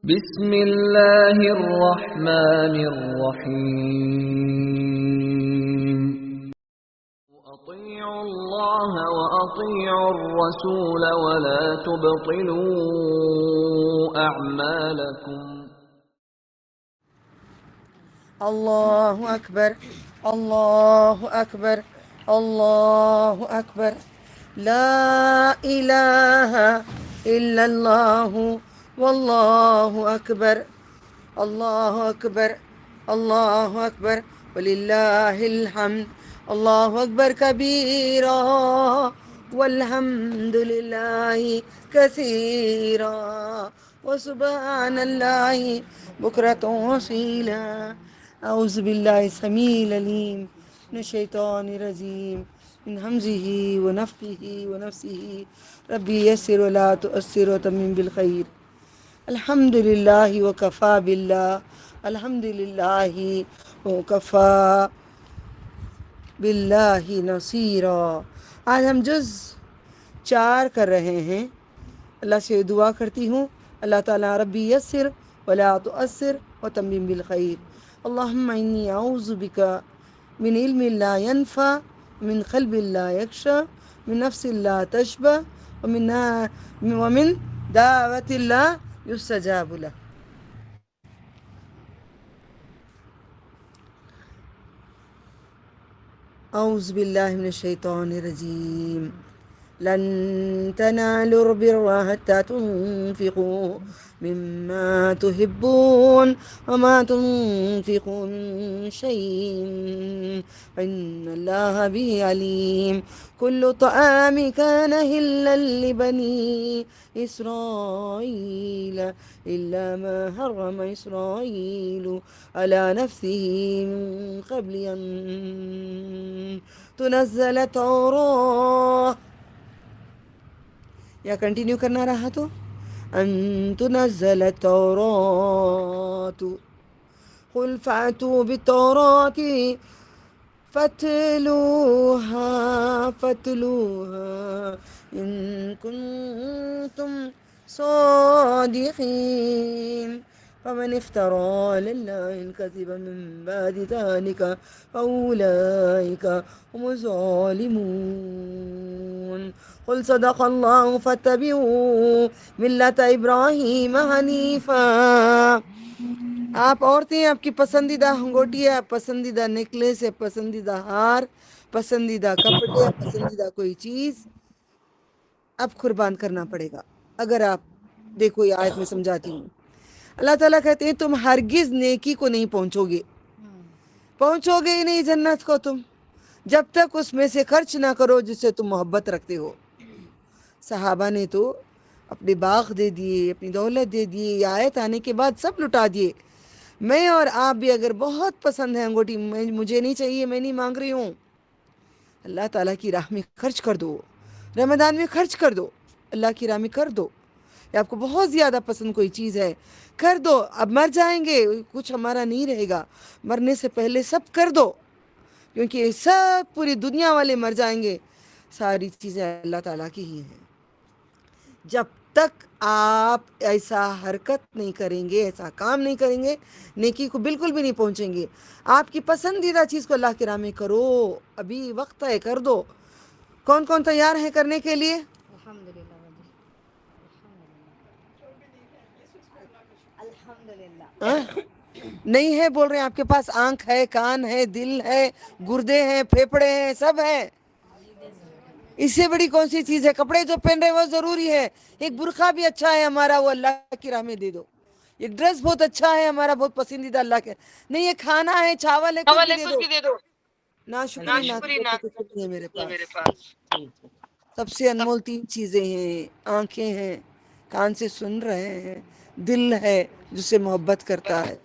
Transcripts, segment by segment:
بسم الله الرحمن الرحيم أطيعوا الله وأطيعوا الرسول ولا تبطلوا أعمالكم الله أكبر الله أكبر الله أكبر لا إله إلا الله والله أكبر الله أكبر الله أكبر ولله الحمد الله أكبر كبيرا والحمد لله كثيرا وسبحان الله بكرة وأصيلا أعوذ بالله السميع العليم من الشيطان الرجيم من همزه ونفخه ونفسه ربي يسر ولا تؤثر وتمم بالخير الحمد للہ وکفا باللہ الحمد للہ وکفا باللہ نصیرا۔ آج ہم جز 4 کر رہے ہیں۔ اللہ سے دعا کرتی ہوں اللہ تعالیٰ ربی یسر ولا تؤثر وتمم بالخیر۔ اللہم انی اعوذ بک من علم لا ینفع من قلب لا یخشع من نفس لا تشبع ومن دعوت لا يستجاب له۔ اعوذ باللہ من الشیطان الرجیم لن تنالوا البر حتى تنفقوا مما تحبون وما تنفقوا من شيء فإن الله به عليم كل طعام كان هلا لبني إسرائيل إلا ما حرم إسرائيل على نفسه من قبل أن تنزل التوراة، یا کنٹینیو کرنا رہا تو ان تنزل التوراة قل فأتوا بالتوراة فاتلوها إن كنتم صادقين فمن افترى على الله الكذب من بعد ذلك فأولئك هم الظالمون قل صدق الله فاتبعوا ملة إبراهيم حنيفا۔ آپ عورتیں، آپ کی پسندیدہ ہنگوٹی ہے، پسندیدہ نیکلیس ہے، پسندیدہ ہار، پسندیدہ کپڑے، پسندیدہ کوئی چیز اب قربان کرنا پڑے گا۔ اگر آپ دیکھو یہ آیت میں سمجھاتی ہوں، اللہ تعالیٰ کہتے ہیں تم ہرگز نیکی کو نہیں پہنچو گے ہی نہیں جنت کو تم جب تک اس میں سے خرچ نہ کرو جس سے تم محبت رکھتے ہو۔ صحابہ نے تو اپنے باغ دے دیے، اپنی دولت دے دیے، یہ آیت آنے کے بعد سب لٹا دیے۔ میں اور آپ بھی اگر بہت پسند ہے انگوٹھی، مجھے نہیں چاہیے، میں نہیں مانگ رہی ہوں، اللہ تعالیٰ کی راہ میں خرچ کر دو، رمضان میں خرچ کر دو، اللہ کی راہ میں کر دو۔ یا آپ کو بہت زیادہ پسند کوئی چیز ہے، کر دو۔ اب مر جائیں گے، کچھ ہمارا نہیں رہے گا، مرنے سے پہلے سب کر دو، کیونکہ سب پوری دنیا والے مر جائیں گے، ساری چیزیں اللہ تعالیٰ کی ہی ہیں۔ جب تک آپ ایسا حرکت نہیں کریں گے، ایسا کام نہیں کریں گے، نیکی کو بالکل بھی نہیں پہنچیں گے۔ آپ کی پسندیدہ چیز کو اللہ کی راہ میں کرو، ابھی وقت ہے، کر دو۔ کون کون تیار ہے کرنے کے لیے؟ نہیں ہے بول رہے ہیں، آپ کے پاس آنکھ ہے، کان ہے، دل ہے، گردے ہیں، پھیپڑے ہیں، سب ہے۔ اس سے بڑی کون سی چیز ہے؟ کپڑے جو پہن رہے ہیں وہ ضروری ہے، ایک برقع بھی اچھا ہے ہمارا، وہ اللہ کی راہ میں دے دو۔ ایک ڈریس بہت اچھا ہے ہمارا، بہت پسندیدہ اللہ کے، نہیں یہ کھانا ہے، چاول ہے، کچھ بھی دے دو۔ ناشکری نہ کرو تو کچھ نہیں ہے میرے پاس۔ سب سے انمول 3 چیزیں ہیں، آنکھیں ہیں، کان سے سن رہے ہیں، دل ہے جس سے محبت کرتا ہے۔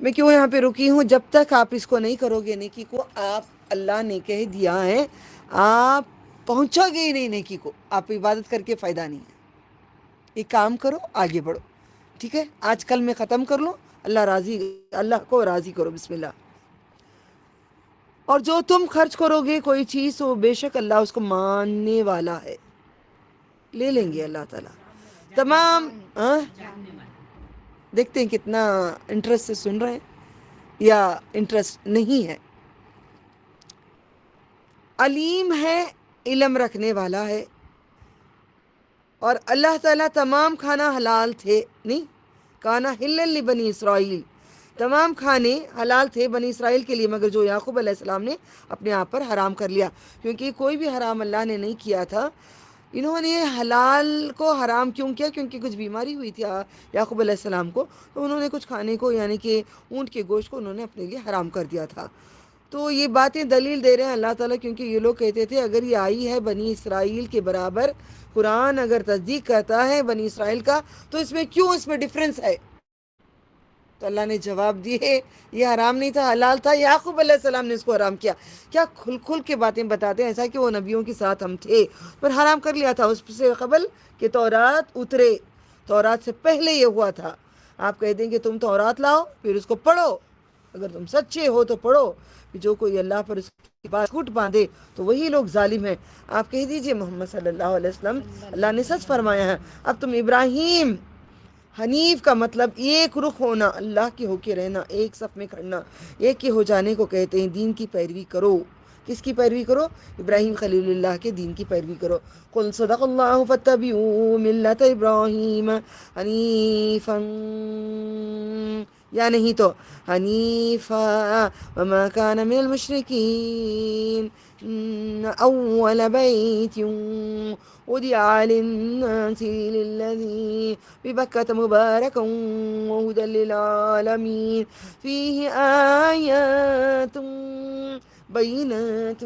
میں کیوں یہاں پہ رکی ہوں؟ جب تک آپ اس کو نہیں کرو گے نیکی کو، آپ، اللہ نے کہہ دیا ہے آپ پہنچو گے ہی نہیں نیکی کو، آپ عبادت کر کے فائدہ نہیں ہے۔ ایک کام کرو، آگے بڑھو، ٹھیک ہے؟ آج کل میں ختم کر لوں، اللہ کو راضی کرو، بسم اللہ۔ اور جو تم خرچ کرو گے کوئی چیز، تو بے شک اللہ اس کو ماننے والا ہے، لے لیں گے اللہ تعالیٰ۔ تمام دیکھتے ہیں کتنا انٹرسٹ سے سن رہے ہیں یا انٹرسٹ نہیں ہے. علیم ہے، علم رکھنے والا ہے. اور اللہ تعالیٰ تمام کھانا حلال تھے، نہیں کانا حلل لبنی اسرائیل، تمام کھانے حلال تھے بنی اسرائیل کے لیے، مگر جو یعقوب علیہ السلام نے اپنے آپ پر حرام کر لیا، کیونکہ کوئی بھی حرام اللہ نے نہیں کیا تھا. انہوں نے حلال کو حرام کیوں کیا؟ کیونکہ کچھ بیماری ہوئی تھی یعقوب علیہ السلام کو، تو انہوں نے کچھ کھانے کو یعنی کہ اونٹ کے گوشت کو انہوں نے اپنے لیے حرام کر دیا تھا. تو یہ باتیں دلیل دے رہے ہیں اللہ تعالیٰ، کیونکہ یہ لوگ کہتے تھے اگر یہ آئی ہے بنی اسرائیل کے برابر، قرآن اگر تصدیق کرتا ہے بنی اسرائیل کا، تو اس میں کیوں اس میں ڈفرنس ہے؟ تو اللہ نے جواب دیے یہ حرام نہیں تھا، حلال تھا، یعقوب علیہ السلام نے اس کو حرام کیا. کیا کھل کھل کے باتیں بتاتے ہیں، ایسا کہ وہ نبیوں کے ساتھ ہم تھے پر حرام کر لیا تھا اس سے قبل کہ تورات اترے. تورات سے پہلے یہ ہوا تھا. آپ کہہ دیں کہ تم تورات لاؤ پھر اس کو پڑھو، اگر تم سچے ہو تو پڑھو. جو کوئی اللہ پر اس کی بات جھوٹ باندھے تو وہی لوگ ظالم ہیں. آپ کہہ دیجئے محمد صلی اللہ علیہ وسلم اللہ نے سچ فرمایا ہے. اب تم ابراہیم حنیف کا مطلب ایک رخ ہونا، اللہ کے ہو کے رہنا، ایک صف میں کھڑنا، ایک کے ہو جانے کو کہتے ہیں. دین کی پیروی کرو. کس کی پیروی کرو؟ ابراہیم خلیل اللہ کے دین کی پیروی کرو. قل صدق اللہ فاتبعوا ملت ابراہیم حنیفا، یا نہیں تو حنیفا وما کان من المشرکین، اول بیت وضع للناس للذی ببکۃ مبارکا وہدی للعالمین فیہ آیات بینات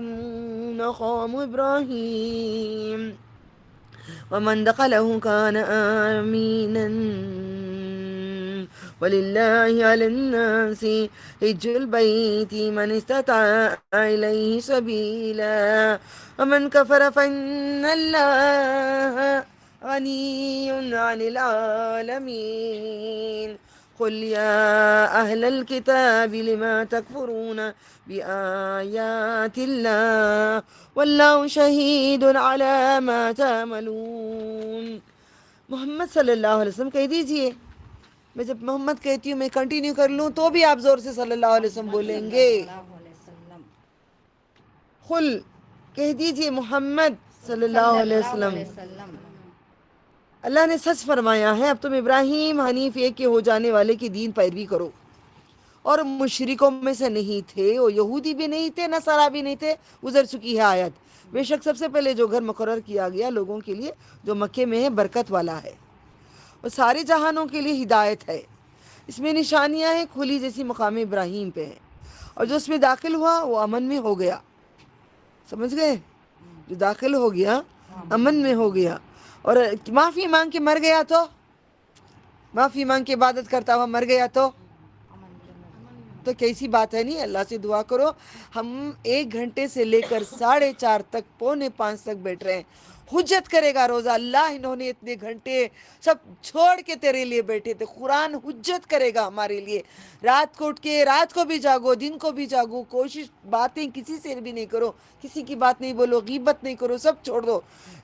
مقام ابراہیم ومن دخله كان آمینا وللہ علی الناس حج البیت من استطاع الیہ سبیلا ومن کفر فإن اللہ غنی عن العالمین. قل یا اہل الکتاب لما تکفرون بآیات اللہ واللہ شہید علی ما تعملون. محمد صلی اللہ علیہ وسلم کہہ دیجئے. میں جب محمد کہتی ہوں میں کنٹینیو کر لوں تو بھی آپ زور سے صلی اللہ علیہ وسلم بولیں گے. قل کہہ دیجئے محمد صلی اللہ علیہ وسلم اللہ نے سچ فرمایا ہے. اب تم ابراہیم حنیف ایک کے ہو جانے والے کی دین پیروی کرو، اور مشرکوں میں سے نہیں تھے، وہ یہودی بھی نہیں تھے، نصارہ بھی نہیں تھے. گزر چکی ہے آیت. بے شک سب سے پہلے جو گھر مقرر کیا گیا لوگوں کے لیے جو مکے میں ہے برکت والا ہے، اور سارے جہانوں کے لیے ہدایت ہے. اس میں نشانیاں ہیں کھلی جیسی مقام ابراہیم پہ ہیں، اور جو اس میں داخل ہوا وہ امن میں ہو گیا. سمجھ گئے؟ جو داخل ہو گیا امن میں ہو گیا. اور معافی مانگ کے مر گیا تو، معافی مانگ کے عبادت کرتا ہوا مر گیا تو کیسی بات ہے. نہیں، اللہ سے دعا کرو. ہم 1 گھنٹے سے لے کر 4:30 تک 4:45 تک بیٹھ رہے ہیں. حجت کرے گا روزہ اللہ، انہوں نے اتنے گھنٹے سب چھوڑ کے تیرے لیے بیٹھے تھے. قرآن حجت کرے گا ہمارے لیے. رات کو اٹھ کے رات کو بھی جاگو، دن کو بھی جاگو، کوشش باتیں کسی سے بھی نہیں کرو، کسی کی بات نہیں بولو، غیبت نہیں کرو، سب چھوڑ دو.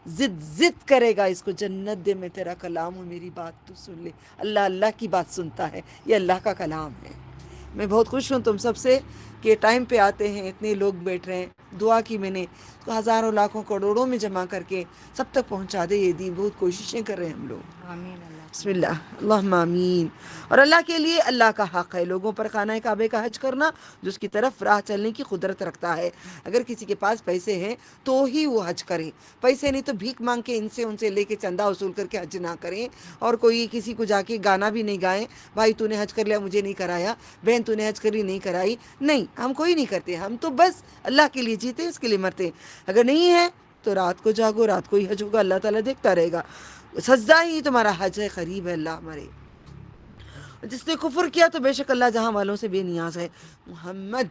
ضد کرے گا اس کو جنت دے، میں تیرا کلام ہوں، میری بات تو سن لے. اللہ اللہ کی بات سنتا ہے، یہ اللہ کا کلام ہے. میں بہت خوش ہوں تم سب سے کہ ٹائم پہ آتے ہیں، اتنے لوگ بیٹھ رہے ہیں. دعا کی میں نے تو ہزاروں لاکھوں کروڑوں میں جمع کر کے سب تک پہنچا دے یہ دین. بہت کوششیں کر رہے ہیں ہم لوگ. آمین اللہ. بسم اللہ اللہم آمین. اور اللہ کے لیے اللہ کا حق ہے لوگوں پر خانہ کعبے کا حج کرنا، جو اس کی طرف راہ چلنے کی قدرت رکھتا ہے. اگر کسی کے پاس پیسے ہیں تو ہی وہ حج کریں، پیسے نہیں تو بھیک مانگ کے ان سے لے کے چندہ وصول کر کے حج نہ کریں. اور کوئی کسی کو جا کے گانا بھی نہیں گائیں، بھائی تو نے حج کر لیا مجھے نہیں کرایا، بہن تو نے حج کری نہیں کرائی. نہیں، ہم کوئی نہیں کرتے. ہم تو بس اللہ کے لیے جیتے، اس کے لیے مرتے. اگر نہیں ہے تو رات کو جاگو، رات کو ہی حج ہوگا، اللہ تعالیٰ دیکھتا رہے گا. سجدہ ہی تمہارا حج ہے، قریب ہے اللہ ہمارے. جس نے کفر کیا تو بے شک اللہ جہاں والوں سے بے نیاز ہے. محمد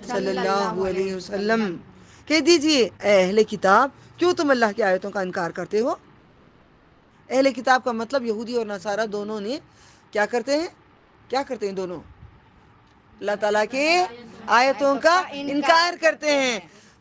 صلی اللہ علیہ وسلم کہہ دیجئے اے اہل کتاب، کیوں تم اللہ کی آیتوں کا انکار کرتے ہو؟ اہل کتاب کا مطلب یہودی اور نصارہ دونوں نے کیا کرتے ہیں دونوں؟ اللہ تعالیٰ کے آیتوں کا انکار کرتے ہیں.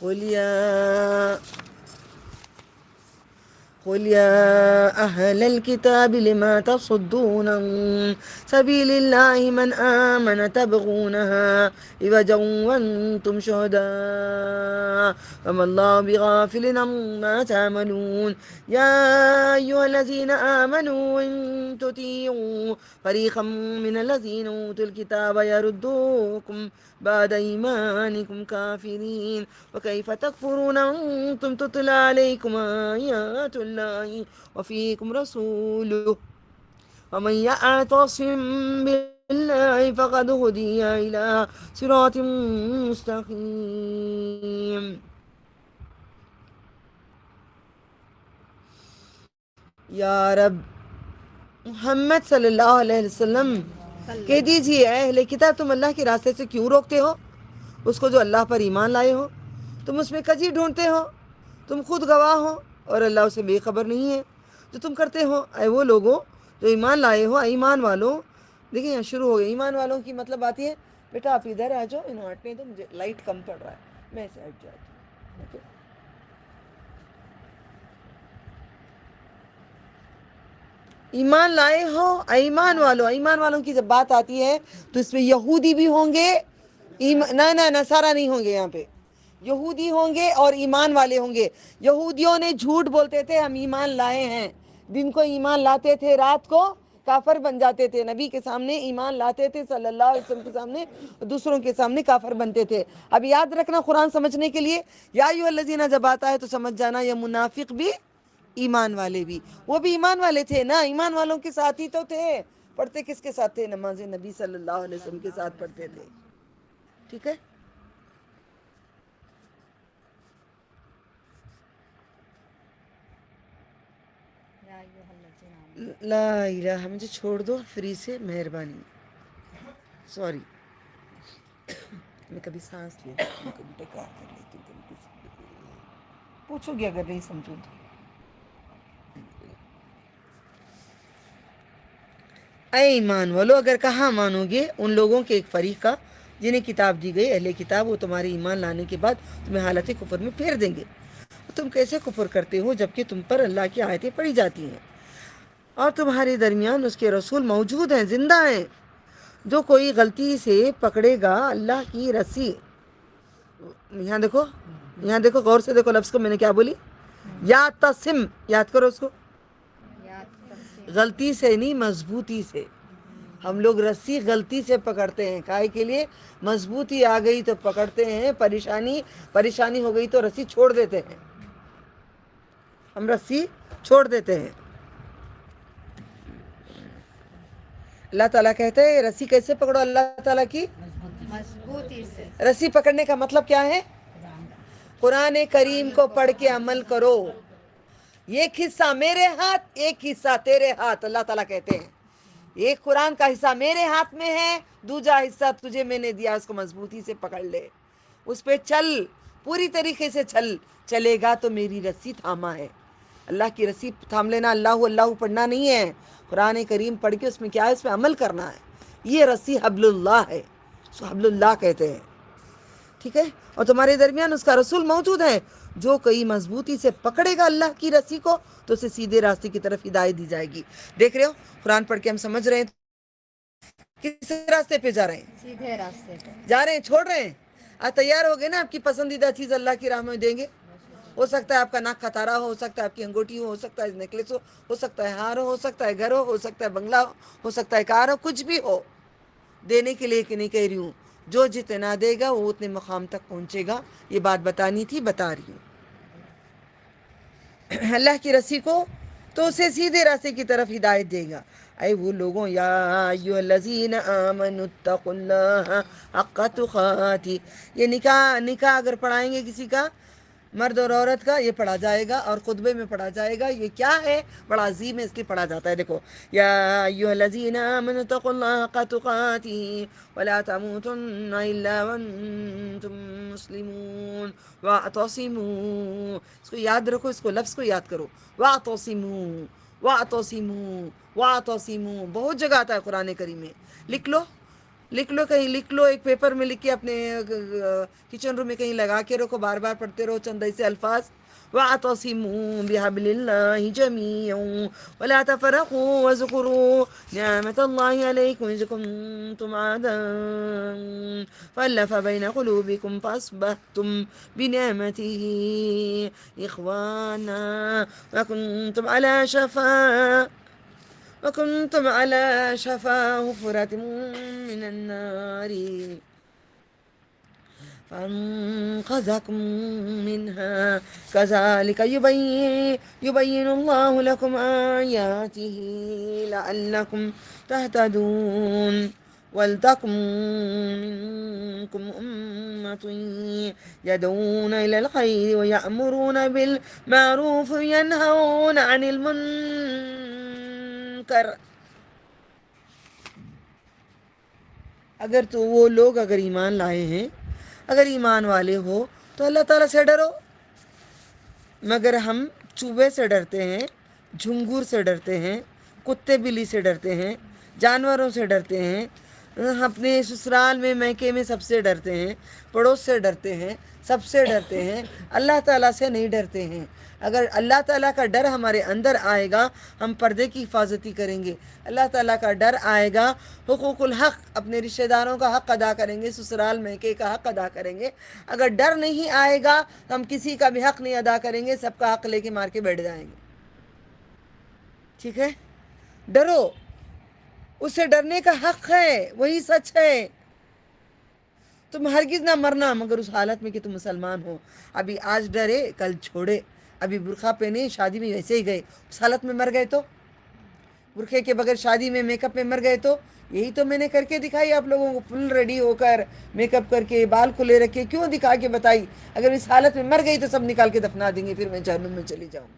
قل يا أهل الكتاب لما تصدون عن سبيل الله من آمن تبغونها عوجا وأنتم شهداء وما الله بغافل عما تعملون يا أيها الذين آمنوا إن تطيعوا فريقا من الذين أوتوا الكتاب يردوكم بعد إيمانكم كافرين وكيف تكفرون وأنتم تتلى عليكم آيات الله وفيكم رسوله ومن يعتصم بالله فقد هدي إلى صراط مستقيم. یا رب محمد صلی اللہ علیہ وسلم کہہ دیجیے اے اہل کتاب تم اللہ کے راستے سے کیوں روکتے ہو اس کو جو اللہ پر ایمان لائے ہو؟ تم اس میں کجی ڈھونڈتے ہو، تم خود گواہ ہو اور اللہ اسے بے خبر نہیں ہے جو تم کرتے ہو۔ اے وہ لوگوں جو ایمان لائے ہو، ایمان والوں، دیکھیں یہاں شروع ہو گیا ایمان والوں کی مطلب آتی ہے، بیٹا آپ ادھر آ جاؤ، انہوں ہٹنے دو، مجھے لائٹ کم پڑ رہا ہے، میں ایسے ہٹ جاتی ہوں۔ ایمان لائے ہو، ایمان والوں، ایمان والوں کی جب بات آتی ہے تو اس میں یہودی بھی ہوں گے، نہ نصارہ نہیں ہوں گے، یہاں پہ یہودی ہوں گے اور ایمان والے ہوں گے۔ یہودیوں نے جھوٹ بولتے تھے ہم ایمان لائے ہیں، دن کو ایمان لاتے تھے، رات کو کافر بن جاتے تھے، نبی کے سامنے ایمان لاتے تھے صلی اللہ علیہ وسلم کے سامنے، دوسروں کے سامنے کافر بنتے تھے۔ اب یاد رکھنا قرآن سمجھنے کے لیے یا ایھا الذین جب آتا ہے تو سمجھ جانا یہ منافق بھی ایمان والے بھی، وہ بھی ایمان والے تھے نا، ایمان والوں کے ساتھ ہی تو تھے۔ پڑھتے کس کے ساتھ تھے؟ نماز نبی صلی اللہ علیہ وسلم کے ساتھ پڑھتے تھے، ٹھیک ہے۔ لا الہ، مجھے چھوڑ دو فری سے، مہربانی، سوری، میں کبھی سانس لے لیتی ہوں، کبھی ٹکار کر لیتی ہوں، کبھی کچھ پوچھو گی اگر نہیں سمجھوں تو۔ اے ایمان والو، اگر کہاں مانو گے ان لوگوں کے ایک فریق کا جنہیں کتاب دی گئی، اہل کتاب، وہ تمہارے ایمان لانے کے بعد تمہیں حالت کفر میں پھیر دیں گے۔ تم کیسے کفر کرتے ہو جبکہ تم پر اللہ کی آیتیں پڑھی جاتی ہیں اور تمہارے درمیان اس کے رسول موجود ہیں، زندہ ہیں؟ جو کوئی غلطی سے پکڑے گا اللہ کی رسی، یہاں دیکھو غور سے دیکھو لفظ کو، میں نے کیا بولی؟ یا تسم، یاد کرو اس کو، غلطی سے نہیں، مضبوطی سے۔ ہم لوگ رسی غلطی سے پکڑتے ہیں، کائے کے لیے؟ مضبوطی آ گئی تو پکڑتے ہیں، پریشانی ہو گئی تو رسی چھوڑ دیتے ہیں، ہم رسی چھوڑ دیتے ہیں۔ اللہ تعالیٰ کہتے ہیں رسی کیسے پکڑو اللہ تعالیٰ کی؟ مضبوطی سے۔ رسی پکڑنے کا مطلب کیا ہے؟ قرآن کریم کو پڑھ کے عمل کرو، ایک حصہ میرے ہاتھ، ایک حصہ تیرے ہاتھ، اللہ تعالیٰ کہتے ہیں ایک قرآن کا حصہ میرے ہاتھ میں ہے، دوسرا حصہ تجھے میں نے دیا، اس کو مضبوطی سے پکڑ لے، اس پہ چل، پوری طریقے سے چلے گا تو میری رسی تھاما ہے۔ اللہ کی رسی تھام لینا، اللہ اللہ پڑھنا نہیں ہے، قرآن کریم پڑھ کے اس میں کیا ہے؟ اس پہ عمل کرنا ہے۔ یہ رسی حبل اللہ ہے، اس کو حبل اللہ کہتے ہیں، ٹھیک ہے۔ اور تمہارے درمیان اس کا رسول موجود ہے، جو کوئی مضبوطی سے پکڑے گا اللہ کی رسی کو تو اسے سیدھے راستے کی طرف ہدایت دی جائے گی۔ دیکھ رہے ہو قرآن پڑھ کے ہم سمجھ رہے ہیں کس راستے پہ جا رہے ہیں؟ سیدھے راستے پہ جا رہے ہیں، چھوڑ رہے ہیں۔ آج تیار ہو گئے نا، آپ کی پسندیدہ چیز اللہ کی راہ میں دیں گے، ہو سکتا ہے آپ کا ناک کھتارا ہو سکتا ہے آپ کی انگوٹھی ہو سکتا ہے نیکلس ہو سکتا ہے ہار ہو سکتا ہے گھر ہو سکتا ہے بنگلہ ہو سکتا ہے کار ہو، کچھ بھی ہو، دینے کے لیے کہ نہیں کہہ رہی ہوں، جو جتنا دے گا وہ اتنے مقام تک پہنچے گا، یہ بات بتانی تھی، بتا رہی ہوں۔ اللہ کی رسی کو تو اسے سیدھے راستے کی طرف ہدایت دے گا۔ اے وہ لوگوں، یا ایھا الذین آمنوا اتقوا اللہ حق تقاتہ، یہ نکاح اگر پڑھائیں گے کسی کا مرد اور عورت کا یہ پڑھا جائے گا اور خطبے میں پڑھا جائے گا. یہ کیا ہے؟ بڑا عظیم ہے، اس لیے پڑھا جاتا ہے. دیکھو، یا ایھا الذین آمنوا اتقوا اللہ حق تقاتہ ولا تموتن الا وانتم مسلمون واعتصموا. اس کو یاد رکھو، اس کو لفظ کو یاد کرو. واعتصموا واعتصموا واعتصموا بہت جگہ آتا ہے قرآن کریم میں. لکھ لو، لکھ لو، کہیں لکھ لو، ایک پیپر میں لکھ کے اپنے کچن روم میں کہیں لگا کے رکھو، بار بار پڑھتے رہو چند ایسے الفاظ. وَاعْتَصِمُوا بِحَبْلِ اللَّهِ جَمِيعًا وَلَا تَفَرَّقُوا وَاذْكُرُوا نِعْمَةَ اللَّهِ عَلَيْكُمْ إِذْ كُنتُمْ أَعْدَاءً فَأَلَّفَ بَيْنَ قُلُوبِكُمْ فَأَصْبَحْتُمْ بِنِعْمَتِهِ إِخْوَانًا وكنتم على شفا حفرة من النار فانقذكم منها كذلك يبين الله لكم آياته لعلكم تهتدون. ولتكن منكم أمة يدعون إلى الخير ويأمرون بالمعروف وينهون عن المنكر. اگر تو وہ لوگ اگر ایمان لائے ہیں، اگر ایمان والے ہو تو اللہ تعالیٰ سے ڈرو. مگر ہم چوہے سے ڈرتے ہیں، جھنگور سے ڈرتے ہیں، کتے بلی سے ڈرتے ہیں، جانوروں سے ڈرتے ہیں، اپنے سسرال میں میکے میں سب سے ڈرتے ہیں، پڑوس سے ڈرتے ہیں، سب سے ڈرتے ہیں، اللہ تعالیٰ سے نہیں ڈرتے ہیں. اگر اللہ تعالیٰ کا ڈر ہمارے اندر آئے گا، ہم پردے کی حفاظتی کریں گے. اللہ تعالیٰ کا ڈر آئے گا، حقوق الحق، اپنے رشتہ داروں کا حق ادا کریں گے، سسرال میکے کا حق ادا کریں گے. اگر ڈر نہیں آئے گا تو ہم کسی کا بھی حق نہیں ادا کریں گے، سب کا حق لے کے مار کے بیٹھ جائیں گے. ٹھیک ہے؟ ڈرو، اس سے ڈرنے کا حق ہے، وہی سچ ہے. تم ہرگز نہ مرنا مگر اس حالت میں کہ تم مسلمان ہو. ابھی آج ڈرے کل چھوڑے، ابھی برقع پہنے شادی میں ویسے ہی گئے، اس حالت میں مر گئے تو، برقعے کے بغیر شادی میں میک اپ میں مر گئے تو. یہی تو میں نے کر کے دکھائی آپ لوگوں کو، فل ریڈی ہو کر میک اپ کر کے بال کھلے رکھے، کیوں دکھا کے بتائی. اگر اس حالت میں مر گئی تو سب نکال کے دفنا دیں گے، پھر میں جہنم میں چلی جاؤں.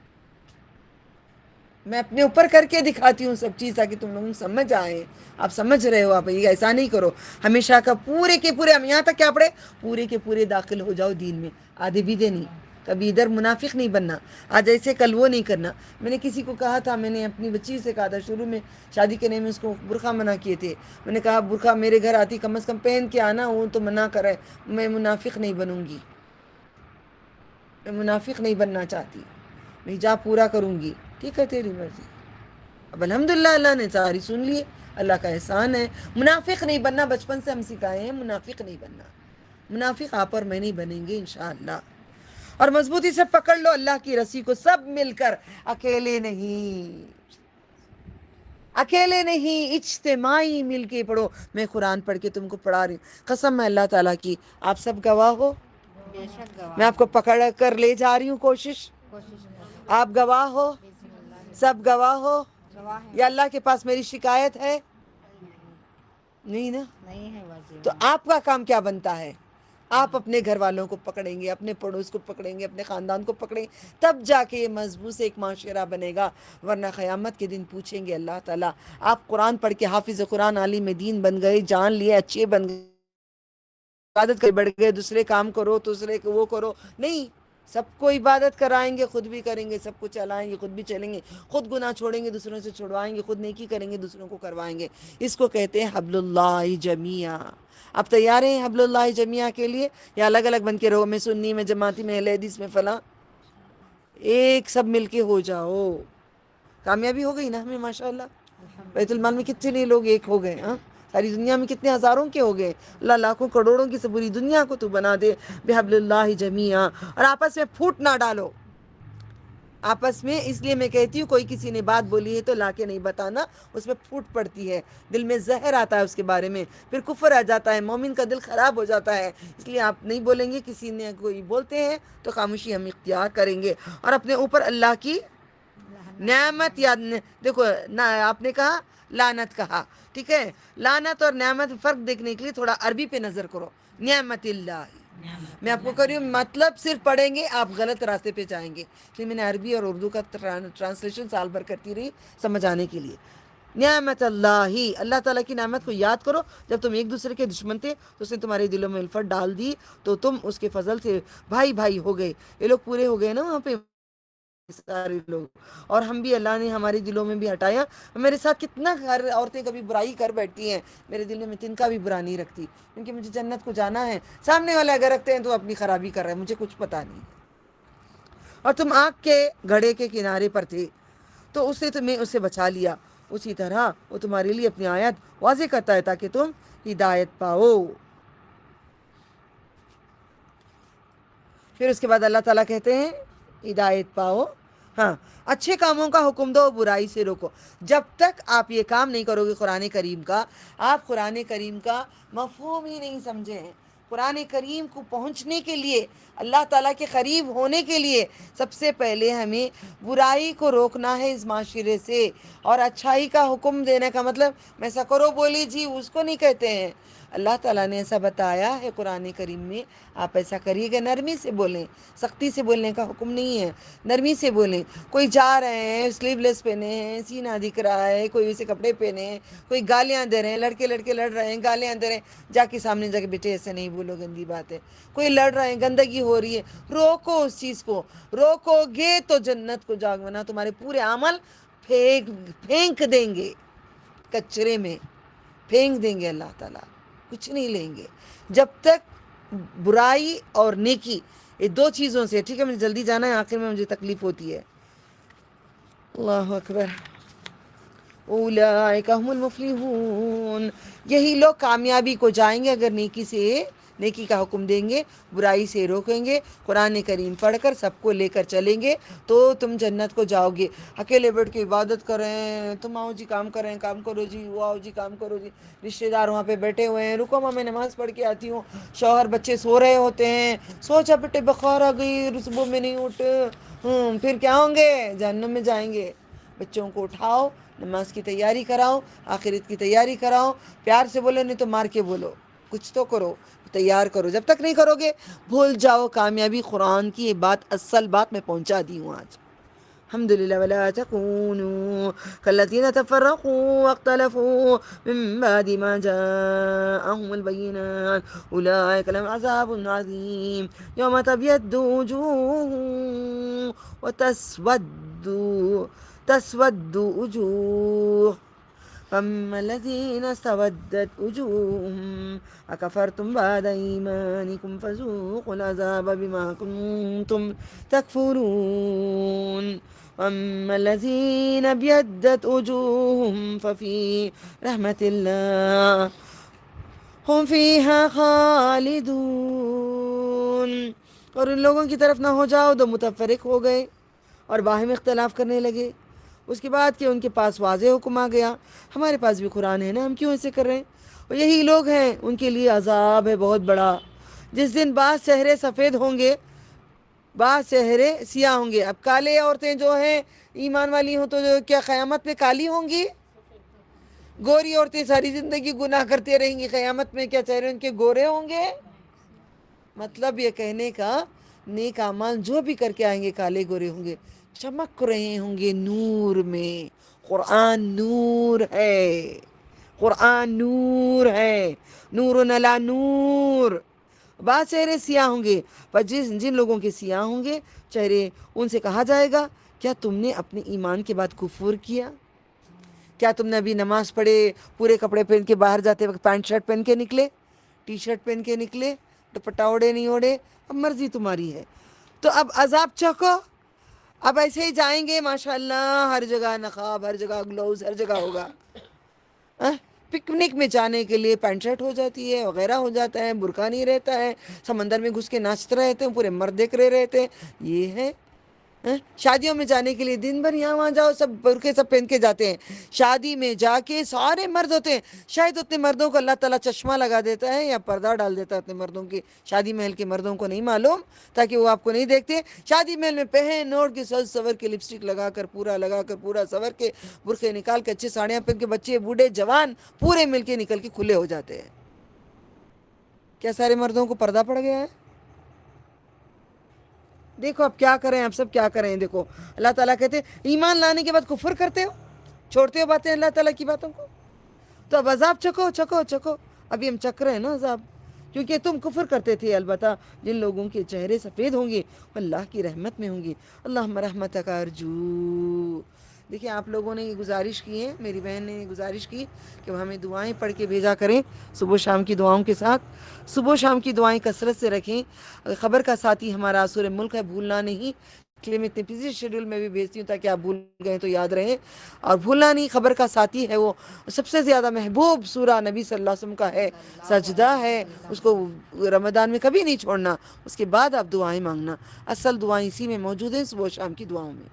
میں اپنے اوپر کر کے دکھاتی ہوں سب چیز تاکہ تم لوگوں سمجھ آئے. آپ سمجھ رہے ہو، آپ یہ ایسا نہیں کرو. ہمیشہ کا پورے کے پورے، ہم یہاں تک کیا پڑھے، پورے کے پورے داخل ہو جاؤ دین میں، آدھے بیدے نہیں. کبھی ادھر منافق نہیں بننا، آج ایسے کل وہ نہیں کرنا. میں نے کسی کو کہا تھا، میں نے اپنی بچی سے کہا تھا، شروع میں شادی کرنے میں اس کو برقع منع کیے تھے. میں نے کہا برقع میرے گھر آتی کم از کم پہن کے آنا، وہ تو منع کرے. میں منافق نہیں بنوں گی، میں منافق نہیں بننا چاہتی، میں حجاب پورا کروں گی. ٹھیک ہے، تیری مرضی. اب الحمدللہ اللہ نے ساری سن لی، اللہ کا احسان ہے. منافق نہیں بننا، بچپن سے ہم سکھائے ہیں منافق نہیں بننا. منافق آپ اور میں نہیں بنیں گے انشاءاللہ. اور مضبوطی سے پکڑ لو اللہ کی رسی کو، سب مل کر، اکیلے نہیں، اکیلے نہیں، اجتماعی مل کے پڑھو. میں قرآن پڑھ کے تم کو پڑھا رہی ہوں، قسم ہے اللہ تعالیٰ کی. آپ سب گواہ ہو، بے شک گواہ میں آپ کو پکڑ کر لے جا رہی ہوں. کوشش، آپ گواہ ہو، سب گواہ ہو. گواہ ہے. یا اللہ کے پاس میری شکایت ہے؟ نہیں نا. نہیں ہے واجب. تو آپ کا کام کیا بنتا ہے؟ آپ اپنے گھر والوں کو پکڑیں گے، اپنے پڑوس کو پکڑیں گے، اپنے خاندان کو پکڑیں گے، تب جا کے یہ مضبوط ایک معاشرہ بنے گا. ورنہ قیامت کے دن پوچھیں گے اللہ تعالیٰ، آپ قرآن پڑھ کے حافظ قرآن عالم دین بن گئے، جان لیے، اچھے بن گئے، عبادت کے بڑھ گئے، دوسرے کام کرو، دوسرے کو وہ کرو. نہیں، سب کو عبادت کرائیں گے، خود بھی کریں گے، سب کو چلائیں گے، خود بھی چلیں گے، خود گناہ چھوڑیں گے، دوسروں سے چھڑوائیں گے، خود نیکی کریں گے، دوسروں کو کروائیں گے. اس کو کہتے ہیں حبل اللہ جمیعہ. آپ تیار ہیں حبل اللہ جمیعہ کے لیے، یا الگ الگ بن کے رہو، میں سنی، میں جماعتی، میں اہل حدیث، میں فلاں؟ ایک سب مل کے ہو جاؤ. کامیابی ہو گئی نا ہمیں ماشاءاللہ. بیت المال میں کتنے لوگ ایک ہو گئے، ہاں، ساری دنیا میں کتنے ہزاروں کے ہو گئے. اللہ لاکھوں کروڑوں کی سے پوری دنیا کو تو بنا دے بحبل اللہ جمیعہ. اور آپس میں پھوٹ نہ ڈالو، آپس میں. اس لیے میں کہتی ہوں کوئی کسی نے بات بولی ہے تو لا کے نہیں بتانا، اس میں پھوٹ پڑتی ہے، دل میں زہر آتا ہے اس کے بارے میں، پھر کفر آ جاتا ہے، مومن کا دل خراب ہو جاتا ہے. اس لیے آپ نہیں بولیں گے. کسی نے کوئی بولتے ہیں تو خاموشی ہم اختیار کریں گے، اور اپنے اوپر اللہ کی نعمت یاد. دیکھو آپ نے کہا لعنت کہا، ٹھیک ہے. لعنت اور نعمت فرق دیکھنے کے لیے تھوڑا عربی پہ نظر کرو. نعمت اللہ، میں آپ کو کر رہی ہوں، مطلب صرف پڑھیں گے آپ غلط راستے پہ جائیں گے، اس لیے میں نے عربی اور اردو کا ٹرانسلیشن سال بھر کرتی رہی سمجھانے کے لیے۔ نعمت اللہ ہی، اللہ تعالیٰ کی نعمت کو یاد کرو، جب تم ایک دوسرے کے دشمن تھے تو اس نے تمہارے دلوں میں الفت ڈال دی، تو تم اس کے فضل سے بھائی بھائی ہو گئے۔ یہ لوگ پورے ہو گئے نا وہاں پہ سارے لوگ، اور ہم بھی اللہ نے ہمارے دلوں میں بھی ہٹایا۔ میرے ساتھ کتنا ہر عورتیں کبھی برائی کر بیٹھتی ہیں، میرے دل میں تن کا بھی برا نہیں رکھتی، کیونکہ مجھے جنت کو جانا ہے۔ سامنے والے اگر رکھتے ہیں تو اپنی خرابی کر رہے ہیں، مجھے کچھ پتا نہیں۔ اور تم آگ کے گھڑے کے کنارے پر تھے تو اس نے تمہیں اس سے بچا لیا، اسی طرح وہ تمہارے لیے اپنی آیت واضح کرتا ہے تاکہ تم ہدایت پاؤ۔ پھر اس کے بعد اللہ تعالیٰ کہتے ہیں ہدایت پاؤ، ہاں، اچھے کاموں کا حکم دو، برائی سے روکو۔ جب تک آپ یہ کام نہیں کرو گے قرآن کریم کا، آپ قرآن کریم کا مفہوم ہی نہیں سمجھے ہیں۔ قرآن کریم کو پہنچنے کے لیے، اللہ تعالیٰ کے قریب ہونے کے لیے، سب سے پہلے ہمیں برائی کو روکنا ہے اس معاشرے سے، اور اچھائی کا حکم دینے کا مطلب میں ایسا کرو بولی جی اس کو نہیں کہتے ہیں۔ اللہ تعالیٰ نے ایسا بتایا ہے قرآن کریم میں، آپ ایسا کریے گا، نرمی سے بولیں، سختی سے بولنے کا حکم نہیں ہے، نرمی سے بولیں۔ کوئی جا رہے ہیں سلیو لیس پہنے ہیں، سینہ دکھ رہا ہے، کوئی ویسے کپڑے پہنے ہیں، کوئی گالیاں دے رہے ہیں، لڑکے لڑ رہے ہیں، گالیاں دے رہے ہیں، جا کے سامنے جا کے بیٹے ایسے نہیں بولو، گندی بات ہے۔ کوئی لڑ رہے ہیں، گندگی ہو رہی ہے، روکو اس چیز کو، روکو گے تو جنت کو جاگ بنا تمہارے پورے عمل پھینک دیں گے، کچرے میں پھینک دیں گے، اللہ تعالیٰ کچھ نہیں لیں گے جب تک برائی اور نیکی، یہ دو چیزوں سے۔ ٹھیک ہے، مجھے جلدی جانا ہے، آخر میں مجھے تکلیف ہوتی ہے۔ اللہ اکبر۔ اولئک هم المفلحون، یہی لوگ کامیابی کو جائیں گے اگر نیکی کا حکم دیں گے، برائی سے روکیں گے، قرآن کریم پڑھ کر سب کو لے کر چلیں گے تو تم جنت کو جاؤ گے۔ اکیلے بیٹھ کے عبادت کریں، تم آؤ جی کام کریں، کام کرو جی، وہ آؤ جی کام کرو جی، رشتہ دار وہاں پہ بیٹھے ہوئے ہیں، رکو ماں میں نماز پڑھ کے آتی ہوں، شوہر بچے سو رہے ہوتے ہیں، سوچا بیٹے بخار آ گئی، صبح میں نہیں اٹھ، پھر کیا ہوں گے؟ جہنم میں جائیں گے۔ بچوں کو اٹھاؤ، نماز کی تیاری کراؤ، آخرت کی تیاری کراؤ، پیار سے بولو نہیں تو مار کے بولو، کچھ تو کرو، تیار کرو۔ جب تک نہیں کرو گے بھول جاؤ کامیابی۔ قرآن کی یہ بات، اصل بات میں پہنچا دی ہوں آج۔ الحمدللہ ولا تکونوا کالذین تفرقوا واختلفوا من بعد ما جاءهم البینات اولئک لهم عذاب عظیم یوم تبیض وجوہ تسود وجوہ فَأَمَّا الَّذِينَ اسْتَوَدَّتْ وُجُوهُهُمْ أَكَفَرْتُمْ بَعْدَ إِيمَانِكُمْ فَذُوقُوا الْعَذَابَ بِمَا كُنتُمْ تَكْفُرُونَ وَأَمَّا الَّذِينَ ابْيَضَّتْ وُجُوهُهُمْ فَفِي رَحْمَةِ اللَّهِ ہم فیہا خالدون۔ اور ان لوگوں کی طرف نہ ہو جاؤ جو متفرق ہو گئے اور باہم اختلاف کرنے لگے، اس کے بعد کہ ان کے پاس واضح حکم آ گیا۔ ہمارے پاس بھی قرآن ہے نا، ہم کیوں ایسے کر رہے ہیں؟ اور یہی لوگ ہیں ان کے لیے عذاب ہے بہت بڑا۔ جس دن بعض چہرے سفید ہوں گے، بعض چہرے سیاہ ہوں گے۔ اب کالے عورتیں جو ہیں ایمان والی ہوں تو کیا قیامت میں کالی ہوں گی؟ گوری عورتیں ساری زندگی گناہ کرتے رہیں گی، قیامت میں کیا چہرے ان کے گورے ہوں گے؟ مطلب یہ کہنے کا، نیک اعمال جو بھی کر کے آئیں گے کالے گورے ہوں گے، چمک رہے ہوں گے نور میں۔ قرآن نور ہے، قرآن نور ہے، نور علی نور۔ بعض چہرے سیاہ ہوں گے، پر جن لوگوں کے سیاہ ہوں گے چہرے، ان سے کہا جائے گا کیا تم نے اپنے ایمان کے بعد کفر کیا؟ کیا تم نے ابھی نماز پڑھے، پورے کپڑے پہن کے باہر جاتے وقت پینٹ شرٹ پہن کے نکلے، ٹی شرٹ پہن کے نکلے، دوپٹہ اوڑے نہیں اوڑے؟ اب مرضی تمہاری ہے۔ تو اب عذاب چکھو۔ اب ایسے ہی جائیں گے ماشاءاللہ، ہر جگہ نقاب، ہر جگہ گلوز، ہر جگہ ہوگا۔ پکنک میں جانے کے لیے پینٹ شرٹ ہو جاتی ہے، وغیرہ ہو جاتا ہے، برقع نہیں رہتا ہے، سمندر میں گھس کے ناچتے رہتے ہیں، پورے مرد دیکھ رہے رہتے ہیں۔ یہ ہے شادیوں میں جانے کے لیے دن بھر یہاں وہاں جاؤ، سب برقعے سب پہن کے جاتے ہیں۔ شادی میں جا کے سارے مرد ہوتے ہیں، شاید اتنے مردوں کو اللہ تعالیٰ چشمہ لگا دیتا ہے یا پردہ ڈال دیتا ہے اتنے مردوں کی، شادی محل کے مردوں کو نہیں معلوم، تاکہ وہ آپ کو نہیں دیکھتے۔ شادی محل میں پہن اوڑھ کے سج سور کے، لپسٹک لگا کر پورا سور کے، برقعے نکال کے، اچھے ساڑیاں پہن کے، بچے بوڑھے جوان پورے مل کے نکل کے کھلے ہو جاتے ہیں۔ کیا سارے مردوں کو پردہ پڑ گیا ہے؟ دیکھو اب کیا کریں، آپ سب کیا کریں. دیکھو اللہ تعالیٰ کہتے ہیں ایمان لانے کے بعد کفر کرتے ہو، چھوڑتے ہو باتیں اللہ تعالیٰ کی باتوں کو، تو اب عذاب چکھو چکھو چکھو. ابھی ہم چکھ رہے ہیں نا عذاب، کیونکہ تم کفر کرتے تھے. البتہ جن لوگوں کے چہرے سفید ہوں گے وہ اللہ کی رحمت میں ہوں گے. اللہم رحمتک ارجو. دیکھیں آپ لوگوں نے یہ گزارش کی ہے، میری بہن نے یہ گزارش کی کہ وہ ہمیں دعائیں پڑھ کے بھیجا کریں صبح شام کی دعاؤں کے ساتھ. صبح شام کی دعائیں کثرت سے رکھیں. خبر کا ساتھی ہمارا سورہ ملک ہے، بھولنا نہیں. اس لیے میں اتنے بزی شیڈول میں بھی بھیجتی ہوں تاکہ آپ بھول گئے تو یاد رہے. اور بھولنا نہیں، خبر کا ساتھی ہے. وہ سب سے زیادہ محبوب سورہ نبی صلی اللہ علیہ وسلم کا ہے، سجدہ ہے. اس کو رمضان میں کبھی نہیں چھوڑنا. اس کے بعد آپ دعائیں مانگنا. اصل دعائیں اسی میں موجود ہیں، صبح شام کی دعاؤں میں.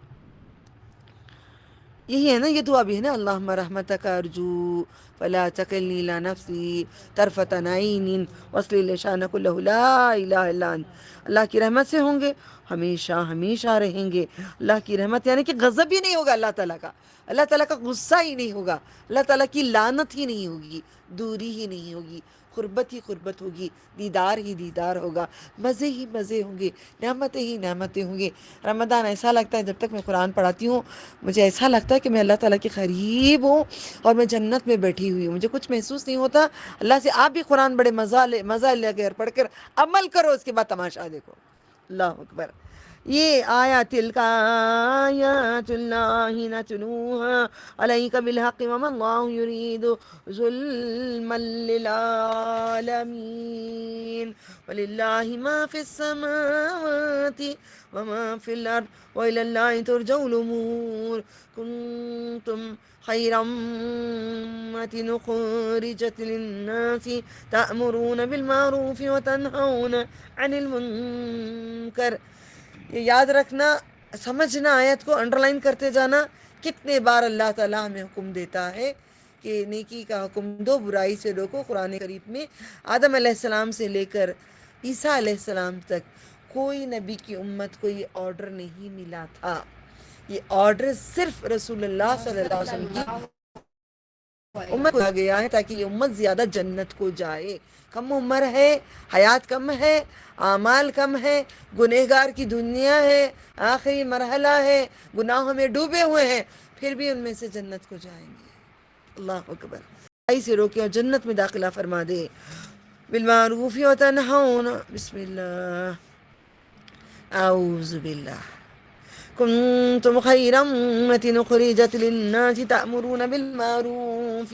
یہی ہے نا، یہ دعا بھی ہے نا، اللہم رحمتک ارجو فلا تکلنی الی نفسی طرفۃ عین واصلح لي شأن كله لا الہ الا انت. اللہ کی رحمت سے ہوں گے، ہمیشہ ہمیشہ رہیں گے. اللہ کی رحمت یعنی کہ غضب ہی نہیں ہوگا اللہ تعالیٰ کا، اللہ تعالیٰ کا غصہ ہی نہیں ہوگا، اللہ تعالیٰ کی لعنت ہی نہیں ہوگی، دوری ہی نہیں ہوگی، قربت ہی قربت ہوگی، دیدار ہی دیدار ہوگا، مزے ہی مزے ہوں گے، نعمتیں ہی نعمتیں ہوں گے. رمضان ایسا لگتا ہے جب تک میں قرآن پڑھاتی ہوں مجھے ایسا لگتا ہے کہ میں اللہ تعالیٰ کے قریب ہوں اور میں جنت میں بیٹھی ہوئی ہوں. مجھے کچھ محسوس نہیں ہوتا. اللہ سے آپ بھی قرآن بڑے مزہ لے کر پڑھ کر عمل کرو، اس کے بعد تماشا دیکھو. اللہ اکبر. یہ آیات آیات اللہ نتلوها علیک بالحق وما اللہ یرید ظلما للعالمین وللہ ما فی السماوات وما فی الارض وإلی اللہ ترجع الامور کنتم خیر امة اخرجت للناس تأمرون بالمعروف وتنہون عن المنکر. یہ یاد رکھنا، سمجھنا، آیت کو انڈرلائن کرتے جانا. کتنے بار اللہ تعالیٰ ہمیں حکم دیتا ہے کہ نیکی کا حکم دو، برائی سے روکو. قرآن کریم میں آدم علیہ السلام سے لے کر عیسیٰ علیہ السلام تک کوئی نبی کی امت کو یہ آرڈر نہیں ملا تھا. یہ آرڈر صرف رسول اللہ صلی اللہ علیہ وسلم کی امت کو آ گیا ہے تاکہ یہ امت زیادہ جنت کو جائے. کم عمر ہے، حیات کم ہے، اعمال کم ہے، گنہگار کی دنیا ہے، آخری مرحلہ ہے، گناہوں میں ڈوبے ہوئے ہیں، پھر بھی ان میں سے جنت کو جائیں گے. اللہ اکبر. برائی سے روکے اور جنت میں داخلہ فرما دے. بالمعروف وتنہون. بسم اللہ. اعوذ باللہ. کنتم خیر امة اخرجت للناس تأمرون بالمعروف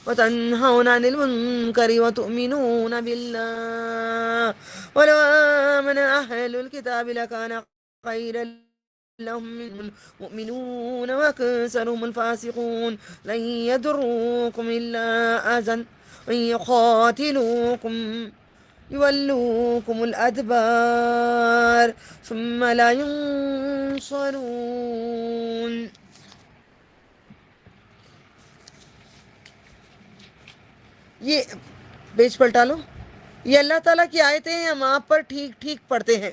وتنہون عن المنکر وتؤمنون باللہ ولو آمن اہل الکتاب لکان خیرا لهم المؤمنون واکثرهم الفاسقون لن يضروكم الا اذى وان يقاتلوكم یولوکم الادبار ثم لا ینصرون. یہ پیج پلٹا لو. یہ اللہ تعالیٰ کی آیتیں ہیں، ہم آپ پر ٹھیک ٹھیک پڑھتے ہیں.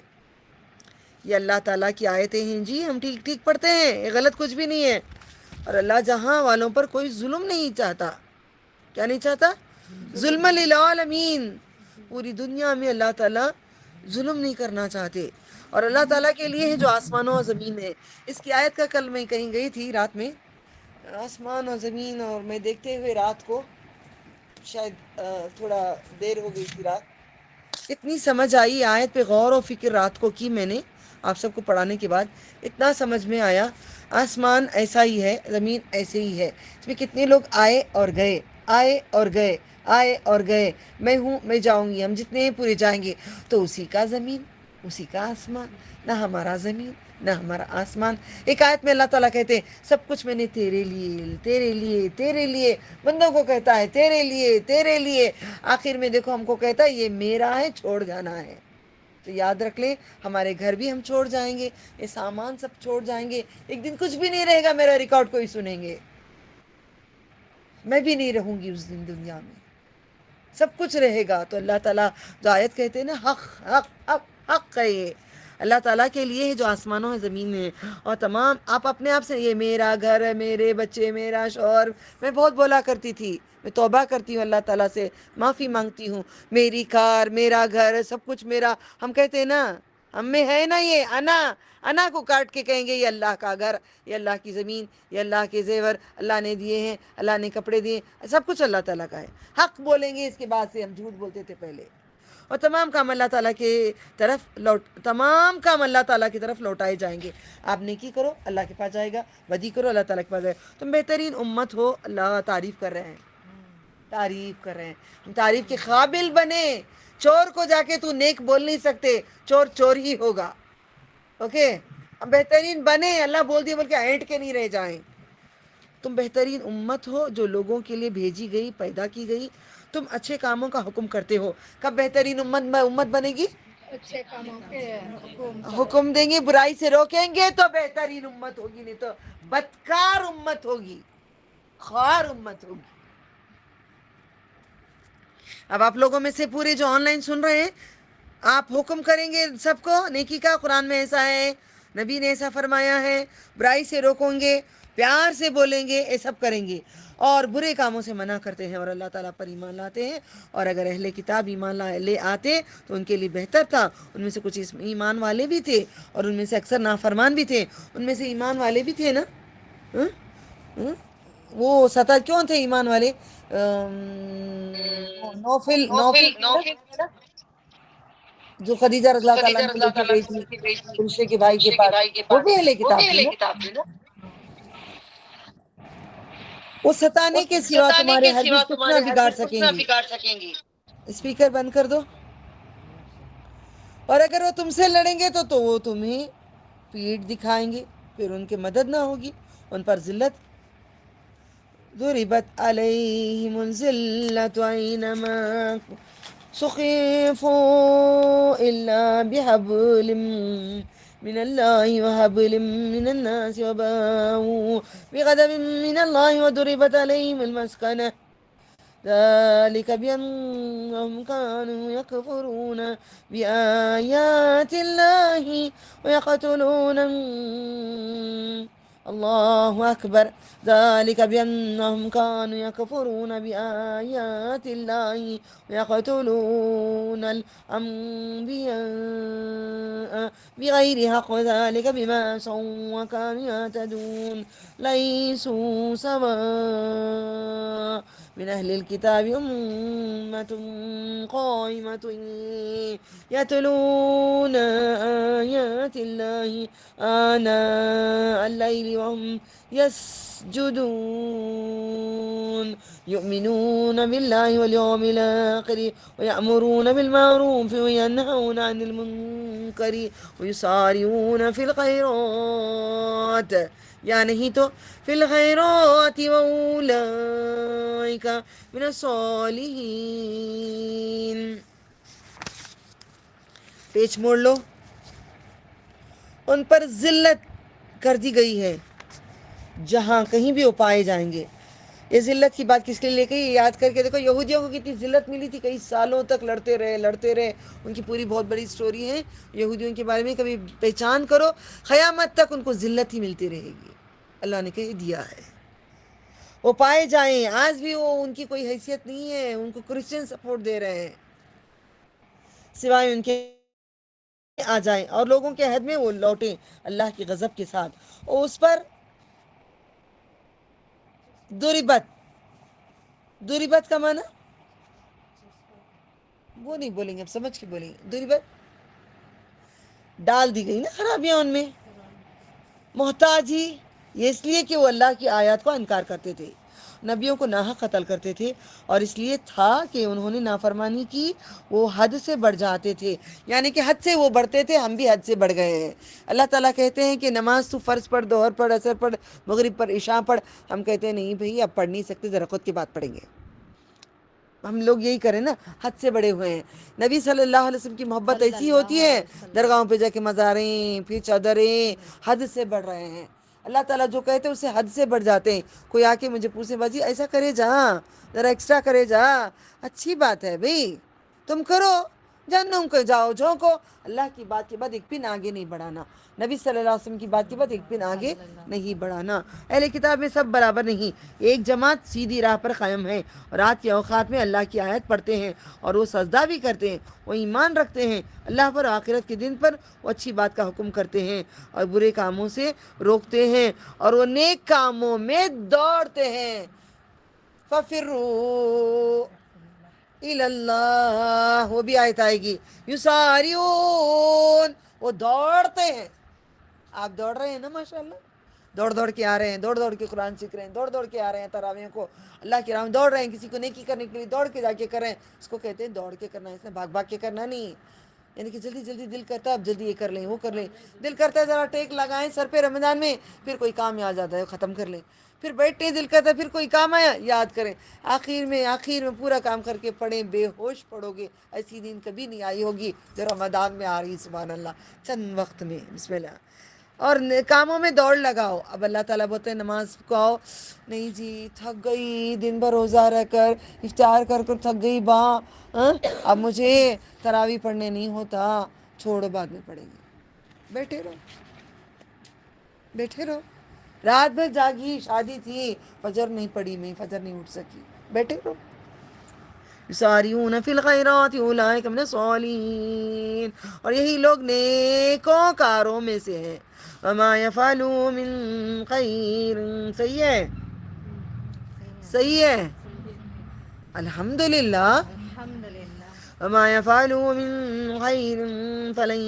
یہ اللہ تعالیٰ کی آیتیں ہیں جی، ہم ٹھیک ٹھیک پڑھتے ہیں، یہ غلط کچھ بھی نہیں ہے. اور اللہ جہاں والوں پر کوئی ظلم نہیں چاہتا. کیا نہیں چاہتا؟ ظلم للعالمین. پوری دنیا میں اللہ تعالیٰ ظلم نہیں کرنا چاہتے. اور اللہ تعالیٰ کے لیے ہے جو آسمانوں اور زمین ہے. اس کی آیت کا کل میں کہیں گئی تھی رات میں، آسمان اور زمین، اور میں دیکھتے ہوئے رات کو شاید تھوڑا دیر ہو گئی تھی رات، اتنی سمجھ آئی آیت پہ غور و فکر رات کو کی میں نے آپ سب کو پڑھانے کے بعد. اتنا سمجھ میں آیا، آسمان ایسا ہی ہے، زمین ایسے ہی ہے. اس میں کتنے لوگ آئے اور گئے، آئے اور گئے، آئے اور گئے. میں ہوں، میں جاؤں گی، ہم جتنے ہیں پورے جائیں گے. تو اسی کا زمین، اسی کا آسمان، نہ ہمارا زمین نہ ہمارا آسمان. ایک آیت میں اللہ تعالیٰ کہتے ہیں سب کچھ میں نے تیرے لیے، تیرے لیے، تیرے لیے. بندوں کو کہتا ہے تیرے لیے، تیرے لیے. آخر میں دیکھو ہم کو کہتا ہے یہ میرا ہے، چھوڑ جانا ہے. تو یاد رکھ لیں، ہمارے گھر بھی ہم چھوڑ جائیں گے، یہ سامان سب چھوڑ جائیں گے. ایک دن کچھ بھی نہیں رہے گا، میرا ریکارڈ کوئی سنیں گے، میں بھی نہیں رہوں گی اس دن دنیا میں، سب کچھ رہے گا. تو اللہ تعالیٰ جو آیت کہتے ہیں نا، حق حق حق حق ہے. یہ اللہ تعالیٰ کے لیے ہے جو آسمانوں ہے زمین میں. اور تمام آپ اپنے آپ سے، یہ میرا گھر ہے، میرے بچے، میرا شوہر، میں بہت بولا کرتی تھی، میں توبہ کرتی ہوں اللہ تعالیٰ سے، معافی مانگتی ہوں. میری کار، میرا گھر، سب کچھ میرا. ہم کہتے ہیں نا ہم میں ہے نا یہ انا کو کاٹ کے کہیں گے یہ اللہ کا گھر، یہ اللہ کی زمین، یہ اللہ کے زیور اللہ نے دیے ہیں، اللہ نے کپڑے دیے، سب کچھ اللہ تعالیٰ کا ہے. حق بولیں گے اس کے بعد سے، ہم جھوٹ بولتے تھے پہلے. اور تمام کام اللہ تعالیٰ کی طرف لوٹائے جائیں گے. آپ نیکی کرو اللہ کے پاس جائے گا، بدی کرو اللہ تعالیٰ کے پاس جائے گا. تم بہترین امت ہو، اللہ تعریف کر رہے ہیں، تعریف کر رہے ہیں. ہم تعریف کے قابل بنے. چور کو جا کے تو نیک بول نہیں سکتے، چور چور ہی ہوگا. اوکے، ہم بہترین بنے، اللہ بول دیا بول کے اینٹ کے نہیں رہ جائیں. تم بہترین امت ہو جو لوگوں کے لیے بھیجی گئی، پیدا کی گئی. تم اچھے کاموں کا حکم کرتے ہو. کب بہترین امت بنے گی؟ اچھے کاموں کے حکم حکم دیں گے، برائی سے روکیں گے تو بہترین امت ہوگی، نہیں تو بدکار امت ہوگی، خوار امت ہوگی. اب آپ لوگوں میں سے پورے جو آن لائن سن رہے ہیں، آپ حکم کریں گے سب کو نیکی کا. قرآن میں ایسا ہے، نبی نے ایسا فرمایا ہے. برائی سے روکیں گے، پیار سے بولیں گے، یہ سب کریں گے. اور برے کاموں سے منع کرتے ہیں اور اللہ تعالیٰ پر ایمان لاتے ہیں. اور اگر اہل کتاب ایمان لے آتے تو ان کے لیے بہتر تھا. ان میں سے کچھ ایمان والے بھی تھے اور ان میں سے اکثر نافرمان بھی تھے. ان میں سے ایمان والے بھی تھے نا. وہ 7 کیوں تھے ایمان والے؟ نوفل تھے نا، جو خدیجہ رضی اللہ تعالیٰ عنہ کو لے کے گئی تھی فرشتے کے بھائی کے پاس. وہ بھی اہل کتاب تھی نا. وہ ستانے کے سوا تمہارے ہرگز کچھ نہ بگاڑ سکیں گی. اسپیکر بند کر دو. اور اگر وہ تم سے لڑیں گے تو وہ تمہیں پیٹھ دکھائیں گے، پھر ان کی مدد نہ ہوگی. ان پر ذلت. ضربت علیہم الذلۃ اینما ثقفوا الا بحبل من اللہ وحبل من الناس وباءوا بغضب من اللہ وضربت علیہم المسکنہ ذلك بأنهم كانوا يكفرون بآيات الله ويقتلون الله أكبر ذلك بأنهم كانوا يكفرون بآيات الله ويقتلون الأنبياء بغير حق ذلك بما عصوا وكانوا يعتدون ليسوا سواء من أهل الكتاب أمة قائمة يتلون آيات الله آناء الليل وهم يسجدون يؤمنون بالله واليوم الآخر ويأمرون بالمعروف وينهون عن المنكر ويسارعون في الخيرات، یا نہیں تو فی الخیرات واولئک من الصالحین. پیچ موڑ لو. ان پر ذلت کر دی گئی ہے جہاں کہیں بھی وہ پائے جائیں گے. یہ ذلت کی بات کس کے لیے لے کے یہ یاد کر کے دیکھو یہودیوں کو کتنی ذلت ملی تھی، کئی سالوں تک لڑتے رہے. ان کی پوری بہت بڑی سٹوری ہے یہودیوں کے بارے میں. کبھی پہچان کرو، قیامت تک ان کو ذلت ہی ملتی رہے گی. اللہ نے کہہ دیا ہے وہ پائے جائیں. آج بھی وہ ان کی کوئی حیثیت نہیں ہے. ان کو کرسچن سپورٹ دے رہے ہیں سوائے ان کے آ جائیں اور لوگوں کے عہد میں وہ لوٹیں اللہ کی غضب کے ساتھ. اور اس پر ضربت کا معنی وہ نہیں بولیں گے، اب سمجھ کے بولیں گے. ضربت ڈال دی گئی نا خرابیاں ان میں. محتاجی، یہ اس لیے کہ وہ اللہ کی آیات کو انکار کرتے تھے، نبیوں کو ناحق قتل کرتے تھے. اور اس لیے تھا کہ انہوں نے نافرمانی کی، وہ حد سے بڑھ جاتے تھے. یعنی کہ حد سے وہ بڑھتے تھے، ہم بھی حد سے بڑھ گئے ہیں. اللہ تعالیٰ کہتے ہیں کہ نماز تو فرض پڑھ، ظہر پڑھ، عصر پڑھ، مغرب پڑھ، عشاء پڑھ. ہم کہتے ہیں نہیں بھئی اب پڑھ نہیں سکتے، ذرا خود کی بات پڑھیں گے. ہم لوگ یہی کریں نا، حد سے بڑے ہوئے ہیں. نبی صلی اللہ علیہ وسلم کی محبت ایسی ہوتی ہے، درگاہوں پہ جا کے مزاریں پھر چادریں، حد سے بڑھ رہے ہیں. اللہ تعالیٰ جو کہتے ہیں اسے حد سے بڑھ جاتے ہیں. کوئی آ کے مجھے پوچھے بازی ایسا کرے جا، ذرا ایکسٹرا کرے جا، اچھی بات ہے بھئی تم کرو، جہنم کو جاؤ جھونکو. اللہ کی بات کے بعد ایک پن آگے نہیں بڑھانا, نبی صلی اللہ علیہ وسلم کی بات کے بعد ایک پن آگے نہیں بڑھانا. اہل کتاب میں سب برابر نہیں, ایک جماعت سیدھی راہ پر قائم ہے, رات کے اوقات میں اللہ کی آیت پڑھتے ہیں اور وہ سجدہ بھی کرتے ہیں, وہ ایمان رکھتے ہیں اللہ پر, آخرت کے دن پر, وہ اچھی بات کا حکم کرتے ہیں اور برے کاموں سے روکتے ہیں, اور وہ نیک کاموں میں دوڑتے ہیں. فَفِرُّوا اِلَى اللَّهِ, وہ بھی آیت آئے گی. یُسَارِعُونَ, وہ دوڑتے ہیں. آپ دوڑ رہے ہیں نا ماشاءاللہ, دوڑ کے آ رہے ہیں, دوڑ کے قرآن سیکھ رہے ہیں, دوڑ کے آ رہے ہیں تراویح کو اللہ کی راہ میں دوڑ رہے ہیں, کسی کو نیکی کرنے کے لیے دوڑ کے جا کے کریں, اس کو کہتے ہیں دوڑ کے کرنا, اس نے بھاگ کے کرنا نہیں. یعنی کہ جلدی دل کرتا ہے اب جلدی یہ کر لیں وہ کر لیں, دل کرتا ہے ذرا ٹیک لگائیں سر پہ رمضان میں, پھر کوئی کام یاد آتا ہے ختم کر لیں, پھر بیٹھے دل کرتا ہے, پھر کوئی کام آیا یاد کریں, آخر میں پورا کام کر کے پڑھیں, بے ہوش پڑھو گے. ایسی دن کبھی نہیں آئی ہوگی جو رمضان میں آ رہی, سبحان اللہ, چند وقت میں. بسم اللہ. اور کاموں میں دوڑ لگاؤ. اب اللہ تعالیٰ بولتے ہیں نماز کو آؤ, نہیں جی تھک گئی, دن بھر روزہ رہ کر افطار کر تھک گئی اب مجھے تراویح پڑھنے نہیں ہوتا, چھوڑو بعد میں پڑھیں گے. بیٹھے رہو. رات بھر جاگی, شادی تھی, فجر نہیں پڑھی, میں فجر نہیں اٹھ سکی, بیٹھے رہو. یسارعون فی الخیرات اولئک من الصالحین, اور یہی لوگ نیکوں کاروں میں سے ہیں. وما یفعلوا من خیر, صحیح ہے الحمدللہ. الحمدللہ. وما يفعلوا من خير فلن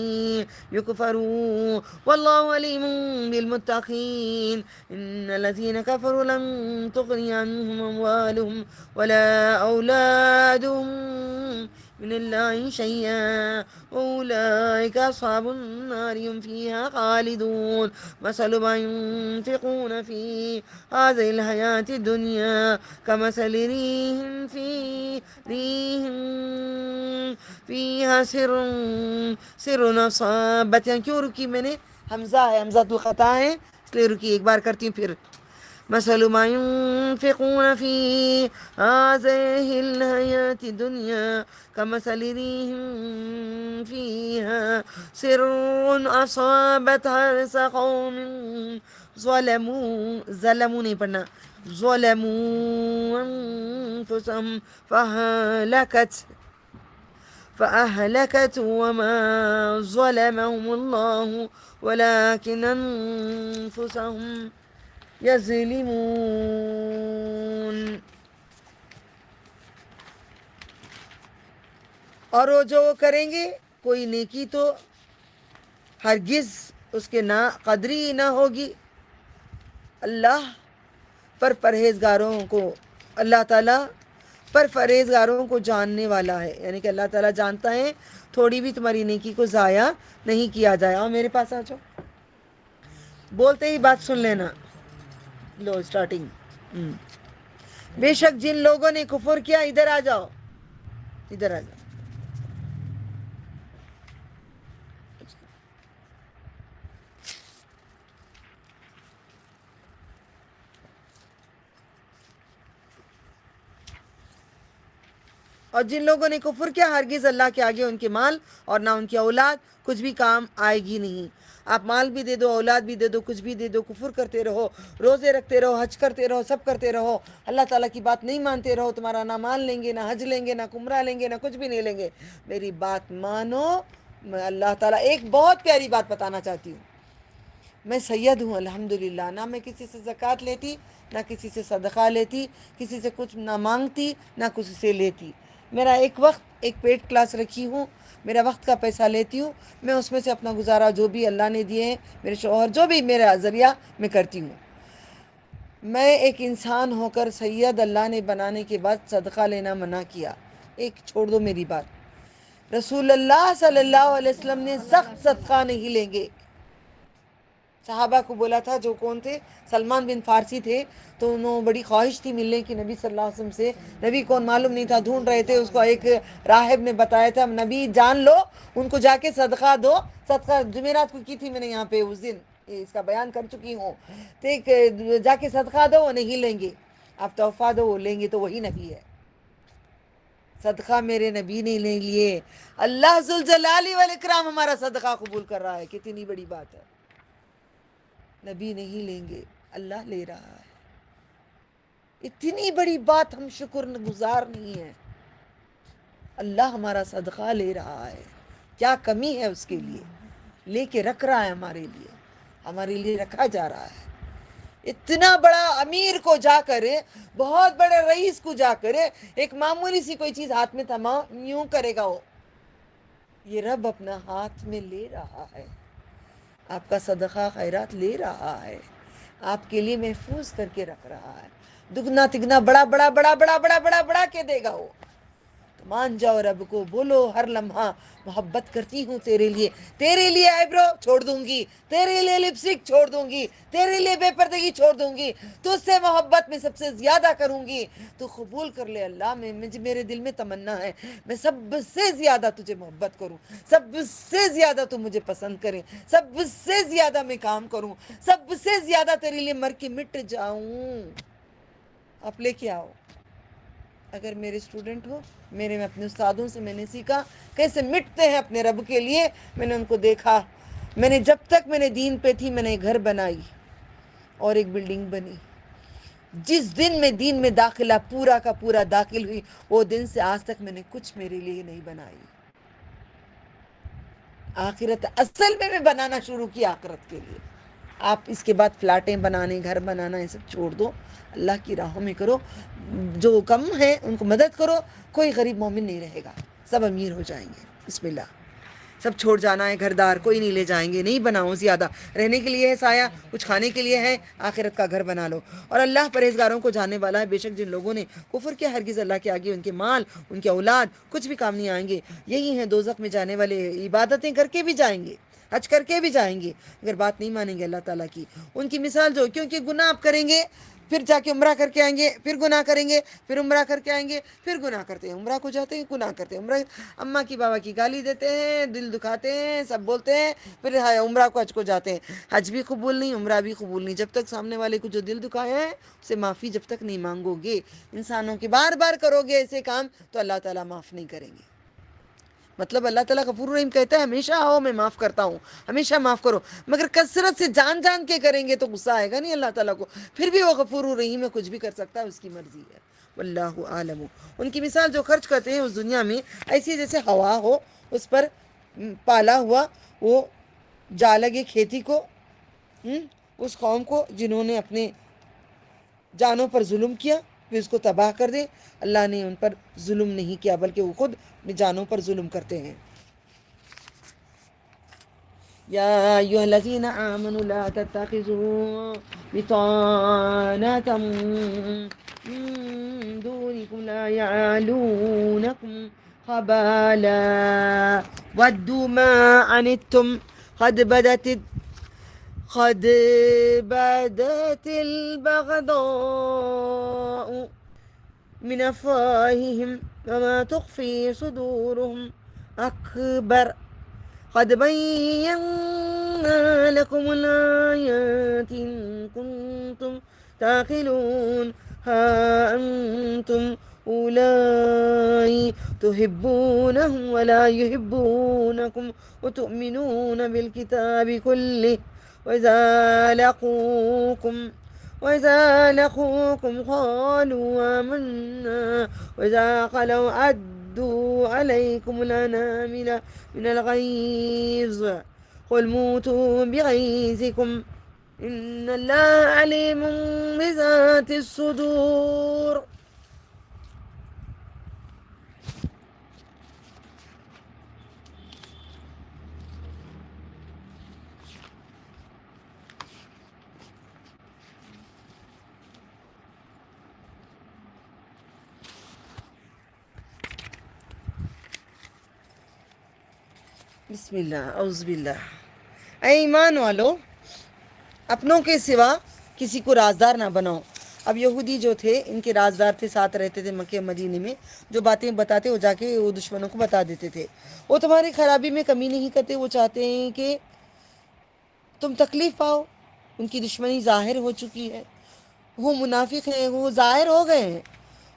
يكفروا والله عليم بالمتقين. إن الذين كفروا لن تغني عنهم أموالهم ولا أولادهم من الله شيئا وأولئك أصحاب النار هم فيها خالدون. مثل ما ينفقون في هذه الحياة الدنيا كمثل ريح فيها سر أصابت. یہاں کیوں رکی میں نے, حمزہ ہے, حمزہ تو خطا ہے اس لیے رکی, ایک بار کرتی ہوں پھر. مثل ما ينفقون في هذه الحياة الدنيا كمثل ريح فيها سر أصابت حرث قوم ظلموا نہیں پڑھنا, ظلموا أنفسهم فأهلكت وما ظلمهم الله ولكن أنفسهم يظلمون. اور وہ جو کریں گے کوئی نیکی تو ہرگز اس کے نا قدری نہ ہوگی. اللہ تعالیٰ پر پرہیزگاروں کو جاننے والا ہے, یعنی کہ اللہ تعالیٰ جانتا ہے تھوڑی بھی تمہاری نیکی کو ضائع نہیں کیا جائے. اور میرے پاس آ جاؤ, بولتے ہی بات سن لینا. لو اسٹارٹنگ. بے شک جن لوگوں نے کفر کیا, ادھر آ جاؤ. اور جن لوگوں نے کفر کیا, ہرگز اللہ کے آگے ان کے مال اور نہ ان کی اولاد کچھ بھی کام آئے گی نہیں. آپ مال بھی دے دو, اولاد بھی دے دو, کچھ بھی دے دو, کفر کرتے رہو, روزے رکھتے رہو, حج کرتے رہو, سب کرتے رہو, اللہ تعالیٰ کی بات نہیں مانتے رہو, تمہارا نہ مال لیں گے, نہ حج لیں گے, نہ عمرہ لیں گے, نہ کچھ بھی نہیں لیں گے. میری بات مانو. میں اللہ تعالیٰ ایک بہت پیاری بات بتانا چاہتی ہوں. میں سید ہوں الحمدللہ, نہ میں کسی سے زکوٰۃ لیتی, نہ کسی سے صدقہ لیتی, کسی سے کچھ نہ مانگتی, نہ کسی سے لیتی. میرا ایک پیڈ کلاس رکھی ہوں, میرا وقت کا پیسہ لیتی ہوں, میں اس میں سے اپنا گزارا جو بھی اللہ نے دیے ہیں, میرے شوہر جو بھی میرا ذریعہ, میں کرتی ہوں. میں ایک انسان ہو کر سید اللہ نے بنانے کے بعد صدقہ لینا منع کیا. ایک چھوڑ دو میری بات, رسول اللہ صلی اللہ علیہ وسلم نے سخت صدقہ نہیں لیں گے. صحابہ کو بولا تھا, جو کون تھے, سلمان بن فارسی تھے, تو انہوں بڑی خواہش تھی ملنے کی نبی صلی اللہ علیہ وسلم سے. نبی کون معلوم نہیں تھا, ڈھونڈ رہے تھے, اس کو ایک راہب نے بتایا تھا, نبی جان لو, ان کو جا کے صدقہ دو. صدقہ جمعرات کو کی تھی میں نے یہاں پہ, اس دن اس کا بیان کر چکی ہوں. تو جا کے صدقہ دو, وہ نہیں لیں گے. آپ تحفہ دو, وہ لیں گے, تو وہی نبی ہے. صدقہ میرے نبی نے نہیں لیے، اللہ ذوالجلال والاکرام ہمارا صدقہ قبول کر رہا ہے. کتنی بڑی بات ہے. نبی نہیں لیں گے، اللہ لے رہا ہے. اتنی بڑی بات، ہم شکر گزار نہیں ہیں. اللہ ہمارا صدقہ لے رہا ہے. کیا کمی ہے اس کے لیے؟ لے کے رکھ رہا ہے ہمارے لیے رکھا جا رہا ہے. اتنا بڑا امیر کو جا کر، بہت بڑے رئیس کو جا کر ایک معمولی سی کوئی چیز ہاتھ میں تھما یوں کرے گا وہ. یہ رب اپنا ہاتھ میں لے رہا ہے، آپ کا صدقہ خیرات لے رہا ہے، آپ کے لیے محفوظ کر کے رکھ رہا ہے. دگنا تگنا بڑا بڑا بڑا بڑا بڑا بڑا بڑا کے دے گا وہ. تو مان جاؤ رب کو، بولو ہر لمحہ محبت کرتی ہوں تیرے لیے آئی برو چھوڑ دوں گی، تیرے لیے لپسٹک چھوڑ دوں گی، تیرے لیے بے پردگی چھوڑ دوں گی، تجھ سے محبت میں سب سے زیادہ کروں گی. تو قبول کر لے اللہ. میرے دل میں تمنا ہے میں سب سے زیادہ تجھے محبت کروں، سب سے زیادہ تو مجھے پسند کرے، سب سے زیادہ میں کام کروں، سب سے زیادہ تیرے لیے مر کے مٹ جاؤں. آپ لے کے آؤ. اگر میرے اسٹوڈنٹ ہو، میں اپنے استادوں سے میں نے سیکھا کیسے مٹتے ہیں اپنے رب کے لیے. میں نے ان کو دیکھا. میں نے جب تک میں نے دین پہ تھی، میں نے گھر بنائی اور ایک بلڈنگ بنی. جس دن میں دین میں داخلہ پورا کا پورا داخل ہوئی، وہ دن سے آج تک میں نے کچھ میرے لیے نہیں بنائی. آخرت اصل میں بنانا شروع کی آخرت کے لیے. آپ اس کے بعد فلیٹیں بنانے، گھر بنانا، یہ سب چھوڑ دو. اللہ کی راہوں میں کرو. جو کم ہے ان کو مدد کرو. کوئی غریب مومن نہیں رہے گا، سب امیر ہو جائیں گے. بسم اللہ. سب چھوڑ جانا ہے، گھردار کوئی نہیں لے جائیں گے. نہیں بناؤ زیادہ، رہنے کے لیے ہے سایہ، کچھ کھانے کے لیے ہے، آخرت کا گھر بنا لو. اور اللہ پرہیزگاروں کو جاننے والا ہے. بے شک جن لوگوں نے کفر کیا، ہرگز اللہ کے آگے ان کے مال، ان کے اولاد کچھ بھی کام نہیں آئیں گے. یہی ہیں دوزخ میں جانے والے. عبادتیں کر کے بھی جائیں گے، حج کر کے بھی جائیں گے، اگر بات نہیں مانیں گے اللہ تعالیٰ کی. ان کی مثال جو، کیونکہ گناہ آپ کریں گے، پھر جا کے عمرہ کر کے آئیں گے، پھر گناہ کریں گے، پھر عمرہ کر کے آئیں گے، پھر گناہ کرتے ہیں، عمرہ کو جاتے ہیں، گناہ کرتے ہیں، عمرہ اماں کی بابا کی گالی دیتے ہیں، دل دکھاتے ہیں، سب بولتے ہیں، پھر عمرہ کو حج کو جاتے ہیں. حج بھی قبول نہیں، عمرہ بھی قبول نہیں. جب تک سامنے والے کو جو دل دکھایا ہے اسے معافی جب تک نہیں مانگو گے، انسانوں کے بار بار کرو گے ایسے کام، تو اللہ تعالیٰ معاف نہیں کریں گے. مطلب اللہ تعالیٰ غفور رحیم کہتا ہے ہمیشہ آؤ میں معاف کرتا ہوں، ہمیشہ معاف کرو. مگر کثرت سے جان جان کے کریں گے تو غصہ آئے گا نہیں اللہ تعالیٰ کو. پھر بھی وہ غفور رحیم ہے، کچھ بھی کر سکتا ہے، اس کی مرضی ہے. واللہ عالم. ان کی مثال جو خرچ کرتے ہیں اس دنیا میں، ایسی جیسے ہوا ہو، اس پر پالا ہوا وہ جا لگے کھیتی کو، اس قوم کو جنہوں نے اپنے جانوں پر ظلم کیا، پھر اس کو تباہ کر دے. اللہ نے ان پر ظلم نہیں کیا، بلکہ وہ خود اپنی جانوں پر ظلم کرتے ہیں. یا ایھا الذین آمنوا لا تتخذوا بطانة من دونکم لا یعلونکم خبالا ودوا ما عنتم قد بدت البغضاء من أفواههم وما تخفي صدورهم أكبر قد بينا لكم الآيات إن كنتم تعقلون ها أنتم أولئك تحبونهم ولا يحبونكم وتؤمنون بالكتاب كله وإذا لقوكم قالوا آمنا وإذا خلوا عدوا عليكم الأنامل من الغيظ قل موتوا بغيظكم إن الله عليم بذات الصدور. بسم اللہ، اعوذ باللہ. اے ایمان والو، اپنوں کے سوا کسی کو رازدار نہ بناؤ. اب یہودی جو تھے، ان کے رازدار تھے، ساتھ رہتے تھے مکہ مدینے میں. جو باتیں بتاتے وہ جا کے وہ دشمنوں کو بتا دیتے تھے. وہ تمہاری خرابی میں کمی نہیں کرتے، وہ چاہتے ہیں کہ تم تکلیف پاؤ. ان کی دشمنی ظاہر ہو چکی ہے، وہ منافق ہیں، وہ ظاہر ہو گئے ہیں.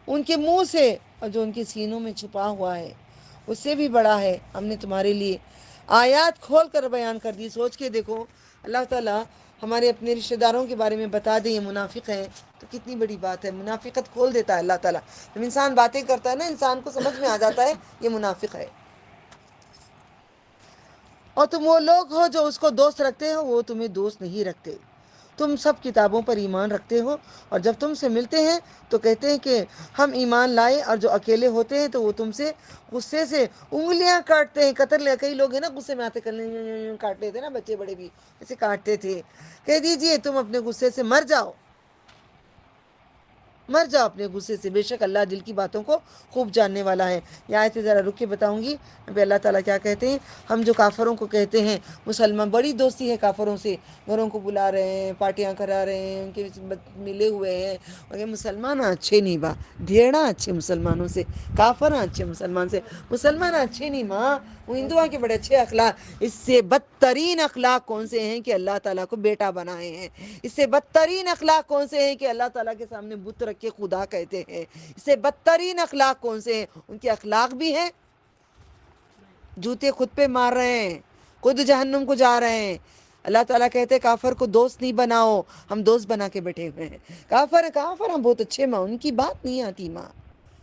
ان کے منہ سے اور جو ان کے سینوں میں چھپا ہوا ہے اس سے بھی بڑا ہے. ہم نے تمہارے لیے آیات کھول کر بیان کر دی. سوچ کے دیکھو اللہ تعالیٰ ہمارے اپنے رشتہ داروں کے بارے میں بتا دیں یہ منافق ہیں تو کتنی بڑی بات ہے. منافقت کھول دیتا ہے اللہ تعالیٰ. جب انسان باتیں کرتا ہے نا انسان کو سمجھ میں آ جاتا ہے یہ منافق ہے. اور تم وہ لوگ ہو جو اس کو دوست رکھتے ہو وہ تمہیں دوست نہیں رکھتے. تم سب کتابوں پر ایمان رکھتے ہو اور جب تم سے ملتے ہیں تو کہتے ہیں کہ ہم ایمان لائے اور جو اکیلے ہوتے ہیں تو وہ تم سے غصے سے انگلیاں کاٹتے ہیں. کئی لوگ ہیں نا غصے میں آتے کاٹ لیتے نا, بچے بڑے بھی ایسے کاٹتے تھے. کہہ دیجئے تم اپنے غصے سے مر جاؤ اپنے غصے سے, بے شک اللہ دل کی باتوں کو خوب جاننے والا ہے. یہ آیت ذرا رک کے بتاؤں گی ابھی اللہ تعالیٰ کیا کہتے ہیں. ہم جو کافروں کو کہتے ہیں مسلمان, بڑی دوستی ہے کافروں سے, گھروں کو بلا رہے ہیں, پارٹیاں کرا رہے ہیں, ان کے ملے ہوئے ہیں, اور یہ مسلمان اچھے نہیں با, ڈھیڑا اچھے مسلمانوں سے, کافر اچھے مسلمان اچھے نہیں ماں, وہ ہندوؤں کے بڑے اچھے اخلاق. اس سے بدترین اخلاق کون سے ہیں کہ اللہ تعالیٰ کو بیٹا بنائے ہیں. اس سے بدترین اخلاق کون سے ہیں کہ اللہ تعالیٰ کے سامنے بت رکھ کے خدا کہتے ہیں. اس سے بدترین اخلاق کون سے ہیں, ان کے اخلاق بھی ہیں, جوتے خود پہ مار رہے ہیں, خود جہنم کو جا رہے ہیں. اللہ تعالیٰ کہتے ہیں کافر کو دوست نہیں بناؤ, ہم دوست بنا کے بیٹھے ہوئے ہیں. کافر ہم بہت اچھے ماں, ان کی بات نہیں آتی ماں,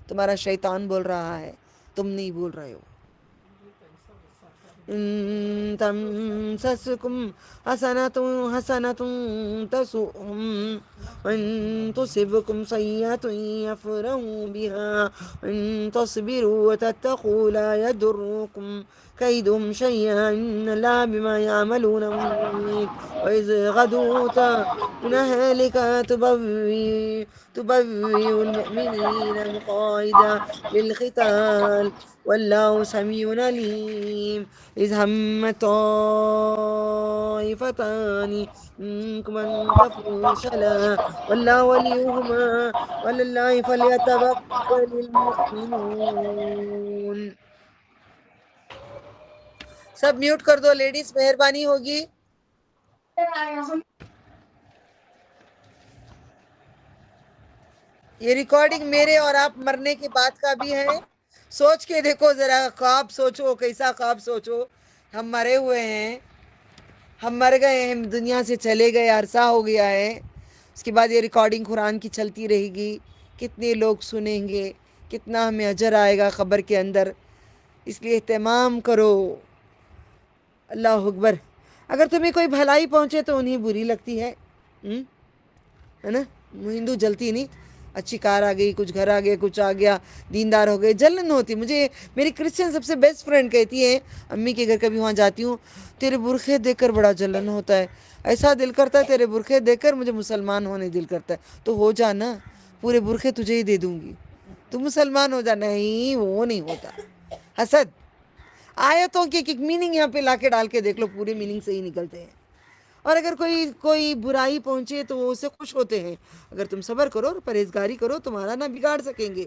تمہارا شیطان بول رہا ہے, تم نہیں بول رہے ہو. إن تمسسكم حسنة تسؤهم وإن تصبكم سيئة يفرحوا بها وإن تصبروا وتتقوا لا يضركم كيدهم شيئا إن الله بما يعملون محيط وإذ غدوت من أهلك تبوئ المؤمنين مقاعد للقتال والله سميع عليم. إذ هم طائفتان منكم أن تفشلا والله وليهما وعلى الله فليتوكل المؤمنون. سب میوٹ کر دو لیڈیز, مہربانی ہوگی. یہ ریکارڈنگ میرے اور آپ مرنے کے بعد کا بھی ہے. سوچ کے دیکھو ذرا, خواب سوچو, کیسا خواب سوچو. ہم مرے ہوئے ہیں, ہم مر گئے ہیں, دنیا سے چلے گئے, عرصہ ہو گیا ہے. اس کے بعد یہ ریکارڈنگ قرآن کی چلتی رہے گی, کتنے لوگ سنیں گے, کتنا ہمیں اجر آئے گا قبر کے اندر. اس لیے اہتمام کرو. اللہ اکبر. اگر تمہیں کوئی بھلائی پہنچے تو انہیں بری لگتی ہے نا. ہندو جلتی نہیں, اچھی کار آ گئی, کچھ گھر آ گئے, کچھ آ گیا, دیندار ہو گئے, جلن ہوتی. مجھے میری کرسچن سب سے بیسٹ فرینڈ کہتی ہے, امی کے گھر کبھی وہاں جاتی ہوں, تیرے برقعے دیکھ کر بڑا جلن ہوتا ہے, ایسا دل کرتا ہے تیرے برقعے دیکھ کر مجھے مسلمان ہونے دل کرتا ہے. تو ہو جانا, پورے برقعے تجھے ہی دے دوں گی, تو مسلمان ہو جا. نہیں, وہ نہیں ہوتا. حسد. آیتوں کی ایک میننگ یہاں پہ لا کے ڈال کے دیکھ لو, پورے میننگ سے ہی نکلتے ہیں. اور اگر کوئی برائی پہنچے تو وہ اس سے خوش ہوتے ہیں. اگر تم صبر کرو اور پرہیزگاری کرو تمہارا نہ بگاڑ سکیں گے.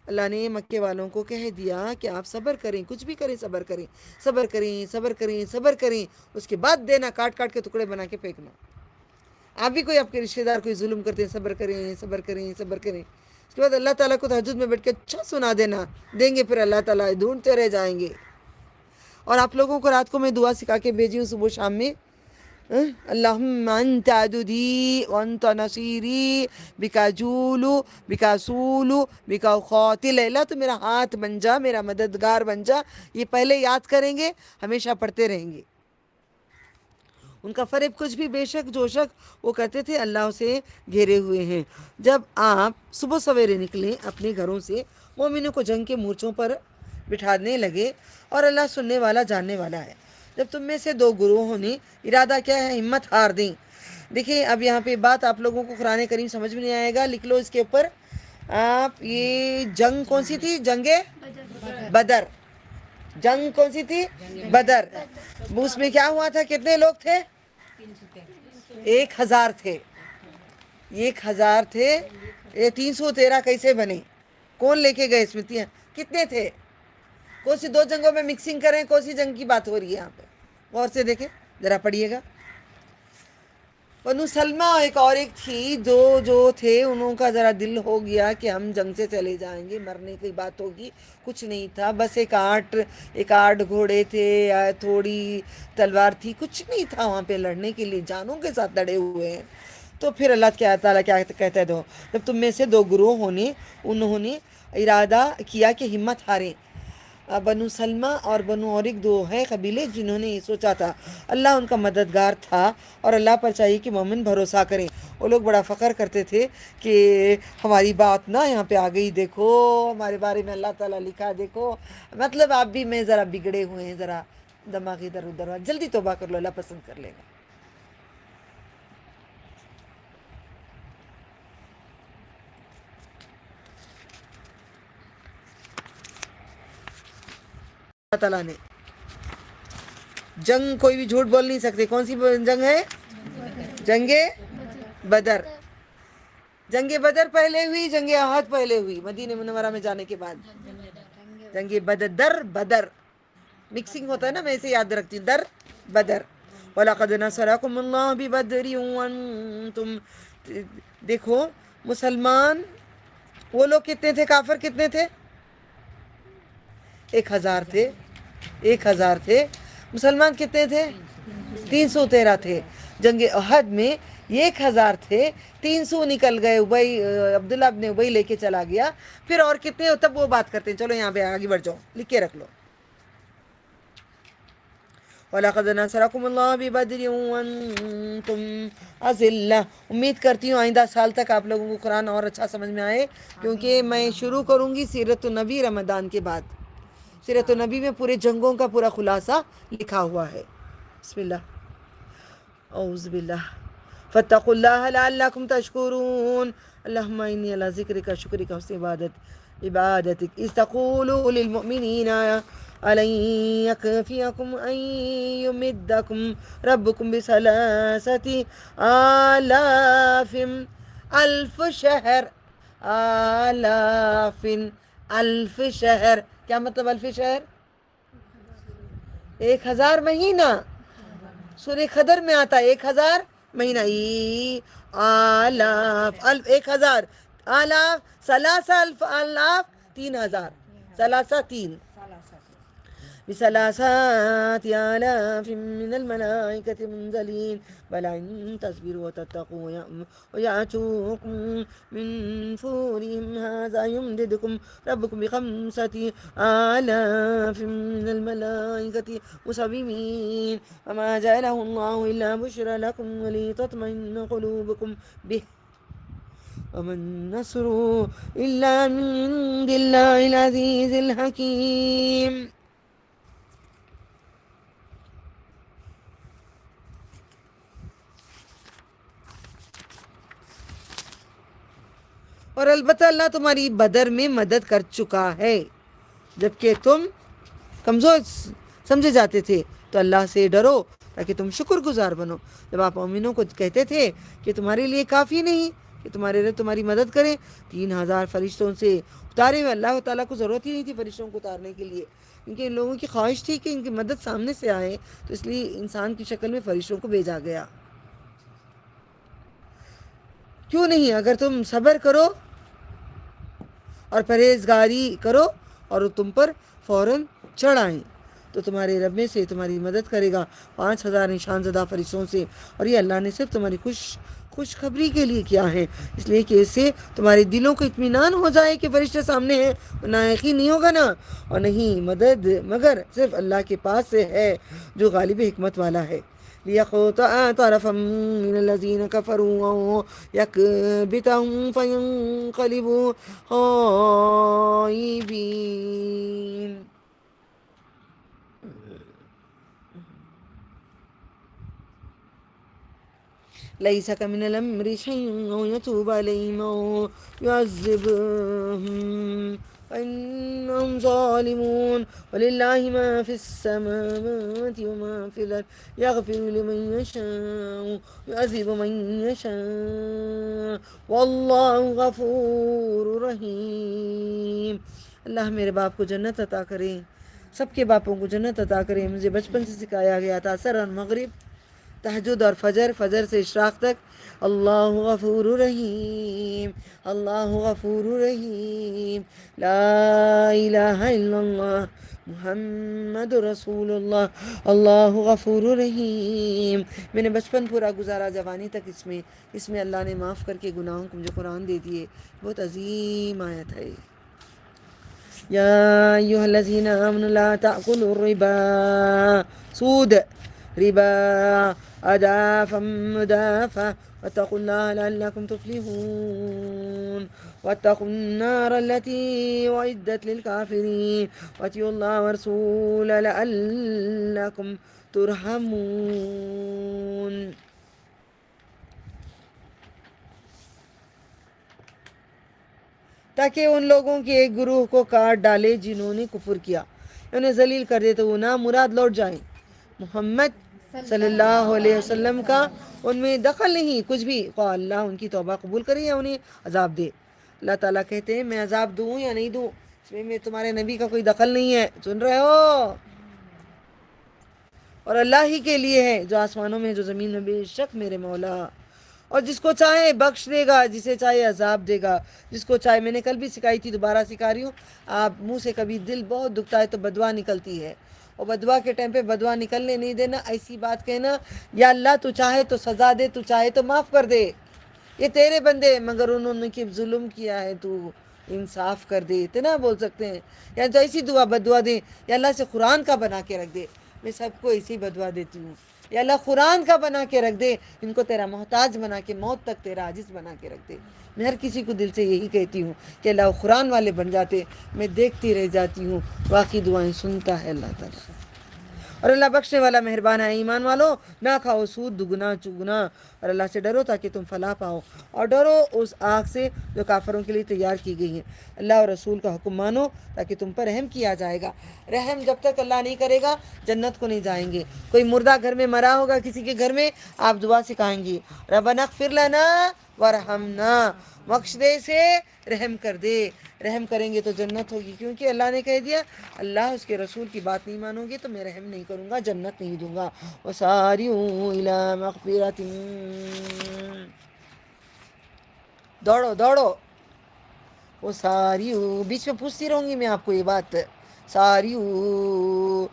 اللہ نے مکے والوں کو کہہ دیا کہ آپ صبر کریں, کچھ بھی کریں, صبر کریں, صبر کریں, صبر کریں, صبر کریں. اس کے بعد دینا, کاٹ کاٹ کے ٹکڑے بنا کے پھینکنا. آپ بھی کوئی آپ کے رشتہ دار کوئی ظلم کرتے ہیں, صبر کریں, صبر کریں, صبر کریں. اس کے بعد اللہ تعالیٰ کو تہجد میں بیٹھ کے اچھا سنا دینا, دیں گے. پھر اللہ تعالیٰ ڈھونڈتے رہ جائیں گے. اور آپ لوگوں کو رات کو میں دعا سکھا کے بھیجی ہوں صبح شام میں, اللہم انت عددی وانت نصیری بکا جولو بکا سولو بکا قاتل. اللہ تو میرا ہاتھ بن جا, میرا مددگار بن جا. یہ پہلے یاد کریں گے, ہمیشہ پڑھتے رہیں گے. ان کا فریب کچھ بھی, بے شک جو شک وہ کرتے تھے اللہ سے گھیرے ہوئے ہیں. جب آپ صبح سویرے نکلیں اپنے گھروں سے, مومنوں کو جنگ کے مورچوں پر بٹھانے لگے, اور اللہ سننے والا جاننے والا ہے. جب تم میں سے دو گروہوں نے ارادہ کیا ہے ہمت ہار دیں. دیکھیں اب یہاں پہ بات آپ لوگوں کو قرآن کریم سمجھ میں نہیں آئے گا, لکھ لو اس کے اوپر آپ. یہ جنگ کون سی تھی؟ جنگ بدر. جنگ کون سی تھی؟ بدر. اس میں کیا ہوا تھا؟ کتنے لوگ تھے؟ 1000 تھے. 1000 تھے. یہ 313 کیسے بنے؟ کون لے کے گئے اس میں؟ کتنے تھے؟ کون سی دو جنگوں میں مکسنگ کریں؟ کون سی جنگ کی بات ہو رہی ہے یہاں پہ؟ غور سے دیکھیں ذرا, پڑھیے گا. بنو سلمہ ایک اور ایک تھی، دو جو تھے انہوں کا ذرا دل ہو گیا کہ ہم جنگ سے چلے جائیں گے، مرنے کی بات ہوگی، کچھ نہیں تھا، بس ایک آٹھ گھوڑے تھے یا تھوڑی تلوار تھی، کچھ نہیں تھا وہاں پہ لڑنے کے لیے، جانوں کے ساتھ لڑے ہوئے ہیں۔ تو پھر اللہ تعالیٰ کیا کہتا ہے، دو جب تم میں سے دو گروہ انہوں نے ارادہ کیا کہ ہمت ہاریں، بنو سلمہ اور بنو اور ایک دو ہے قبیلے جنہوں نے یہ سوچا تھا، اللہ ان کا مددگار تھا اور اللہ پر چاہیے کہ مومن بھروسہ کریں۔ وہ لوگ بڑا فخر کرتے تھے کہ ہماری بات نا یہاں پہ آ گئی، دیکھو ہمارے بارے میں اللہ تعالیٰ لکھا، دیکھو مطلب آپ بھی میں ذرا بگڑے ہوئے ہیں، ذرا دماغ ادھر ادھر، جلدی توبہ کر لو، اللہ پسند کر لے گا۔ اللہ تعالیٰ نے جنگ کوئی بھی جھوٹ بول نہیں سکتے، کون سی جنگ ہے؟ جنگ بدر۔ جنگ بدر پہلے ہوئی، جنگ احد پہلے ہوئی مدینہ منورہ میں جانے کے بعد۔ جنگ بدر مکسنگ ہوتا ہے نا، میں اسے یاد رکھتی ہوں، در بدر۔ وَلَقَدْ نَصَرَكُمُ اللَّهُ بِبَدْرٍ وَأَنْتُمْ، دیکھو مسلمان وہ لوگ کتنے تھے، کافر کتنے تھے؟ 1000 تھے، 1000 تھے، مسلمان کتنے تھے؟ 313 تھے۔ جنگ احد میں 1000 تھے، 300 نکل گئے، عبداللہ ابن ابی لے کے چلا گیا، پھر اور کتنے ہو تب وہ بات کرتے ہیں، چلو یہاں پہ آگے بڑھ جاؤ، لکھ کے رکھ لو۔ وَلَقَدْ نَصَرَكُمُ اللَّهُ بِبَدْرٍ وَأَنْتُمْ أَذِلَّةٌ۔ امید کرتی ہوں آئندہ سال تک آپ لوگوں کو قرآن اور اچھا سمجھ میں آئے، کیونکہ میں شروع کروں گی سیرت النبی رمضان کے بعد۔ سیرت النبی میں پورے جنگوں کا پورا خلاصہ لکھا ہوا ہے۔ بسم اللہ، اعوذ باللہ۔ فَاتَّقُوا اللَّهَ لَعَلَّكُمْ تَشْكُرُونَ۔ اللہم انی علی ذکرک شکرک حسن عبادتک اذ تقول للمؤمنین أَلَنْ يَكْفِيَكُمْ أَنْ يُمِدَّكُمْ رَبُّكُمْ بِثَلَاثَةِ آلَافٍ أَلْفِ شہر، آلاف الف شہر، کیا مطلب الف شہر؟ 1000 مہینہ، سورہ قدر میں آتا ہے 1000 مہینہ، آلاف، الف 1000، آلاف ثلاثہ، الف آلاف 3000، ثلاثہ 3، بثلاثات آلاف من الملائكة منزلين بل إن تصبروا وتتقوا ويأتوكم من فورهم هذا يمددكم ربكم بخمسة آلاف من الملائكة مسومين وما جعله الله إلا بشرى لكم ولتطمئن قلوبكم به وما النصر إلا من عند الله العزيز الحكيم۔ اور البتہ اللہ تمہاری بدر میں مدد کر چکا ہے جبکہ تم کمزور سمجھے جاتے تھے، تو اللہ سے ڈرو تاکہ تم شکر گزار بنو۔ جب آپ مومنوں کو کہتے تھے کہ تمہارے لیے کافی نہیں کہ تمہارے لیے تمہاری مدد کریں، 3000 فرشتوں سے اتارے ہوئے، اللہ تعالیٰ کو ضرورت ہی نہیں تھی فرشتوں کو اتارنے کے لیے، کیونکہ ان لوگوں کی خواہش تھی کہ ان کی مدد سامنے سے آئے، تو اس لیے انسان کی شکل میں فرشتوں کو بھیجا گیا۔ کیوں نہیں، اگر تم صبر کرو اور پرہیزگاری کرو اور تم پر فوراً چڑھ آئیں تو تمہارے رب میں سے تمہاری مدد کرے گا 5000 نشان زدہ فرشتوں سے، اور یہ اللہ نے صرف تمہاری خوشخبری کے لیے کیا ہے، اس لیے کہ اس سے تمہارے دلوں کو اطمینان ہو جائے کہ فرشتے سامنے ہیں، نہ یقین نہیں ہوگا نا، اور نہیں مدد مگر صرف اللہ کے پاس سے ہے جو غالب حکمت والا ہے۔ لِيَقْطَعَ طَرَفًا مِّنَ الَّذِينَ كَفَرُوا أَوْ يَكْبِتَهُمْ فَيَنقَلِبُوا خَائِبِينَ۔ لَيْسَ كَمِنَ الْأَمْرِ شَيْءٌ أَوْ يَتُوبَ عَلَيْهِمْ أَوْ يُعَذِّبَهُمْ فَإِنَّهُمْ ظَالِمُونَ وَلِلَّهِ مَا فِي السَّمَاوَاتِ وَمَا فِي الْأَرْضِ يَغْفِرُ لِمَن يَشَاءُ وَيُعَذِّبُ مَن يَشَاءُ وَاللَّهُ غَفُورٌ رَحِيمٌ۔ اللہ میرے باپ کو جنت عطا کرے، سب کے باپوں کو جنت عطا کرے۔ مجھے بچپن سے سکھایا گیا تھا اثر اور مغرب تہجد اور فجر، فجر سے اشراق تک اللہ غفور رحیم، اللہ غفور رحیم، لا الہ الا اللہ محمد رسول اللہ، اللہ غفور رحیم۔ میں نے بچپن پورا گزارا جوانی تک اس میں اللہ نے معاف کر کے گناہوں کو مجھے قرآن دے دیے۔ بہت عظیم آیت ہے۔ یا ایھا الذین آمنوا لا تأکلوا الربا، سود، ربا اضعافا مضاعفة واتقوا الله لعلكم تفلحون واتقوا النار التي أعدت للكافرين وأطيعوا الله ورسوله لعلكم ترحمون۔ تاکہ ان لوگوں کے ایک گروہ کو کاٹ ڈالے جنہوں نے کفر کیا، انہیں ذلیل کر دے تو وہ نامراد لوٹ جائیں۔ محمد صلی اللہ علیہ وسلم کا ان میں دخل نہیں کچھ بھی، خواہ اللہ ان کی توبہ قبول کرے یا انہیں عذاب دے۔ اللہ تعالیٰ کہتے ہیں میں عذاب دوں یا نہیں دوں، اس میں تمہارے نبی کا کوئی دخل نہیں ہے، سن رہے ہو؟ اور اللہ ہی کے لیے ہے جو آسمانوں میں جو زمین میں، بے شک میرے مولا، اور جس کو چاہے بخش دے گا، جسے چاہے عذاب دے گا، جس کو چاہے۔ میں نے کل بھی سکھائی تھی، دوبارہ سکھا رہی ہوں، آپ منہ سے کبھی دل بہت دکھتا ہے تو بدوا نکلتی ہے، اور بدوا کے ٹائم پہ بدوا نکلنے نہیں دینا، ایسی بات کہنا یا اللہ تو چاہے تو سزا دے، تو چاہے تو معاف کر دے، یہ تیرے بندے مگر انہوں نے کہ ظلم کیا ہے، تو انصاف کر دے، اتنا بول سکتے ہیں۔ یا تو ایسی دعا بدوا دیں، یا اللہ سے قرآن کا بنا کے رکھ دے۔ میں سب کو ایسی بدوا دیتی ہوں، یا اللہ قرآن کا بنا کے رکھ دے، ان کو تیرا محتاج بنا کے، موت تک تیرا عاجز بنا کے رکھ دے۔ میں ہر کسی کو دل سے یہی کہتی ہوں کہ اللہ وہ قرآن والے بن جاتے، میں دیکھتی رہ جاتی ہوں، واقعی دعائیں سنتا ہے اللہ تعالیٰ، اور اللہ بخشنے والا مہربان ہے۔ ایمان والو نہ کھاؤ سود دگنا چگنا، اور اللہ سے ڈرو تاکہ تم فلاح پاؤ، اور ڈرو اس آگ سے جو کافروں کے لیے تیار کی گئی ہے۔ اللہ اور رسول کا حکم مانو تاکہ تم پر رحم کیا جائے گا۔ رحم جب تک اللہ نہیں کرے گا جنت کو نہیں جائیں گے۔ کوئی مردہ گھر میں مرا ہوگا کسی کے گھر میں، آپ دعا سکھائیں گے، ربنا اغفر لنا ورحمنا، بخش دے سے رحم کر دے، رحم کریں گے تو جنت ہوگی، کیونکہ اللہ نے کہہ دیا اللہ اس کے رسول کی بات نہیں مانو گے تو میں رحم نہیں کروں گا، جنت نہیں دوں گا۔ وَسَارِعُوا إِلَىٰ مَغْفِرَةٍ، دوڑو دوڑو، وَسَارِعُوا، بیچ میں پوچھتی رہوں گی میں آپ کو یہ بات، ساریعوا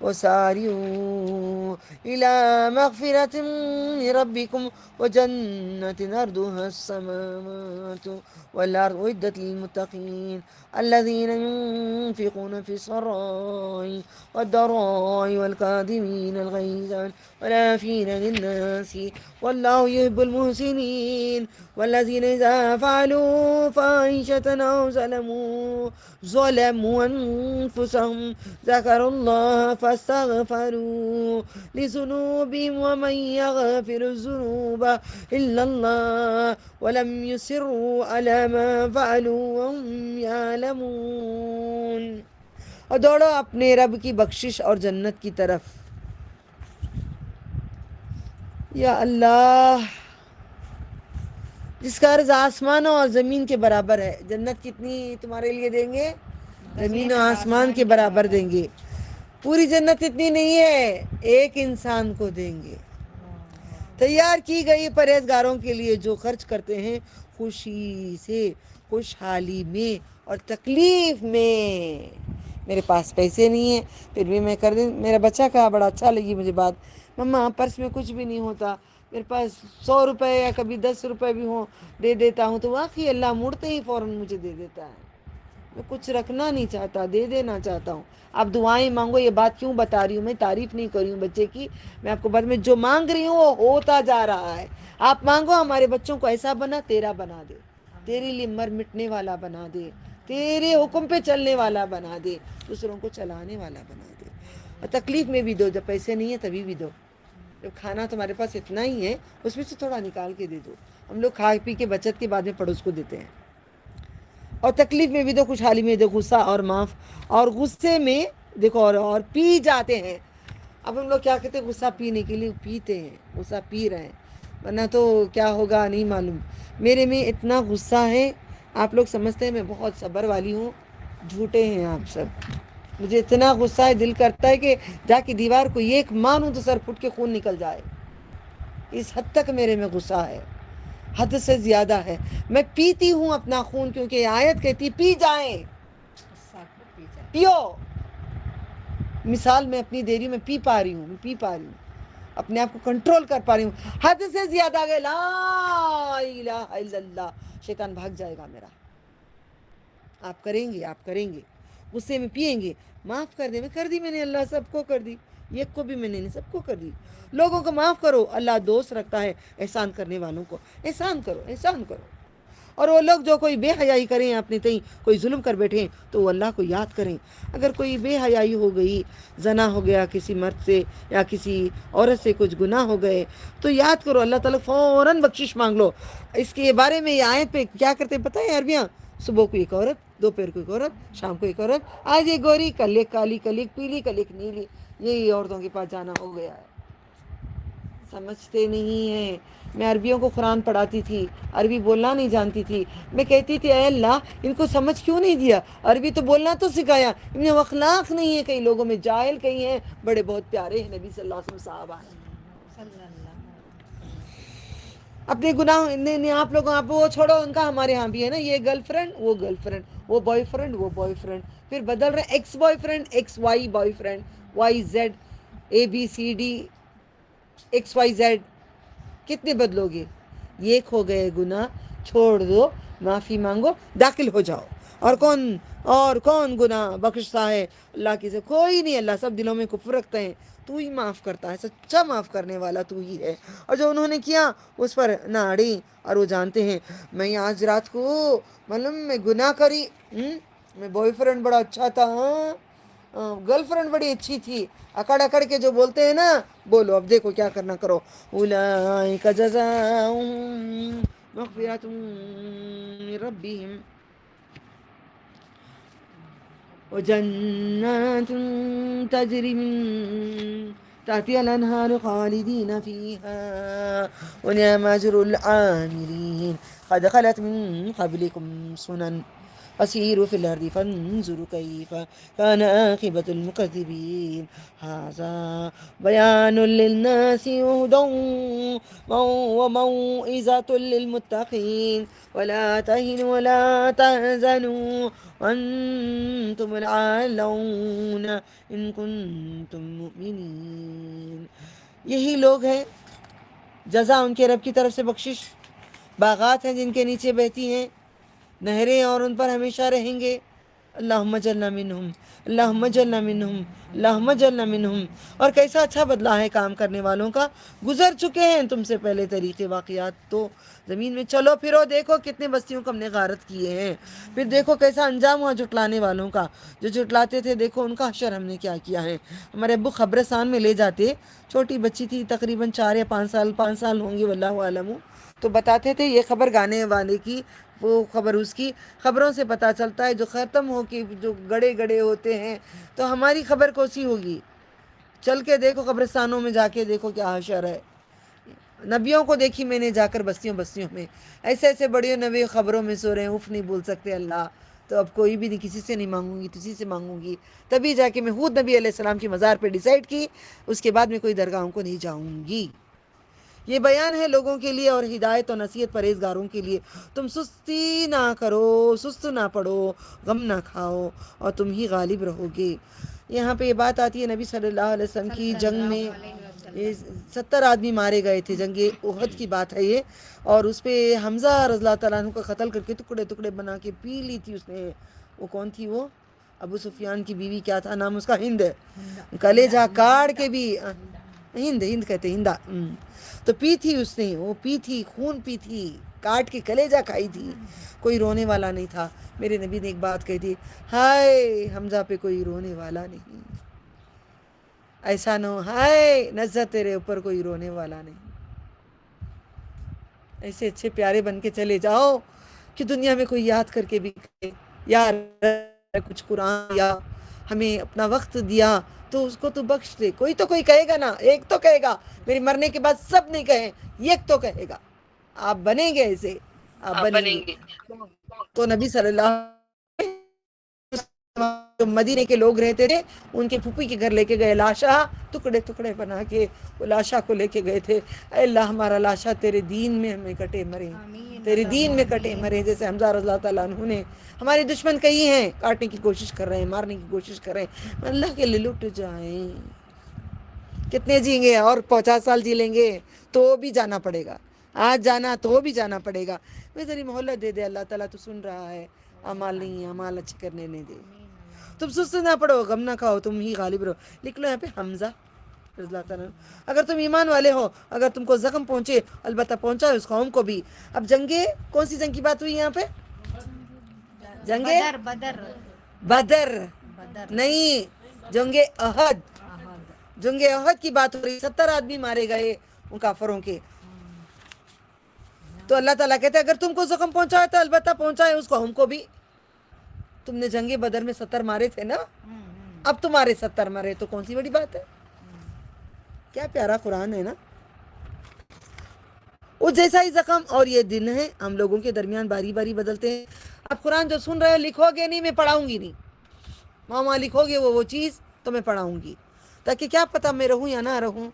وسارعوا إلى مغفرة من ربكم وجنة أرضها السماوات والأرض أعدت للمتقين الذين ينفقون في السراء والضراء والكاظمين الغيظ والعافين عن الناس والله يحب المحسنين والذين إذا فعلوا فاحشة أو ظلموا أنفسهم ذكروا الله فاستغفروا لذنوبهم ومن يغفر الذنوب إلا الله ولم يصروا على ما فعلوا وهم يعلمون۔ اور دوڑو اپنے رب کی بخشش اور جنت کی طرف۔ یا اللہ، جس کا عرض آسمانوں اور زمین کے برابر ہے، جنت کتنی تمہارے لیے دیں گے؟ زمین و آسمان کے برابر دیں گے۔ پوری جنت اتنی نہیں ہے، ایک انسان کو دیں گے، تیار کی گئی پرہیزگاروں کے لیے جو خرچ کرتے ہیں خوشی سے، خوشحالی میں اور تکلیف میں۔ میرے پاس پیسے نہیں ہیں پھر بھی میں کر دیں۔ میرا بچہ کہا، بڑا اچھا لگی مجھے بات، مما پرس میں کچھ بھی نہیں ہوتا، میرے پاس 100 روپے یا کبھی 10 روپے بھی ہوں دے دیتا ہوں، تو واقعی اللہ مڑتے ہی فوراً مجھے دے دیتا ہے۔ میں کچھ رکھنا نہیں چاہتا، دے دینا چاہتا ہوں۔ آپ دعائیں مانگو، یہ بات کیوں بتا رہی ہوں، میں تعریف نہیں کر رہی ہوں بچے کی، میں آپ کو بعد میں جو مانگ رہی ہوں وہ ہوتا جا رہا ہے۔ آپ مانگو ہمارے بچوں کو ایسا بنا، تیرا بنا دے، تیرے لیے مر مٹنے والا بنا دے، تیرے حکم پہ چلنے والا بنا دے، دوسروں کو چلانے والا بنا دے۔ اور تکلیف میں بھی دو، جب پیسے نہیں ہیں تبھی بھی دو، جب کھانا تمہارے پاس اتنا ہی ہے اس میں سے تھوڑا نکال کے دے دو۔ ہم لوگ کھا پی کے بچت کے بعد میں پڑوس کو دیتے ہیں۔ اور تکلیف میں بھی دو، خوشحالی میں دو، غصہ اور معاف، اور غصے میں دیکھو اور پی جاتے ہیں۔ اب ہم لوگ کیا کہتے ہیں، غصہ پینے کے لیے پیتے ہیں، غصہ پی رہے ہیں، ورنہ تو کیا ہوگا نہیں معلوم۔ میرے میں اتنا غصہ ہے، آپ لوگ سمجھتے ہیں میں بہت صبر والی ہوں، جھوٹے ہیں آپ سب، مجھے اتنا غصہ ہے، دل کرتا ہے کہ جا کے دیوار کو ایک ماروں تو سر پھٹ کے خون نکل جائے. اس حد تک میرے میں غصہ ہے، حد سے زیادہ ہے. میں پیتی ہوں اپنا خون، کیونکہ یہ آیت کہتی پی جائیں، پیو. مثال میں اپنی دے رہی ہوں، میں پی پا رہی ہوں، اپنے آپ کو کنٹرول کر پا رہی ہوں. حد سے زیادہ گئے، لا الہ الا اللہ، شیطان بھاگ جائے گا میرا. آپ کریں گے غصے میں پیئیں گے. معاف کر دے، میں کر دی، میں نے اللہ سب کو کر دی، ایک کو بھی میں نے نہیں، سب کو کر دی. لوگوں کو معاف کرو، اللہ دوست رکھتا ہے احسان کرنے والوں کو. احسان کرو. اور وہ لوگ جو کوئی بے حیائی کریں، اپنے تئیں کوئی ظلم کر بیٹھیں، تو وہ اللہ کو یاد کریں. اگر کوئی بے حیائی ہو گئی، زنا ہو گیا کسی مرد سے یا کسی عورت سے، کچھ گناہ ہو گئے، تو یاد کرو، اللہ تعالیٰ فوراً بخشش مانگ لو. اس کے بارے میں یہ آیت پہ کیا کرتے پتہ ہے عربیاں؟ صبح کو ایک عورت، دوپہر کو ایک عورت، شام کو ایک عورت، آج ایک گوری، کل ایک کالی، کل ایک پیلی، کل ایک نیلی. یہی عورتوں کے پاس جانا ہو گیا ہے. سمجھتے نہیں ہیں. میں عربیوں کو قرآن پڑھاتی تھی، عربی بولنا نہیں جانتی تھی. میں کہتی تھی اے اللہ ان کو سمجھ کیوں نہیں دیا، عربی تو بولنا تو سکھایا. انہیں اخلاق نہیں ہے، کئی لوگوں میں جاہل کئی ہیں، بڑے بہت پیارے ہیں نبی صلی اللہ علیہ وسلم صحابہ ہیں. اپنے گناہ آپ لوگوں، آپ وہ چھوڑو، ان کا ہمارے ہاں بھی ہے نا، یہ گرل فرینڈ، وہ گرل فرینڈ، وہ بوائے فرینڈ، وہ بوائے فرینڈ، پھر بدل رہے ex boyfriend, X Y boyfriend, Y Z, ABCD، XYZ. کتنے بدلو گے؟ ایک ہو گئے گناہ، چھوڑ دو، معافی مانگو، داخل ہو جاؤ. اور کون گناہ بخشتا ہے اللہ کی سے؟ کوئی نہیں. اللہ سب دلوں میں کفر رکھتے ہیں، تو ہی معاف کرتا ہے، سچا معاف کرنے والا تو ہی ہے. اور جو انہوں نے کیا اس پر نہ اڑی، اور وہ جانتے ہیں میں آج رات کو میں گناہ کری. میں بوائے فرینڈ بڑا اچھا تھا، گرل فرینڈ بڑی اچھی تھی، اکڑ کے جو بولتے ہیں نا، بولو اب دیکھو کیا کرنا کرو. اولئک جزاؤہم مغفرۃ من ربہم وجنات تجری من تحتها الانہار خالدین فیہا ونعم اجر العاملین قد خلت من قبلکم سنن فسیروا فی الارض فانظروا کیف کان عاقبۃ المکذبین ھذا بیان للناس وہدی وموعظۃ للمتقین ولا تہنوا ولا تحزنوا وانتم العالون ان کنتم مؤمنین. یہی لوگ ہیں، جزا ان کے رب کی طرف سے بخشش، باغات ہیں جن کے نیچے بہتی ہیں نہریں، اور ان پر ہمیشہ رہیں گے. اللہم اجعلنا منہم، اللہم اجعلنا منہم، اللہم اجعلنا منہم. اور کیسا اچھا بدلہ ہے کام کرنے والوں کا. گزر چکے ہیں تم سے پہلے طریقے واقعات، تو زمین میں چلو پھرو، دیکھو کتنے بستیوں کو ہم نے غارت کیے ہیں. پھر دیکھو کیسا انجام ہوا جھٹلانے والوں کا. جو جھٹلاتے تھے دیکھو ان کا حشر ہم نے کیا کیا ہے. ہمارے ابو قبرستان میں لے جاتے، چھوٹی بچی تھی تقریباً 4 یا 5 سال ہوں گی واللہ عالم، تو بتاتے تھے یہ خبر گانے والے کی، وہ خبر اس کی، خبروں سے پتہ چلتا ہے جو ختم ہو کے جو گڑے ہوتے ہیں، تو ہماری خبر کوسی ہوگی. چل کے دیکھو قبرستانوں میں، جا کے دیکھو کیا حشر ہے. نبیوں کو دیکھی میں نے جا کر بستیوں میں، ایسے بڑے نبی خبروں میں سو رہے ہیں، اف نہیں بول سکتے اللہ. تو اب کوئی بھی نہیں، کسی سے نہیں مانگوں گی، کسی سے مانگوں گی. تبھی جا کے میں خود نبی علیہ السلام کی مزار پہ ڈیسائیڈ کی، اس کے بعد میں کوئی درگاہوں کو نہیں جاؤں گی. یہ بیان ہے لوگوں کے لیے اور ہدایت و نصیحت پرہیزگاروں کے لیے. تم سستی نہ کرو، سست نہ پڑو، غم نہ کھاؤ، اور تم ہی غالب رہو گے. یہاں پہ یہ بات آتی ہے نبی صلی اللہ علیہ وسلم کی جنگ میں 70 آدمی مارے گئے تھے، جنگ احد کی بات ہے یہ. اور اس پہ حمزہ رضی اللہ تعالیٰ عنہ کو قتل کر کے ٹکڑے بنا کے پی لی تھی اس نے. وہ کون تھی؟ وہ ابو سفیان کی بیوی، کیا تھا نام اس کا؟ ہند. کلیجہ کاڑ کے بھی، ہند کہتے، ہندا. تو پی تھی اس نے، وہ پی تھی، خون پی تھی، کاٹ کے کلیجہ کھائی تھی. کوئی رونے والا نہیں تھا. میرے نبی نے ایک بات کہی تھی، ہائے حمزہ پہ کوئی رونے والا نہیں. ایسا نہ ہو ہائے نزہ تیرے اوپر کوئی رونے والا نہیں. ایسے اچھے پیارے بن کے چلے جاؤ کہ دنیا میں کوئی یاد کر کے بھی کہے یار کچھ قرآن یا ہمیں اپنا وقت دیا تو اس کو تو بخش دے. کوئی تو کوئی کہے گا نا، ایک تو کہے گا. میری مرنے کے بعد سب نہیں کہیں، ایک تو کہے گا. آپ بنیں گے ایسے، آپ بنیں گے. تو نبی صلی اللہ جو مدینے کے لوگ رہتے تھے ان کے پھوپھی کے گھر لے کے گئے لاشا، ٹکڑے ٹکڑے بنا کے وہ لاشا کو لے کے گئے تھے. اے اللہ ہمارا لاشا تیرے دین میں ہمیں کٹے مرے، تیرے دین میں کٹے مرے، جیسے حمزہ رضی اللہ تعالیٰ عنہ نے. ہمارے دشمن کئی ہیں، کاٹنے کی کوشش کر رہے ہیں، مارنے کی کوشش کر رہے ہیں، اللہ کے لیے لٹ جائیں. کتنے جئیں گے؟ اور 50 سال جی لیں گے تو بھی جانا پڑے گا، آج جانا تو بھی جانا پڑے گا. میں ذری مہلت دے دے، اللہ تعالیٰ تو سن رہا ہے. اعمال نہیں، اعمال اچھے کرنے نہیں دے. تم سست نہ پڑو، غم نہ کھاؤ، تم ہی غالب رہو. لکھ لو یہاں پہ حمزہ رضی اللہ تعالیٰ عنہ. اگر تم ایمان والے ہو، اگر تم کو زخم پہنچے، البتہ پہنچا ہے اس قوم کو بھی. اب جنگیں، کون سی جنگ کی بات ہوئی یہاں پہ؟ جنگیں بدر نہیں، جنگ احد. جنگ احد کی بات ہو رہی. 70 آدمی مارے گئے ان کافروں کے. تو اللہ تعالیٰ کہتے ہیں اگر تم کو زخم پہنچا ہے تو البتہ پہنچا ہے اس کو ہم کو بھی. تم نے جنگ بدر میں 70 مارے تھے نا، اب تمہارے 70 مرے تو کون سی بڑی بات ہے؟ کیا پیارا قرآن ہے نا. اس جیسا ہی زخم اور یہ دن ہے ہم لوگوں کے درمیان باری باری بدلتے ہیں. اب قرآن جو سن رہے ہو لکھو گے نہیں، میں پڑھاؤں گی نہیں. ماما لکھو گے وہ چیز تو میں پڑھاؤں گی، تاکہ کیا پتہ میں رہوں یا نہ رہوں.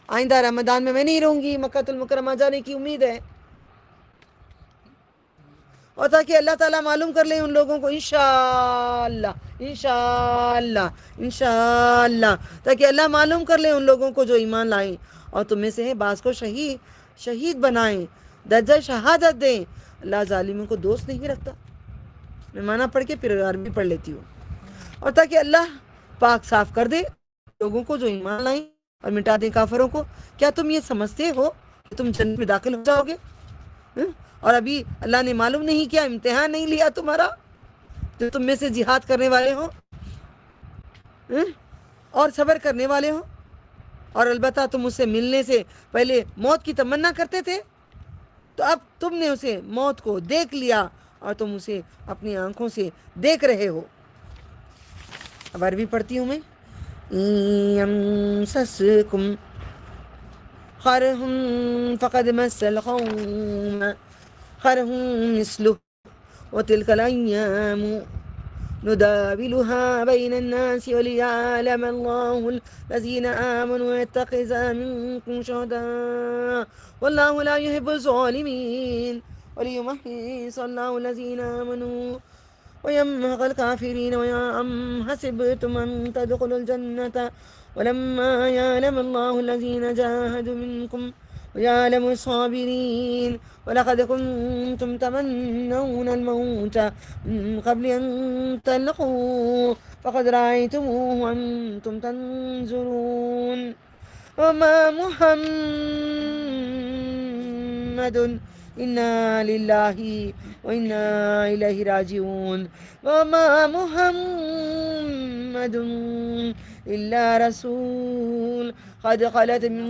آئندہ رمضان میں نہیں رہوں گی، مکہ المکرمہ جانے کی امید ہے. اور تاکہ اللہ تعالیٰ معلوم کر لیں ان لوگوں کو انشاءاللہ انشاءاللہ انشاءاللہ، تاکہ اللہ معلوم کر لیں ان لوگوں کو جو ایمان لائیں اور تم میں سے ہیں بعض کو شہید بنائیں، درجہ شہادت دیں. اللہ ظالموں کو دوست نہیں رکھتا. میں معنی پڑھ کے پھر عربی پڑھ لیتی ہوں. اور تاکہ اللہ پاک صاف کر دے لوگوں کو جو ایمان لائیں اور مٹا دیں کافروں کو. کیا تم یہ سمجھتے ہو کہ تم جنت میں داخل ہو جاؤ گے؟ اور ابھی اللہ نے معلوم نہیں کیا، امتحان نہیں لیا تمہارا جو تم میں سے جہاد کرنے والے ہوں اور صبر کرنے والے ہوں. اور البتہ تم اسے ملنے سے پہلے موت کی تمنا کرتے تھے، تو اب تم نے اسے موت کو دیکھ لیا اور تم اسے اپنی آنکھوں سے دیکھ رہے ہو. اب عربی پڑھتی ہوں میں. یمسسکم قرح فقد مس القوم قرح مثله وتلك الأيام نداولها بين الناس وليعلم الله الذين آمنوا ويتخذ منكم شهداء والله لا يحب الظالمين وليمحص الله الذين آمنوا ويمحق الكافرين. وأم حسبتم أن تدخلوا الجنة ولما يعلم الله الذين جاهدوا منكم ويعلم الصابرين ولقد كنتم تمنون الموت من قبل أن تلقوه فقد رأيتموه وأنتم تنظرون. وما محمد إنا لله وإنا إليه راجعون. وما محمد إلا رسول قد خلت من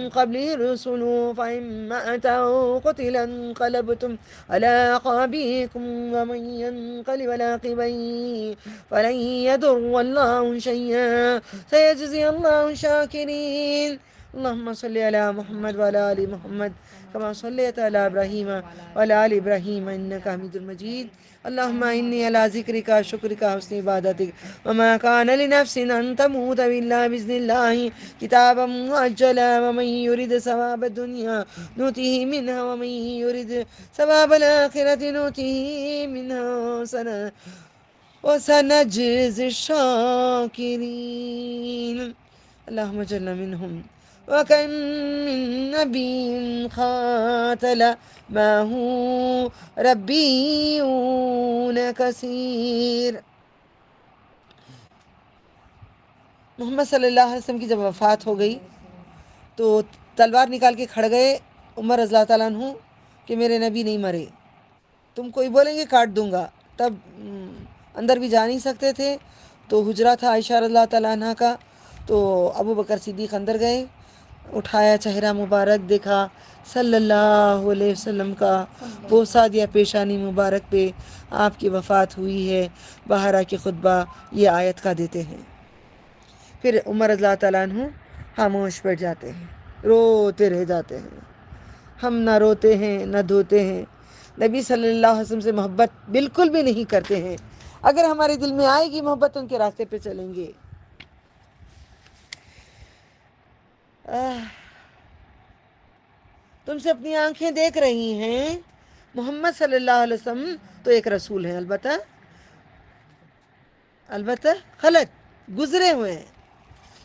قبله الرسل فإن مات أو قتل انقلبتم على أعقابكم ومن ينقلب على عقبيه فلن يضر الله شيئا سيجزي الله الشاكرين. اللهم صل على محمد وعلى آل محمد كما صليت على إبراهيم وعلى آل إبراهيم إنك حميد مجيد. اللهم إني على ذكرك وشكرك وحسن عبادتك وما كان لنفس أن تموت إلا بإذن الله كتابا مؤجلا ومن يرد ثواب الدنيا نؤته منها ومن يرد ثواب الآخرة نؤته منها وسنجزي الشاكرين. اللهم اجعلنا منهم. وكم من نبي قاتل معه ربيون كثير. محمد صلی اللہ علیہ وسلم کی جب وفات ہو گئی تو تلوار نکال کے کھڑ گئے عمر رضی اللہ تعالیٰ عنہ کہ میرے نبی نہیں مرے، تم کوئی بولیں گے کاٹ دوں گا. تب اندر بھی جا نہیں سکتے تھے، تو حجرہ تھا عائشہ رضی اللہ تعالیٰ عنہ کا. تو ابو بکر صدیق اندر گئے، اٹھایا چہرہ مبارک دیکھا صلی اللہ علیہ وسلم کا، بوسہ دیا پیشانی مبارک پہ. آپ کی وفات ہوئی ہے، باہر آ کے خطبہ یہ آیت کا دیتے ہیں. پھر عمر رضی اللہ تعالیٰ عنہ خاموش بیٹھ جاتے ہیں، روتے رہ جاتے ہیں. ہم نہ روتے ہیں نہ دھوتے ہیں، نبی صلی اللہ علیہ وسلم سے محبت بالکل بھی نہیں کرتے ہیں. اگر ہمارے دل میں آئے گی محبت ان کے راستے پہ چلیں گے. تم سے اپنی آنکھیں دیکھ رہی ہیں. محمد صلی اللہ علیہ وسلم تو ایک رسول ہیں، البتہ خلق گزرے ہوئے ہیں.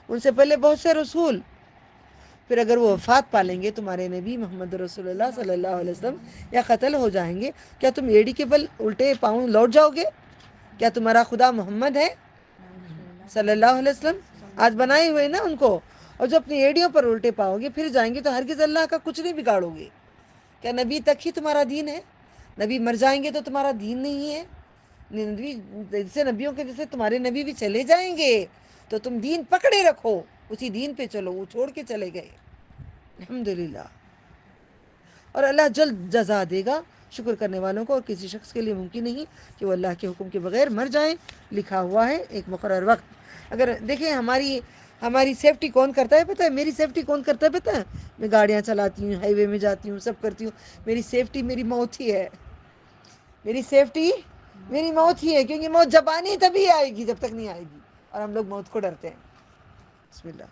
ان سے پہلے بہت سے رسول. پھر اگر وہ وفات پالیں گے تمہارے نبی محمد رسول اللہ صلی اللہ علیہ وسلم یا قتل ہو جائیں گے، کیا تم ایڑی کے بل الٹے پاؤں لوٹ جاؤ گے؟ کیا تمہارا خدا محمد ہے صلی اللہ علیہ وسلم؟ آج بنائے ہوئے نا ان کو. اور جو اپنی ایڑیوں پر الٹے پاؤ گے پھر جائیں گے تو ہرگز اللہ کا کچھ نہیں بگاڑو گے. کیا نبی تک ہی تمہارا دین ہے؟ نبی مر جائیں گے تو تمہارا دین نہیں ہے. نبی جیسے نبیوں کے جیسے تمہارے نبی بھی چلے جائیں گے تو تم دین پکڑے رکھو، اسی دین پہ چلو. وہ چھوڑ کے چلے گئے. الحمدللہ. اور اللہ جلد جزا دے گا شکر کرنے والوں کو. اور کسی شخص کے لیے ممکن نہیں کہ وہ اللہ کے حکم کے بغیر مر جائیں. لکھا ہوا ہے ایک مقرر وقت. اگر دیکھیں ہماری سیفٹی کون کرتا ہے پتہ ہے؟ میری سیفٹی کون کرتا ہے پتہ ہے؟ میں گاڑیاں چلاتی ہوں، ہائی وے میں جاتی ہوں، سب کرتی ہوں. میری سیفٹی میری موت ہی ہے. میری سیفٹی میری موت ہی ہے، کیونکہ موت جب آنی تبھی آئے گی، جب تک نہیں آئے گی. اور ہم لوگ موت کو ڈرتے ہیں. بسم اللہ.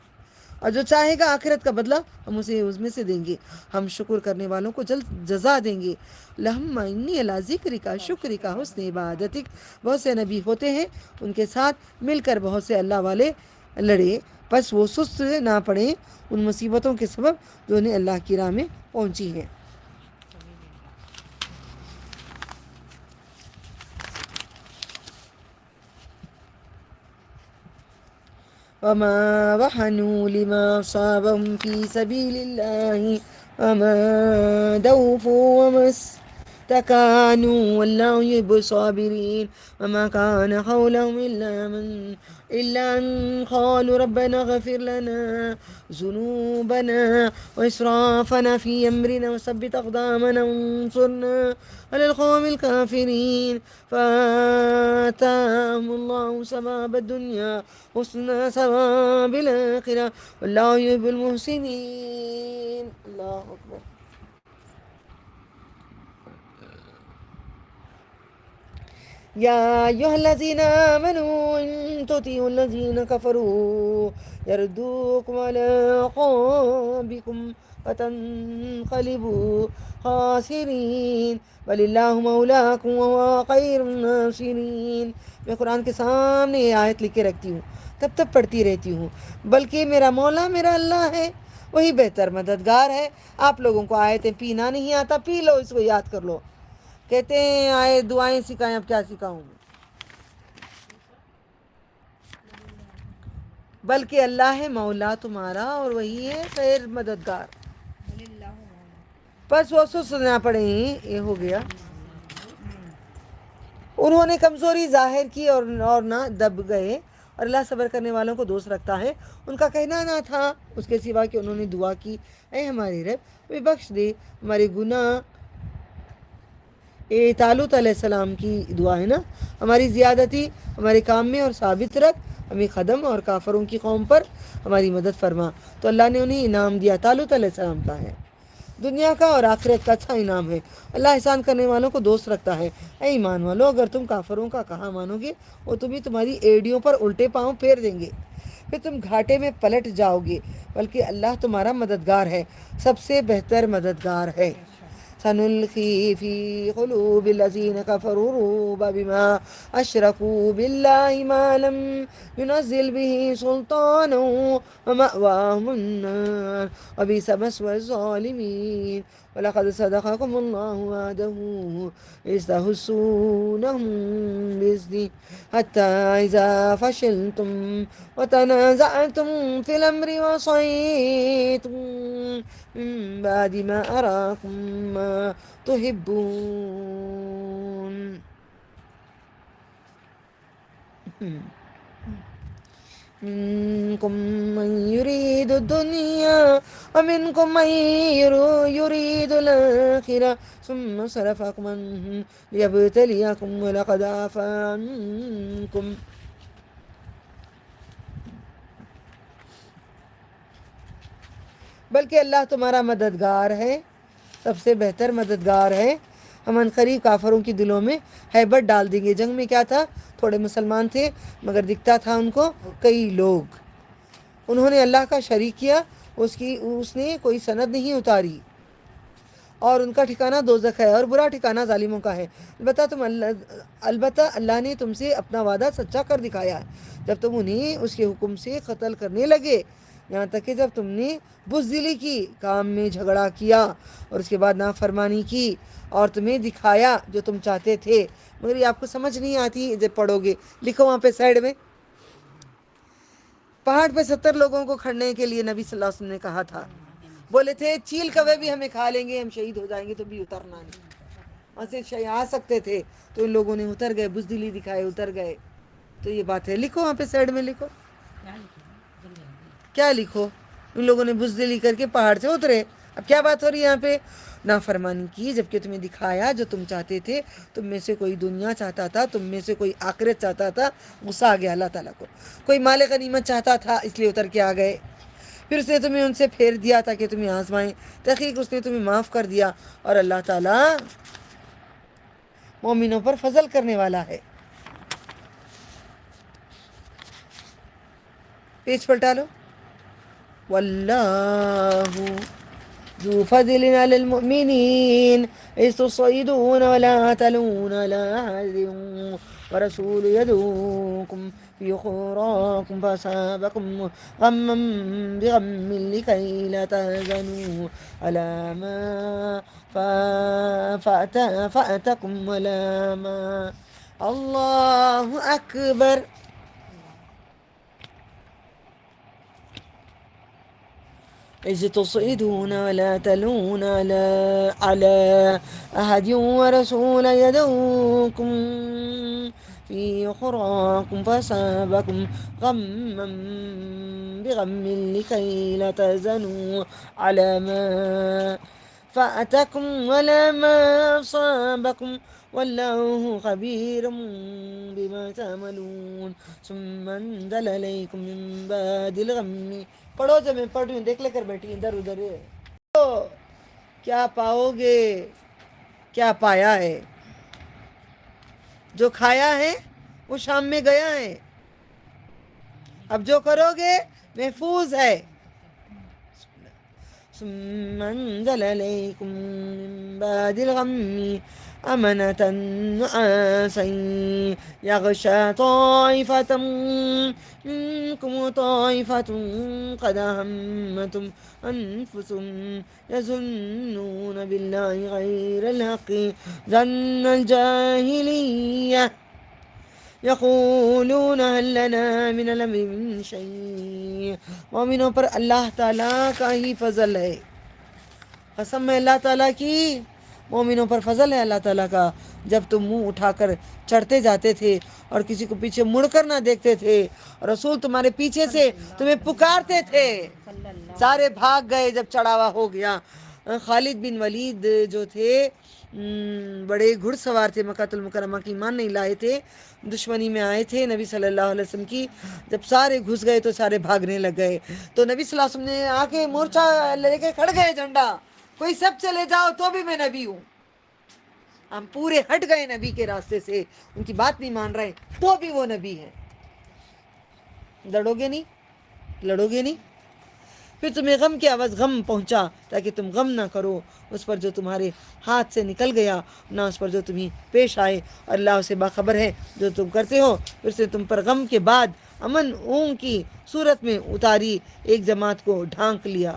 اور جو چاہے گا آخرت کا بدلہ ہم اسے اس میں سے دیں گے. ہم شکر کرنے والوں کو جلد جزا دیں گے. اللہم انی علی ذکرک شکرک حسن عبادتک. بہت سے نبی ہوتے ہیں، ان کے ساتھ مل کر بہت سے اللہ والے لڑے، پس وہ سست نہ پڑیں ان مصیبتوں کے سبب جو انہیں اللہ کی راہ میں پہنچی ہیں. وما وحنوا لما أصابهم في سبيل الله وما دوفوا وما استكانوا والله يحب الصابرين. وما كان قولهم إلا أن قالوا ربنا اغفر لنا ذنوبنا وإسرافنا في أمرنا وثبت أقدامنا وانصرنا على القوم الكافرين. فآتاهم الله ثواب الدنيا حسن ثواب الآخرة والله يحب المحسنين. الله أكبر. يا أيها الذين آمنوا إن تطيعوا الذين كفروا يردوكم على أعقابكم فتنقلبوا خاسرين بل اللہ مولاکم وهو خیر الناصرین. میں قرآن کے سامنے یہ آیت لکھ کے رکھتی ہوں، تب پڑھتی رہتی ہوں. بلکہ میرا مولا میرا اللہ ہے، وہی بہتر مددگار ہے. آپ لوگوں کو آیتیں پینا نہیں آتا، پی لو، اس کو یاد کر لو. کہتے ہیں آئے دعائیں سکھائیں، اب کیا سکھاؤں. بلکہ اللہ ہے مولا تمہارا اور وہی ہے خیر مددگار. بس وہ سننا پڑے. یہ ہو گیا. انہوں نے کمزوری ظاہر کی اور نہ دب گئے، اور اللہ صبر کرنے والوں کو دوست رکھتا ہے. ان کا کہنا نہ تھا اس کے سوا کہ انہوں نے دعا کی، اے ہمارے رب ہمیں بخش دے ہمارے گناہ. یہ طالوت علیہ السلام کی دعا ہے نا. ہماری زیادتی ہمارے کام میں اور ثابت رکھ، ہمیں خدم اور کافروں کی قوم پر ہماری مدد فرما. تو اللہ نے انہیں انعام دیا. طالوت علیہ السلام کا ہے، دنیا کا اور آخرت کا اچھا انعام ہے. اللہ احسان کرنے والوں کو دوست رکھتا ہے. اے ایمان والو، اگر تم کافروں کا کہا مانو گے وہ تمہیں تمہاری ایڑیوں پر الٹے پاؤں پھیر دیں گے، پھر تم گھاٹے میں پلٹ جاؤ گے. بلکہ اللہ تمہارا مددگار ہے، سب سے بہتر مددگار ہے. سنلقي في قلوب الذين كفروا الرعب بما أشركوا بالله ما لم ينزل به سلطانا ومأواهم النار وبئس مثوى الظالمين. ولقد صدقكم الله وعده إذ تحسونهم بإذنه حتى إذا فشلتم وتنازعتم في الأمر وعصيتم من بعد ما أراكم ما تحبون منكم من يريد الدنيا ومنكم من يريد الآخرة ثم صرفكم عنهم ليبتليكم ولقد عفا عنكم. بلکہ اللہ تمہارا مددگار ہے، سب سے بہتر مددگار ہے. ہم ان قریب کافروں کی دلوں میں ہیبت ڈال دیں گے. جنگ میں کیا تھا؟ تھوڑے مسلمان تھے مگر دکھتا تھا ان کو کئی لوگ. انہوں نے اللہ کا شریک کیا، اس نے کوئی سند نہیں اتاری، اور ان کا ٹھکانہ دوزخ ہے، اور برا ٹھکانہ ظالموں کا ہے. البتہ اللہ نے تم سے اپنا وعدہ سچا کر دکھایا جب تم انہیں اس کے حکم سے قتل کرنے لگے، یہاں تک کہ جب تم نے بزدلی کی، کام میں جھگڑا کیا اور اس کے بعد نافرمانی کی، اور تمہیں دکھایا جو تم چاہتے تھے. مگر یہ آپ کو سمجھ نہیں آتی جب پڑھو گے. لکھو وہاں پہ سائڈ میں، پہاڑ پہ 70 لوگوں کو کھڑنے کے لیے نبی صلی اللہ علیہ وسلم نے کہا تھا. بولے تھے چیل کوے بھی ہمیں کھا لیں گے، ہم شہید ہو جائیں گے تو بھی اترنا نہیں. وہاں سے آ سکتے تھے تو ان لوگوں نے اتر گئے، بزدلی دکھائے، اتر گئے. تو یہ بات ہے. لکھو وہاں پہ سائڈ میں، لکھو کیا لکھو. ان لوگوں نے بزدلی کر کے پہاڑ سے اترے. اب کیا بات ہو رہی ہے یہاں پہ؟ نافرمانی کی جبکہ تمہیں دکھایا جو تم چاہتے تھے. تم میں سے کوئی دنیا چاہتا تھا، تم میں سے کوئی آخرت چاہتا تھا. غصہ آ گیا اللہ تعالیٰ کو. کوئی مال غنیمت چاہتا تھا، اس لیے اتر کے آ گئے. پھر اس نے تمہیں ان سے پھیر دیا تاکہ تمہیں آزمائیں. تحقیق اس نے تمہیں معاف کر دیا، اور اللہ تعالیٰ مومنوں پر فضل کرنے والا ہے. پیج پلٹا لو. واللہ ذو فضل علی المؤمنین اذ تصعدون ولا تلون على أحد ورسول يدعوكم في أخراكم فأصابكم غما بغم لكي لا تحزنوا على ما فأتكم ولا ما. الله أكبر. إذ تصعدون ولا تلون على أحد ورسول يدعوكم في أخراكم فأصابكم غما بغم لكي لا تحزنوا على ما فأتكم ولا ما أصابكم والله خبير بما تعملون ثم انزل عليكم من بعد الغم. پڑھو جب میں پڑھ رہی ہوں، دیکھ لے کر بیٹھی ادھر ادھر. کیا پاؤ گے؟ کیا پایا ہے؟ جو کھایا ہے وہ شام میں گیا ہے. اب جو کرو گے محفوظ ہے. ثم انزل عليكم من بعد الغم أمنة نعاسا يغشى طائفة منكم وطائفة قد همتهم أنفسهم يظنون بالله غير الحق ظن الجاهلية يقولون هل لنا من الأمر من شيء. مومنوں پر اللہ تعالیٰ کا ہی فضل ہے. قسم ہے اللہ تعالیٰ کی، مومنوں پر فضل ہے اللہ تعالیٰ کا. جب تم منہ اٹھا کر چڑھتے جاتے تھے اور کسی کو پیچھے مڑ کر نہ دیکھتے تھے، اور رسول تمہارے پیچھے سے تمہیں پکارتے تھے، سارے بھاگ گئے جب چڑھاوا ہو گیا. خالد بن ولید جو تھے بڑے گھڑ سوار تھے، مکہ المکرمہ کی ایمان نہیں لائے تھے، دشمنی میں آئے تھے نبی صلی اللہ علیہ وسلم کی. جب سارے گھس گئے تو سارے بھاگنے لگ گئے. تو نبی صلی اللہ علیہ وسلم نے آ کے مورچہ لے کے کھڑ گئے، جھنڈا کوئی سب چلے جاؤ تو بھی میں نبی ہوں. ہم پورے ہٹ گئے نبی کے راستے سے، ان کی بات نہیں مان رہے تو بھی وہ نبی ہے. لڑو گے نہیں؟ لڑو گے نہیں؟ پھر تمہیں غم کی آواز غم پہنچا تاکہ تم غم نہ کرو اس پر جو تمہارے ہاتھ سے نکل گیا، نہ اس پر جو تمہیں پیش آئے. اللہ سے باخبر ہے جو تم کرتے ہو. پھر سے تم پر غم کے بعد امن اون کی صورت میں اتاری، ایک جماعت کو ڈھانک لیا.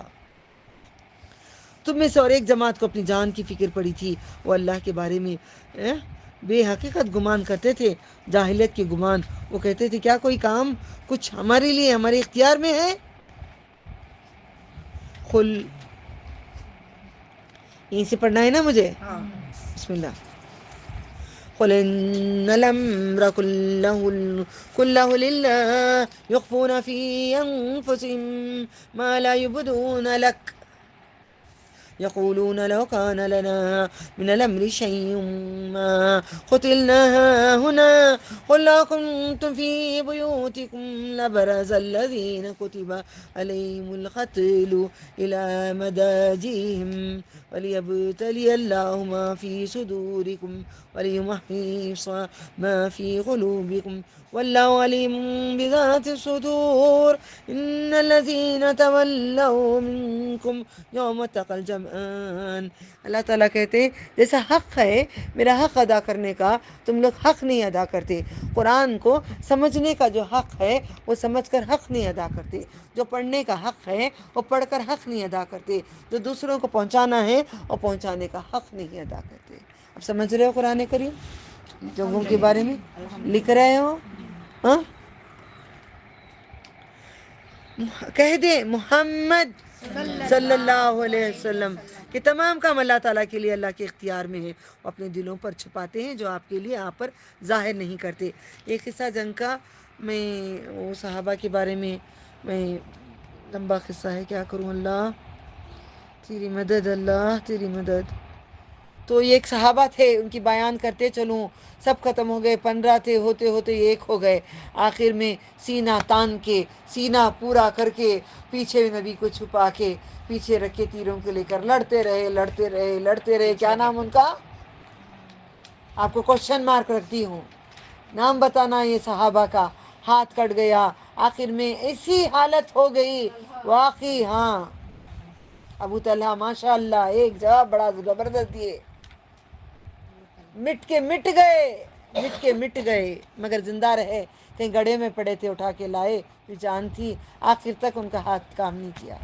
تم میں سے اور ایک جماعت کو اپنی جان کی فکر پڑی تھی. وہ اللہ کے بارے میں بے حقیقت گمان کرتے تھے، جاہلیت کے گمان. وہ کہتے تھے کیا کوئی کام کچھ ہمارے لیے ہمارے اختیار میں ہے؟ قل، یہیں سے پڑھنا ہے نا مجھے. بسم اللہ. قل ان الامر كله لله يخفون في انفسهم ما لا يبدون لك يقولون لو كان لنا من الأمر شيء ما قتلنا هنا قل لو كنتم في بيوتكم لبرز الذين كتب عليهم القتل إلى مضاجعهم وليبتلي الله ما في صدوركم وليمحص ما في قلوبكم والله عليم بذات الصدور إن الذين تولوا منكم يوم التقى الجمعان. اللہ تعالیٰ کہتے ہیں جیسا حق ہے میرا حق ادا کرنے کا تم لوگ حق نہیں ادا کرتے. قرآن کو سمجھنے کا جو حق ہے وہ سمجھ کر حق نہیں ادا کرتے. جو پڑھنے کا حق ہے وہ پڑھ کر حق نہیں ادا کرتے. جو دوسروں کو پہنچانا ہے وہ پہنچانے کا حق نہیں ادا کرتے. اب سمجھ رہے ہو قرآن کریم جنگوں کے بارے میں لکھ رہے ہو؟ ہاں کہہ دیں محمد صلی اللہ علیہ وسلم کہ تمام کام اللہ تعالیٰ کے لیے اللہ کے اختیار میں ہے. وہ اپنے دلوں پر چھپاتے ہیں جو آپ کے لیے آپ پر ظاہر نہیں کرتے. ایک قصہ جنگ کا میں وہ صحابہ کے بارے میں لمبا قصہ ہے کیا کروں اللہ تیری مدد اللہ تیری مدد. تو یہ ایک صحابہ تھے ان کی بیان کرتے چلوں سب ختم ہو گئے 15 تھے ہوتے ہوتے ایک ہو گئے. آخر میں سینہ تان کے سینہ پورا کر کے پیچھے نبی کو چھپا کے پیچھے رکھ کے تیروں کو لے کر لڑتے رہے. کیا نام ان کا؟ آپ کو کوشچن مارک رکھتی ہوں نام بتانا یہ صحابہ کا. ہاتھ کٹ گیا آخر میں ایسی حالت ہو گئی واقعی. ہاں ابو طلحہ ماشاء اللہ ایک جواب بڑا زبردست دیے. مٹ کے مٹ گئے مگر زندہ رہے. کہیں گڑھے میں پڑے تھے اٹھا کے لائے جان تھی آخر تک ان کا ہاتھ کام نہیں کیا.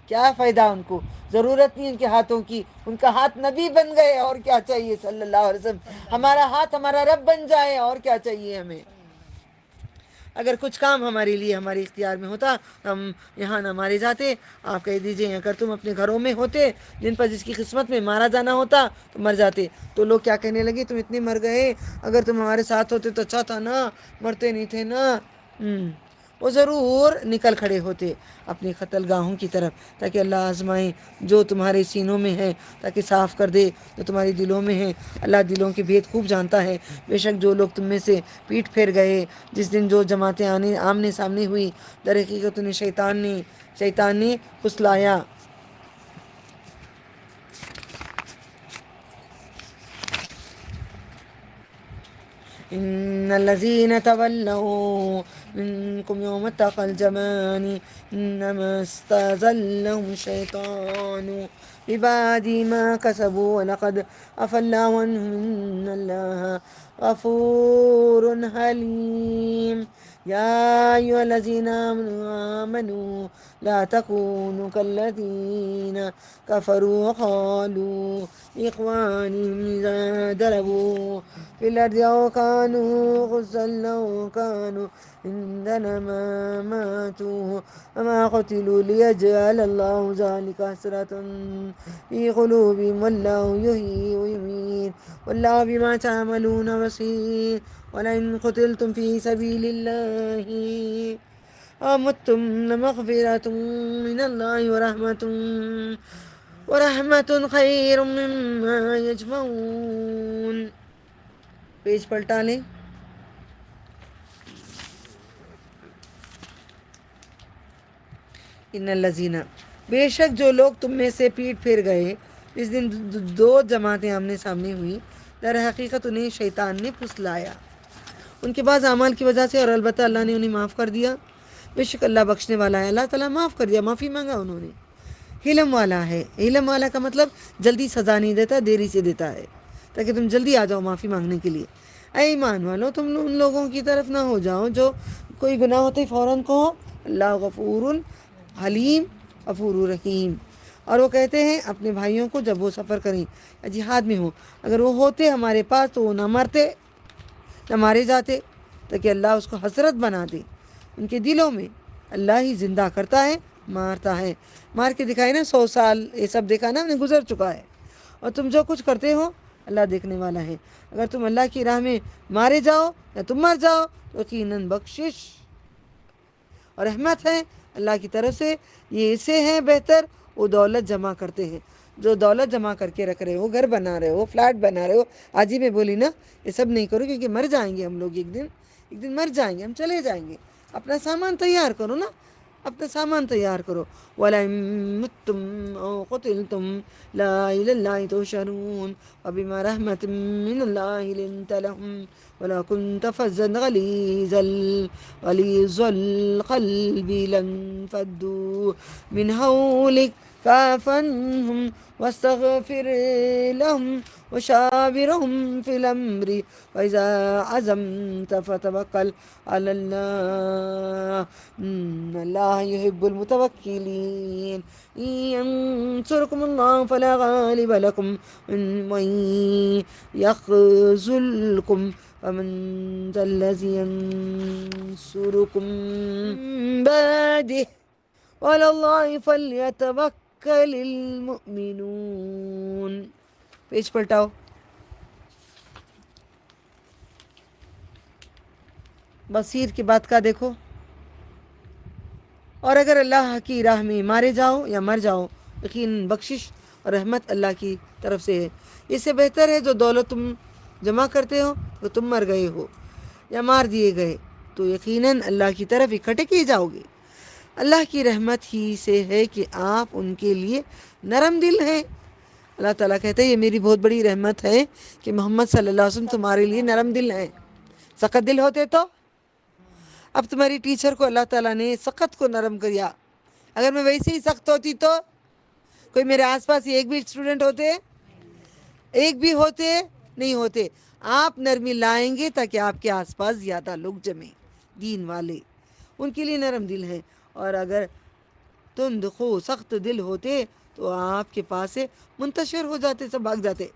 کیا فائدہ ان کو ضرورت نہیں ان کے ہاتھوں کی. ان کا ہاتھ نبی بن گئے اور کیا چاہیے صلی اللہ علیہ وسلم. ہمارا ہاتھ ہمارا رب بن جائے اور کیا چاہیے ہمیں. اگر کچھ کام ہمارے لیے ہمارے اختیار میں ہوتا ہم یہاں نہ مارے جاتے. آپ کہہ دیجئے اگر تم اپنے گھروں میں ہوتے جن پر جس کی قسمت میں مارا جانا ہوتا تو مر جاتے. تو لوگ کیا کہنے لگے تم اتنے مر گئے اگر تم ہمارے ساتھ ہوتے تو اچھا تھا نا مرتے نہیں تھے نا. وہ ضرور نکل کھڑے ہوتے اپنی قتل گاہوں کی طرف تاکہ اللہ آزمائے جو تمہارے سینوں میں ہے تاکہ صاف کر دے جو تمہارے دلوں میں ہے. اللہ دلوں کے بھید خوب جانتا ہے. بے شک جو لوگ تم میں سے پیٹ پھیر گئے جس دن جو جماعتیں آمنے سامنے ہوئی در حقیقت انہیں شیطان نے پھسلایا. ان الذين تولوا منكم يوم التقى الجمعان انما استزلهم الشيطان ببعد ما كسبوا ولقد عفا الله عنهم ان الله غفور حليم. يا أيها الذين آمنوا لا تكونوا كالذين كفروا وقالوا لإخوانهم إذا ضربوا في الأرض أو كانوا غزا لو كانوا عندنا ما ماتوا وما قتلوا ليجعل الله ذلك حسرة في قلوبهم والله يحيي ويميت والله بما تعملون بصير. ولئن قتلتم في سبيل الله أو متم لمغفرة من الله ورحمة خير مما يجمعون. پیج پلٹا لیں. ان الذین بے شک جو لوگ تم میں سے پیٹ پھیر گئے اس دن دو جماعتیں آمنے سامنے ہوئی در حقیقت انہیں شیطان نے پھسلایا ان کے بعض اعمال کی وجہ سے اور البتہ اللہ نے انہیں معاف کر دیا. بے شک اللہ بخشنے والا ہے. اللہ تعالیٰ معاف کر دیا معافی مانگا انہوں نے. حلم والا ہے. علم والا کا مطلب جلدی سزا نہیں دیتا دیری سے دیتا ہے تاکہ تم جلدی آ جاؤ معافی مانگنے کے لیے. اے ایمان والو تم ان لوگوں کی طرف نہ ہو جاؤ جو کوئی گناہ ہوتے فوراً کہو اللہ غفور حلیم غفور رحیم. اور وہ کہتے ہیں اپنے بھائیوں کو جب وہ سفر کریں یا جہاد میں ہوں اگر وہ ہوتے ہمارے پاس تو وہ نہ مرتے نہ مارے جاتے تاکہ اللہ اس کو حسرت بنا دے ان کے دلوں میں. اللہ ہی زندہ کرتا ہے مارتا ہے. مار کے دکھائے نا 100 سال یہ سب دیکھا نا انہیں گزر چکا ہے. اور تم جو کچھ کرتے ہو اللہ دیکھنے والا ہے. اگر تم اللہ کی راہ میں مارے جاؤ یا تم مر جاؤ تو یقیناً بخشش اور رحمت ہے اللہ کی طرف سے. یہ اسے ہے بہتر وہ دولت جمع کرتے ہیں. جو دولت جمع کر کے رکھ رہے ہو، گھر بنا رہے ہو، فلیٹ بنا رہے ہو، آج ہی میں بولی نا یہ سب نہیں کرو کیونکہ مر جائیں گے ہم لوگ، ایک دن مر جائیں گے، ہم چلے جائیں گے. اپنا سامان تیار کرو نا، اپنا سامان تیار کرو. وَلَئِن مُتُّمْ أَوْ قُتِلْتُمْ لَا إِلَى اللَّهِ تُحْشَرُونَ وَبِمَا رَحْمَةٍ مِّنَ اللَّهِ لِنتَ لَهُمْ وَلَا كُنتَ فَظًّا غَلِيظَ الْقَلْبِ لَانفَضُّوا مِنْ حَوْلِكَ فاعف عنهم واستغفر لهم وشاورهم في الأمر وإذا عزمت فتوكل على الله إن الله يحب المتوكلين. إن ينصركم الله فلا غالب لكم وإن يخذلكم فمن ذا الذي ينصركم من بعده وعلى الله فليتوكل المؤمنون. پیج پلٹاؤ. بصیر کی بات کا دیکھو. اور اگر اللہ کی راہ میں مارے جاؤ یا مر جاؤ، یقین بخشش اور رحمت اللہ کی طرف سے ہے. اس سے بہتر ہے جو دولت تم جمع کرتے ہو تو تم مر گئے ہو یا مار دیے گئے تو یقیناً اللہ کی طرف اکٹھے کیے جاؤ گے. اللہ کی رحمت ہی سے ہے کہ آپ ان کے لیے نرم دل ہیں. اللہ تعالیٰ کہتے ہیں یہ میری بہت بڑی رحمت ہے کہ محمد صلی اللہ علیہ وسلم تمہارے لیے نرم دل ہیں. سخت دل ہوتے تو اب تمہاری ٹیچر کو اللہ تعالیٰ نے سخت کو نرم کیا. اگر میں ویسے ہی سخت ہوتی تو کوئی میرے آس پاس ایک بھی اسٹوڈنٹ ہوتے، ایک بھی ہوتے نہیں ہوتے. آپ نرمی لائیں گے تاکہ آپ کے آس پاس زیادہ لوگ جمیں، دین والے، ان کے لیے نرم دل ہیں. اور اگر تند خو سخت دل ہوتے تو آپ کے پاس سے منتشر ہو جاتے، سب بھاگ جاتے.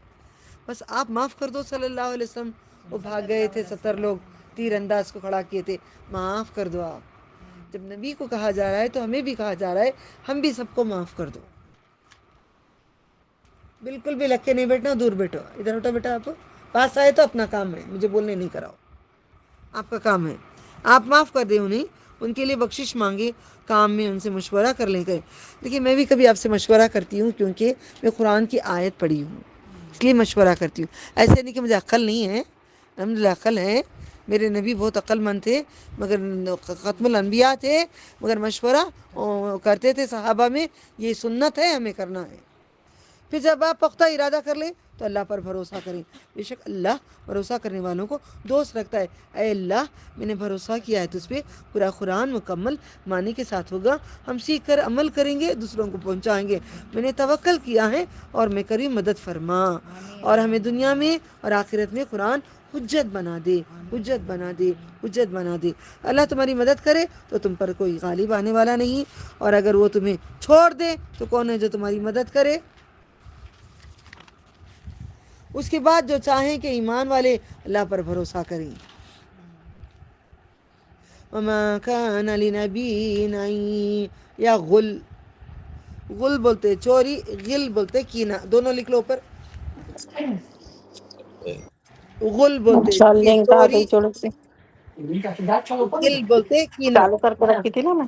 بس آپ معاف کر دو صلی اللہ علیہ وسلم. وہ بھاگ گئے تھے 70 لوگ، تیر انداز کو کھڑا کیے تھے. معاف کر دو. آپ جب نبی کو کہا جا رہا ہے تو ہمیں بھی کہا جا رہا ہے ہم بھی سب کو معاف کر دو. بالکل بھی لگ کے نہیں بیٹھنا، دور بیٹھو. ادھر اٹھو بیٹا. آپ پاس آئے تو اپنا کام ہے، مجھے بولنے نہیں کراؤ. آپ کا کام ہے، آپ معاف کر دیں انہیں، ان کے لیے بخشش مانگے، کام میں ان سے مشورہ کر لیں گے. دیکھیے میں بھی کبھی آپ سے مشورہ کرتی ہوں کیونکہ میں قرآن کی آیت پڑھی ہوں، اس لیے مشورہ کرتی ہوں. ایسے نہیں کہ مجھے عقل نہیں ہے، الحمدللہ عقل ہے. میرے نبی بہت عقل مند تھے، مگر ختم الانبیاء تھے، مگر مشورہ کرتے تھے صحابہ میں. یہ سنت ہے، ہمیں کرنا ہے. پھر جب آپ پختہ ارادہ کر لیں تو اللہ پر بھروسہ کریں. بے شک اللہ بھروسہ کرنے والوں کو دوست رکھتا ہے. اے اللہ میں نے بھروسہ کیا ہے تجھ پہ، پورا قرآن مکمل معنی کے ساتھ ہوگا، ہم سیکھ کر عمل کریں گے، دوسروں کو پہنچائیں گے. میں نے توکل کیا ہے اور میں کریم مدد فرما. اور ہمیں دنیا میں اور آخرت میں قرآن حجت بنا دے، حجت بنا دے، حجت بنا دے. اللہ تمہاری مدد کرے تو تم پر کوئی غالب آنے والا نہیں، اور اگر وہ تمہیں چھوڑ دے تو کون ہے جو تمہاری مدد کرے. اس کے بعد جو چاہیں کہ ایمان والے اللہ پر بھروسہ کریں. وما كان لنبي ان يغل، غل بولتے چوری، غل بولتے کینہ. دونوں لکھ لو اوپر. غل بولتے چل لیں گے چوری، گئی چلو سے غل بولتے کینہ. چالو کر کے رکھی تھی نا میں.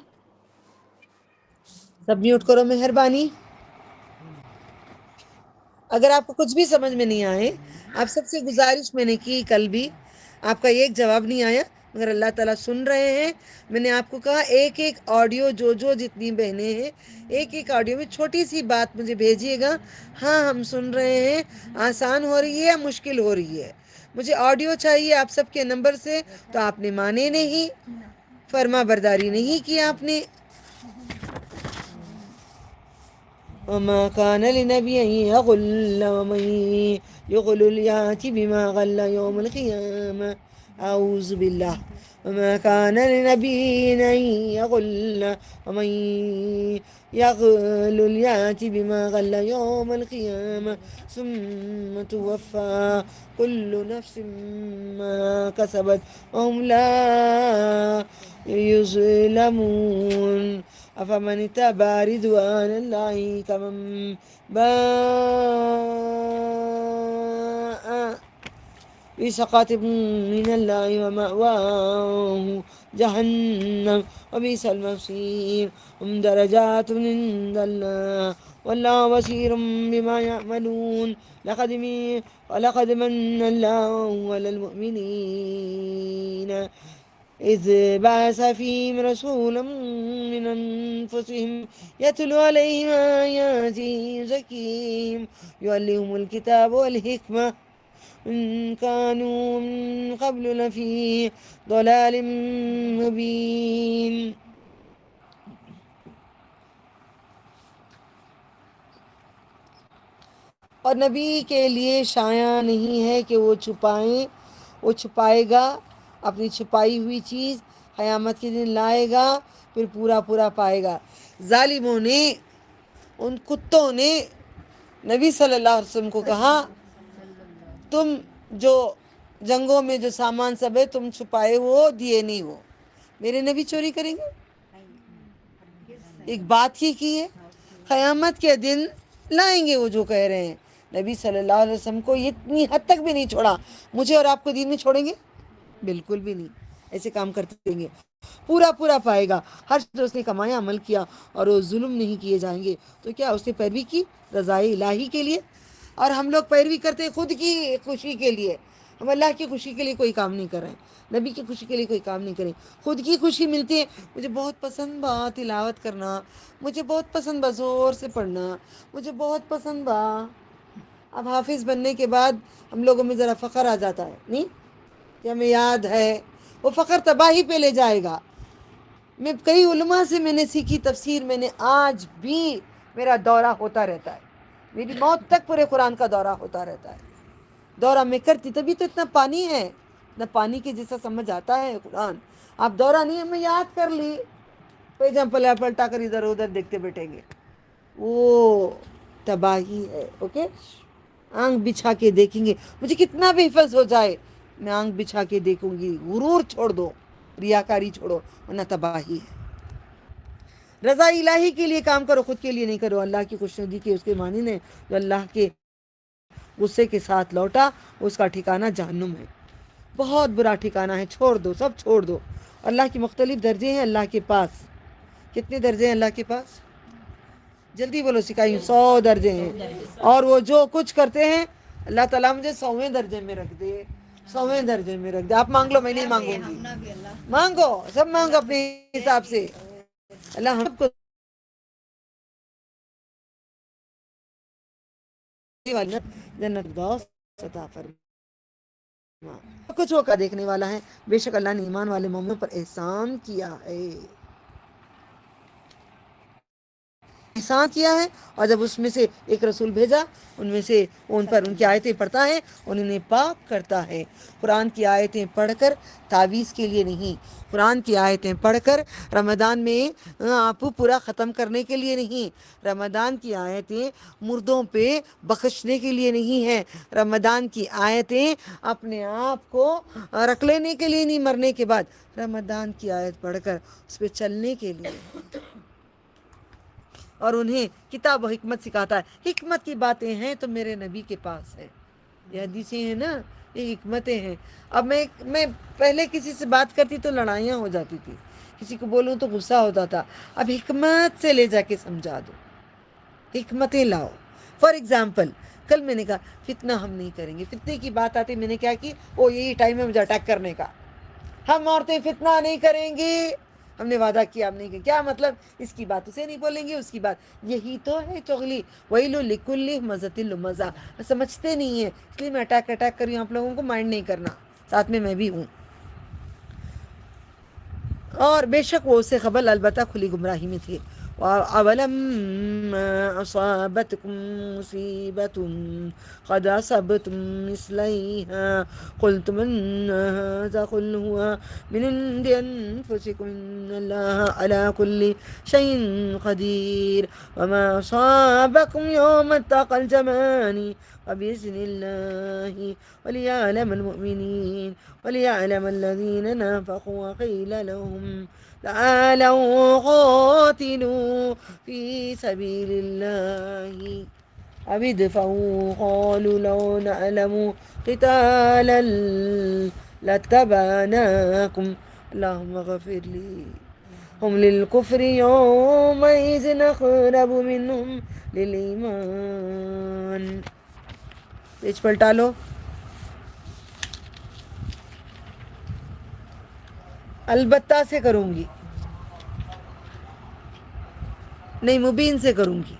سب میوٹ کرو مہربانی. اگر آپ کو کچھ بھی سمجھ میں نہیں آئے، آپ سب سے گزارش میں نے کی کل بھی، آپ کا ایک جواب نہیں آیا مگر اللہ تعالیٰ سن رہے ہیں. میں نے آپ کو کہا ایک ایک آڈیو جو جتنی بہنیں ہیں ایک ایک آڈیو میں چھوٹی سی بات مجھے بھیجیے گا. ہاں ہم سن رہے ہیں، آسان ہو رہی ہے یا مشکل ہو رہی ہے. مجھے آڈیو چاہیے آپ سب کے نمبر سے. تو آپ نے مانے نہیں، فرما برداری نہیں کی آپ نے. وما كان لنبي أن يغل ومن يغل يأتي بما غل يوم القيامة. أعوذ بالله. وما كان لنبي أن يغل ومن يغل يأتي بما غل يوم القيامة ثم توفى كل نفس ما كسبت وهم لا يظلمون. أفمن اتبع رضوان الله كمن باء بسخط من الله ومأواه جهنم وبئس المصير هم درجات عند الله والله بصير بما يعملون ولقد من الله على المؤمنين إذ بعث فيهم رسولا من أنفسهم يتلو عليهم آياته يزكيهم يعلمهم الكتاب والحكمة إن كانوا من قبل لفي ضلال مبين. اور نبی کے لیے شایع نہیں ہے کہ وہ چھپائے گا اپنی چھپائی ہوئی چیز، قیامت کے دن لائے گا، پھر پورا پورا پائے گا۔ ظالموں نے، ان کتوں نے نبی صلی اللہ علیہ وسلم کو کہا تم جو جنگوں میں جو سامان سب ہے تم چھپائے ہو، دیے نہیں ہو، میرے نبی چوری کریں گے؟ ایک بات ہی کی ہے، قیامت کے دن لائیں گے وہ جو کہہ رہے ہیں۔ نبی صلی اللہ علیہ وسلم کو اتنی حد تک بھی نہیں چھوڑا، مجھے اور آپ کو دین میں چھوڑیں گے؟ بالکل بھی نہیں، ایسے کام کرتے دیں گے۔ پورا پورا پائے گا، ہر جو اس نے کمایا عمل کیا، اور وہ ظلم نہیں کیے جائیں گے۔ تو کیا اس نے پیروی کی رضائے الہی کے لیے؟ اور ہم لوگ پیروی کرتے ہیں خود کی خوشی کے لیے، ہم اللہ کی خوشی کے لیے کوئی کام نہیں کر رہے ہیں، نبی کی خوشی کے لیے کوئی کام نہیں کریں۔ خود کی خوشی ملتی ہے، مجھے بہت پسند با تلاوت کرنا، مجھے بہت پسند با زور سے پڑھنا، مجھے بہت پسند با۔ اب حافظ بننے کے بعد ہم لوگوں میں ذرا فخر آ جاتا ہے، نہیں کہ ہمیں یاد ہے، وہ فخر تباہی پہ لے جائے گا۔ میں کئی علماء سے میں نے سیکھی تفسیر، میں نے آج بھی میرا دورہ ہوتا رہتا ہے، میری موت تک پورے قرآن کا دورہ ہوتا رہتا ہے۔ دورہ میں کرتی تبھی تو اتنا پانی ہے، اتنا پانی کے جیسا سمجھ آتا ہے قرآن۔ آپ دورہ نہیں ہمیں یاد کر لی، پیجاں پلٹا کر ادھر ادھر دیکھتے بیٹھیں گے، وہ تباہی ہے۔ اوکے، آنکھ بچھا کے دیکھیں گے، مجھے کتنا بھی حفظ ہو جائے میں آنکھ بچھا کے دیکھوں گی۔ غرور چھوڑ دو، ریاکاری چھوڑو، ورنہ تباہی ہے۔ رضا الہی کے لیے کام کرو، خود کے لیے نہیں کرو۔ اللہ کی خوشنودی کے اس کے معنی نے جو اللہ کے غصے کے ساتھ لوٹا، اس کا ٹھکانہ جہنم ہے، بہت برا ٹھکانہ ہے۔ چھوڑ دو، سب چھوڑ دو۔ اللہ کے مختلف درجے ہیں اللہ کے پاس۔ کتنے درجے ہیں اللہ کے پاس؟ جلدی بولو، سکھائیوں، 100 درجے ہیں۔ اور وہ جو کچھ کرتے ہیں اللہ تعالیٰ مجھے 100ویں درجے میں رکھ دے، 100ویں درجے میں رکھ دے۔ آپ مانگ لو، میں نہیں مانگوں گی، مانگو، سب مانگو اپنے حساب سے۔ اللہ ہم کو جنت دوست عطا فرما۔ کچھ وہ کا دیکھنے والا ہے، بے شک اللہ نے ایمان والے مومنوں پر احسان کیا ہے، احسان کیا ہے۔ اور جب اس میں سے ایک رسول بھیجا، ان میں سے ان پر ان کی آیتیں پڑھتا ہے، انہیں پاک کرتا ہے۔ قرآن کی آیتیں پڑھ کر تعویذ کے لیے نہیں، قرآن کی آیتیں پڑھ کر رمضان میں آپو پورا ختم کرنے کے لیے نہیں، رمضان کی آیتیں مردوں پہ بخشنے کے لیے نہیں ہے، رمضان کی آیتیں اپنے آپ کو رکھ لینے کے لیے نہیں، مرنے کے بعد رمضان کی آیت پڑھ کر اس پہ چلنے کے لیے۔ اور انہیں کتاب و حکمت سکھاتا ہے۔ حکمت کی باتیں ہیں تو میرے نبی کے پاس ہے، یہ حدیثیں ہیں نا، یہ حکمتیں ہیں۔ اب میں پہلے کسی سے بات کرتی تو لڑائیاں ہو جاتی تھی، کسی کو بولوں تو غصہ ہوتا تھا، اب حکمت سے لے جا کے سمجھا دو، حکمتیں لاؤ۔ فار ایگزامپل، کل میں نے کہا فتنہ ہم نہیں کریں گے، فتنے کی بات آتی، میں نے کیا کی، وہ یہی ٹائم ہے مجھے اٹیک کرنے کا، ہم عورتیں فتنہ نہیں کریں گی، ہم نے وعدہ کیا ہم نہیں کریں۔ کیا مطلب؟ اس کی بات اسے نہیں بولیں گے، اس کی بات، یہی تو ہے چغلی۔ وَيْلٌ لِكُلِّ ہُمَزَةٍ لُمَزَةٍ، سمجھتے نہیں ہیں، اس لیے میں اٹیک کر رہی ہوں، آپ لوگوں کو مائنڈ نہیں کرنا، ساتھ میں بھی ہوں۔ اور بے شک وہ اس سے قبل البتہ کھلی گمراہی میں تھے۔ أَوَلَمَّا أَصَابَتْكُم مُّصِيبَةٌ قَدْ أَصَبْتُم مِّثْلَيْهَا قُلْتُمْ أَنَّ هَٰذَا قُلْ هُوَ مِنْ عِندِ أَنفُسِكُمْ إِنَّ اللَّهَ عَلَىٰ كُلِّ شَيْءٍ قَدِيرٌ وَمَا أَصَابَكُمْ يَوْمَ التَّقَى الْجَمْعَانِ وَبِإِذْنِ اللَّهِ وَلِيَعْلَمَ الْمُؤْمِنِينَ وَلِيَعْلَمَ الَّذِينَ نَافَقُوا وَقِيلَ لَهُمْ تعالوا قاتلوا في سبيل الله أو ادفعوا قالوا لو نعلم قتالا لاتبعناكم اللهم اغفر لي هم للكفر يومئذ أقرب منهم للإيمان. پیج پلٹا لو. البتہ سے کروں گی, نہیں مبین سے کروں گی.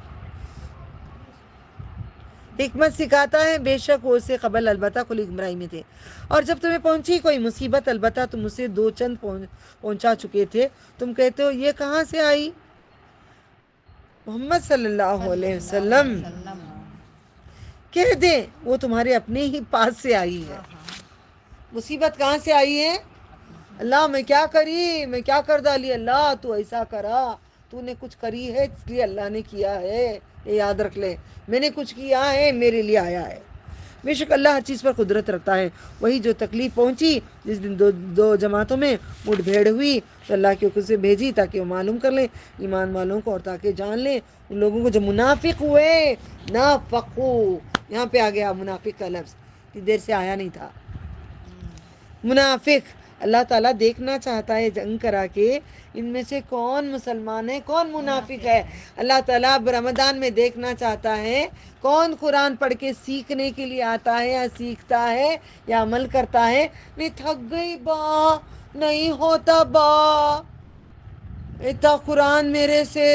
حکمت سکھاتا ہے بے شک وہ سے قبل البتہ کل گمراہی میں تھے, اور جب تمہیں پہنچی کوئی مصیبت البتہ تم اسے دو چند پہنچا چکے تھے, تم کہتے ہو یہ کہاں سے آئی. محمد صلی اللہ علیہ وسلم کہہ دیں وہ تمہارے اپنے ہی پاس سے آئی ہے. مصیبت کہاں سے آئی ہے؟ اللہ میں کیا کری, میں کیا کر ڈالی, اللہ تو ایسا کرا, تو نے کچھ کری ہے اس لیے اللہ نے کیا ہے, یہ یاد رکھ لے, میں نے کچھ کیا ہے میرے لیے آیا ہے. بے شک اللہ ہر چیز پر قدرت رکھتا ہے. وہی جو تکلیف پہنچی جس دن دو جماعتوں میں مٹ بھیڑ ہوئی تو اللہ کے حکم سے بھیجی تاکہ وہ معلوم کر لیں ایمان والوں کو, اور تاکہ جان لیں ان لوگوں کو جو منافق ہوئے. نافقو یہاں پہ آ گیا منافق کا لفظ, اتنی دیر سے آیا نہیں تھا. منافق اللہ تعالیٰ دیکھنا چاہتا ہے جنگ کرا کے ان میں سے کون مسلمان ہے کون منافق ہے. اللہ تعالیٰ اب رمضان میں دیکھنا چاہتا ہے کون قرآن پڑھ کے سیکھنے کے لیے آتا ہے یا سیکھتا ہے یا عمل کرتا ہے. میں تھک گئی با, نہیں ہوتا با, اتنا قرآن میرے سے,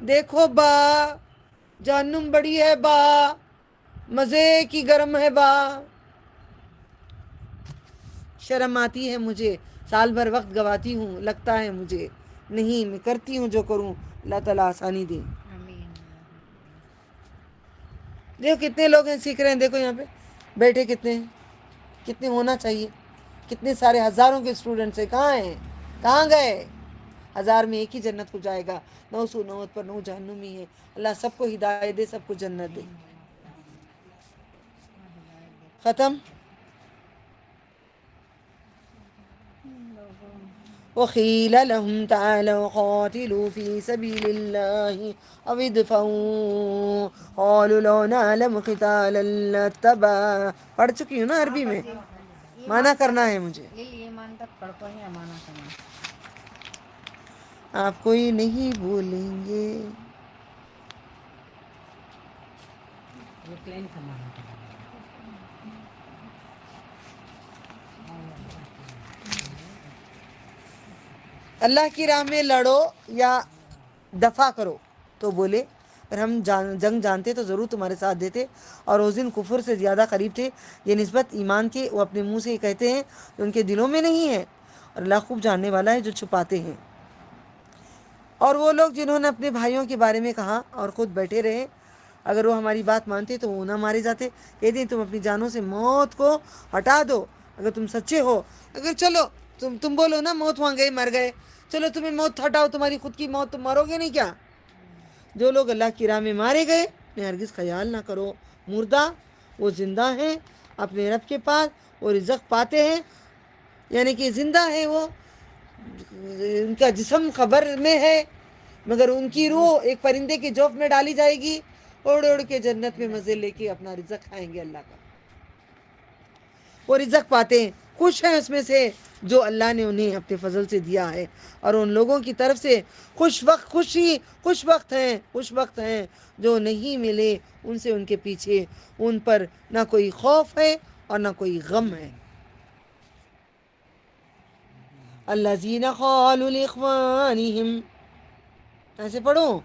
دیکھو با جہنم بڑی ہے با, مزے کی گرم ہے با. شرم آتی ہے مجھے, سال بھر وقت گواتی ہوں, لگتا ہے مجھے نہیں, میں کرتی ہوں جو کروں. اللہ تعالیٰ آسانی دے. دیکھو کتنے لوگ ہیں سیکھ رہے ہیں, دیکھو یہاں پہ بیٹھے کتنے ہیں, کتنے ہونا چاہیے, کتنے سارے ہزاروں کے اسٹوڈنٹس ہیں, کہاں ہیں, کہاں گئے. 1000 میں ایک ہی جنت کو جائے گا, 999 پر 9 جہنمی ہے. اللہ سب کو ہدایت دے, سب کو جنت دے. ختم. وقيل لهم تعالوا قاتلوا في سبيل الله أو ادفعوا قالوا لو نعلم قتالا لاتبع. پڑھ چکی ہوں نا عربی میں, معنی کرنا ہے مجھے. آپ کوئی نہیں بولیں گے. اللہ کی راہ میں لڑو یا دفاع کرو تو بولے, اگر ہم جنگ جانتے تو ضرور تمہارے ساتھ دیتے, اور اس دن کفر سے زیادہ قریب تھے. یہ نسبت ایمان کے وہ اپنے منہ سے کہتے ہیں جو ان کے دلوں میں نہیں ہے, اور اللہ خوب جاننے والا ہے جو چھپاتے ہیں. اور وہ لوگ جنہوں نے اپنے بھائیوں کے بارے میں کہا اور خود بیٹھے رہے, اگر وہ ہماری بات مانتے تو وہ نہ مارے جاتے. کہہ دیں تم اپنی جانوں سے موت کو ہٹا دو اگر تم سچے ہو. اگر چلو تم بولو نا موت وہاں گئے مر گئے, چلو تمہیں موت ہٹاؤ, تمہاری خود کی موت, تم مرو گے نہیں کیا. جو لوگ اللہ کی راہ میں مارے گئے انہیں ہرگز خیال نہ کرو مردہ, وہ زندہ ہیں اپنے رب کے پاس, وہ رزق پاتے ہیں, یعنی کہ زندہ ہے وہ, ان کا جسم قبر میں ہے, مگر ان کی روح ایک پرندے کے جوف میں ڈالی جائے گی, اڑ اڑ کے جنت میں مزے لے کے اپنا رزق کھائیں گے اللہ کا. وہ رزق پاتے ہیں, خوش ہیں اس میں سے جو اللہ نے انہیں اپنے فضل سے دیا ہے, اور ان لوگوں کی طرف سے خوش وقت ہیں جو نہیں ملے ان سے ان کے پیچھے, ان پر نہ کوئی خوف ہے اور نہ کوئی غم ہے. الذین قالوا لاخوانہم, ایسے پڑھو,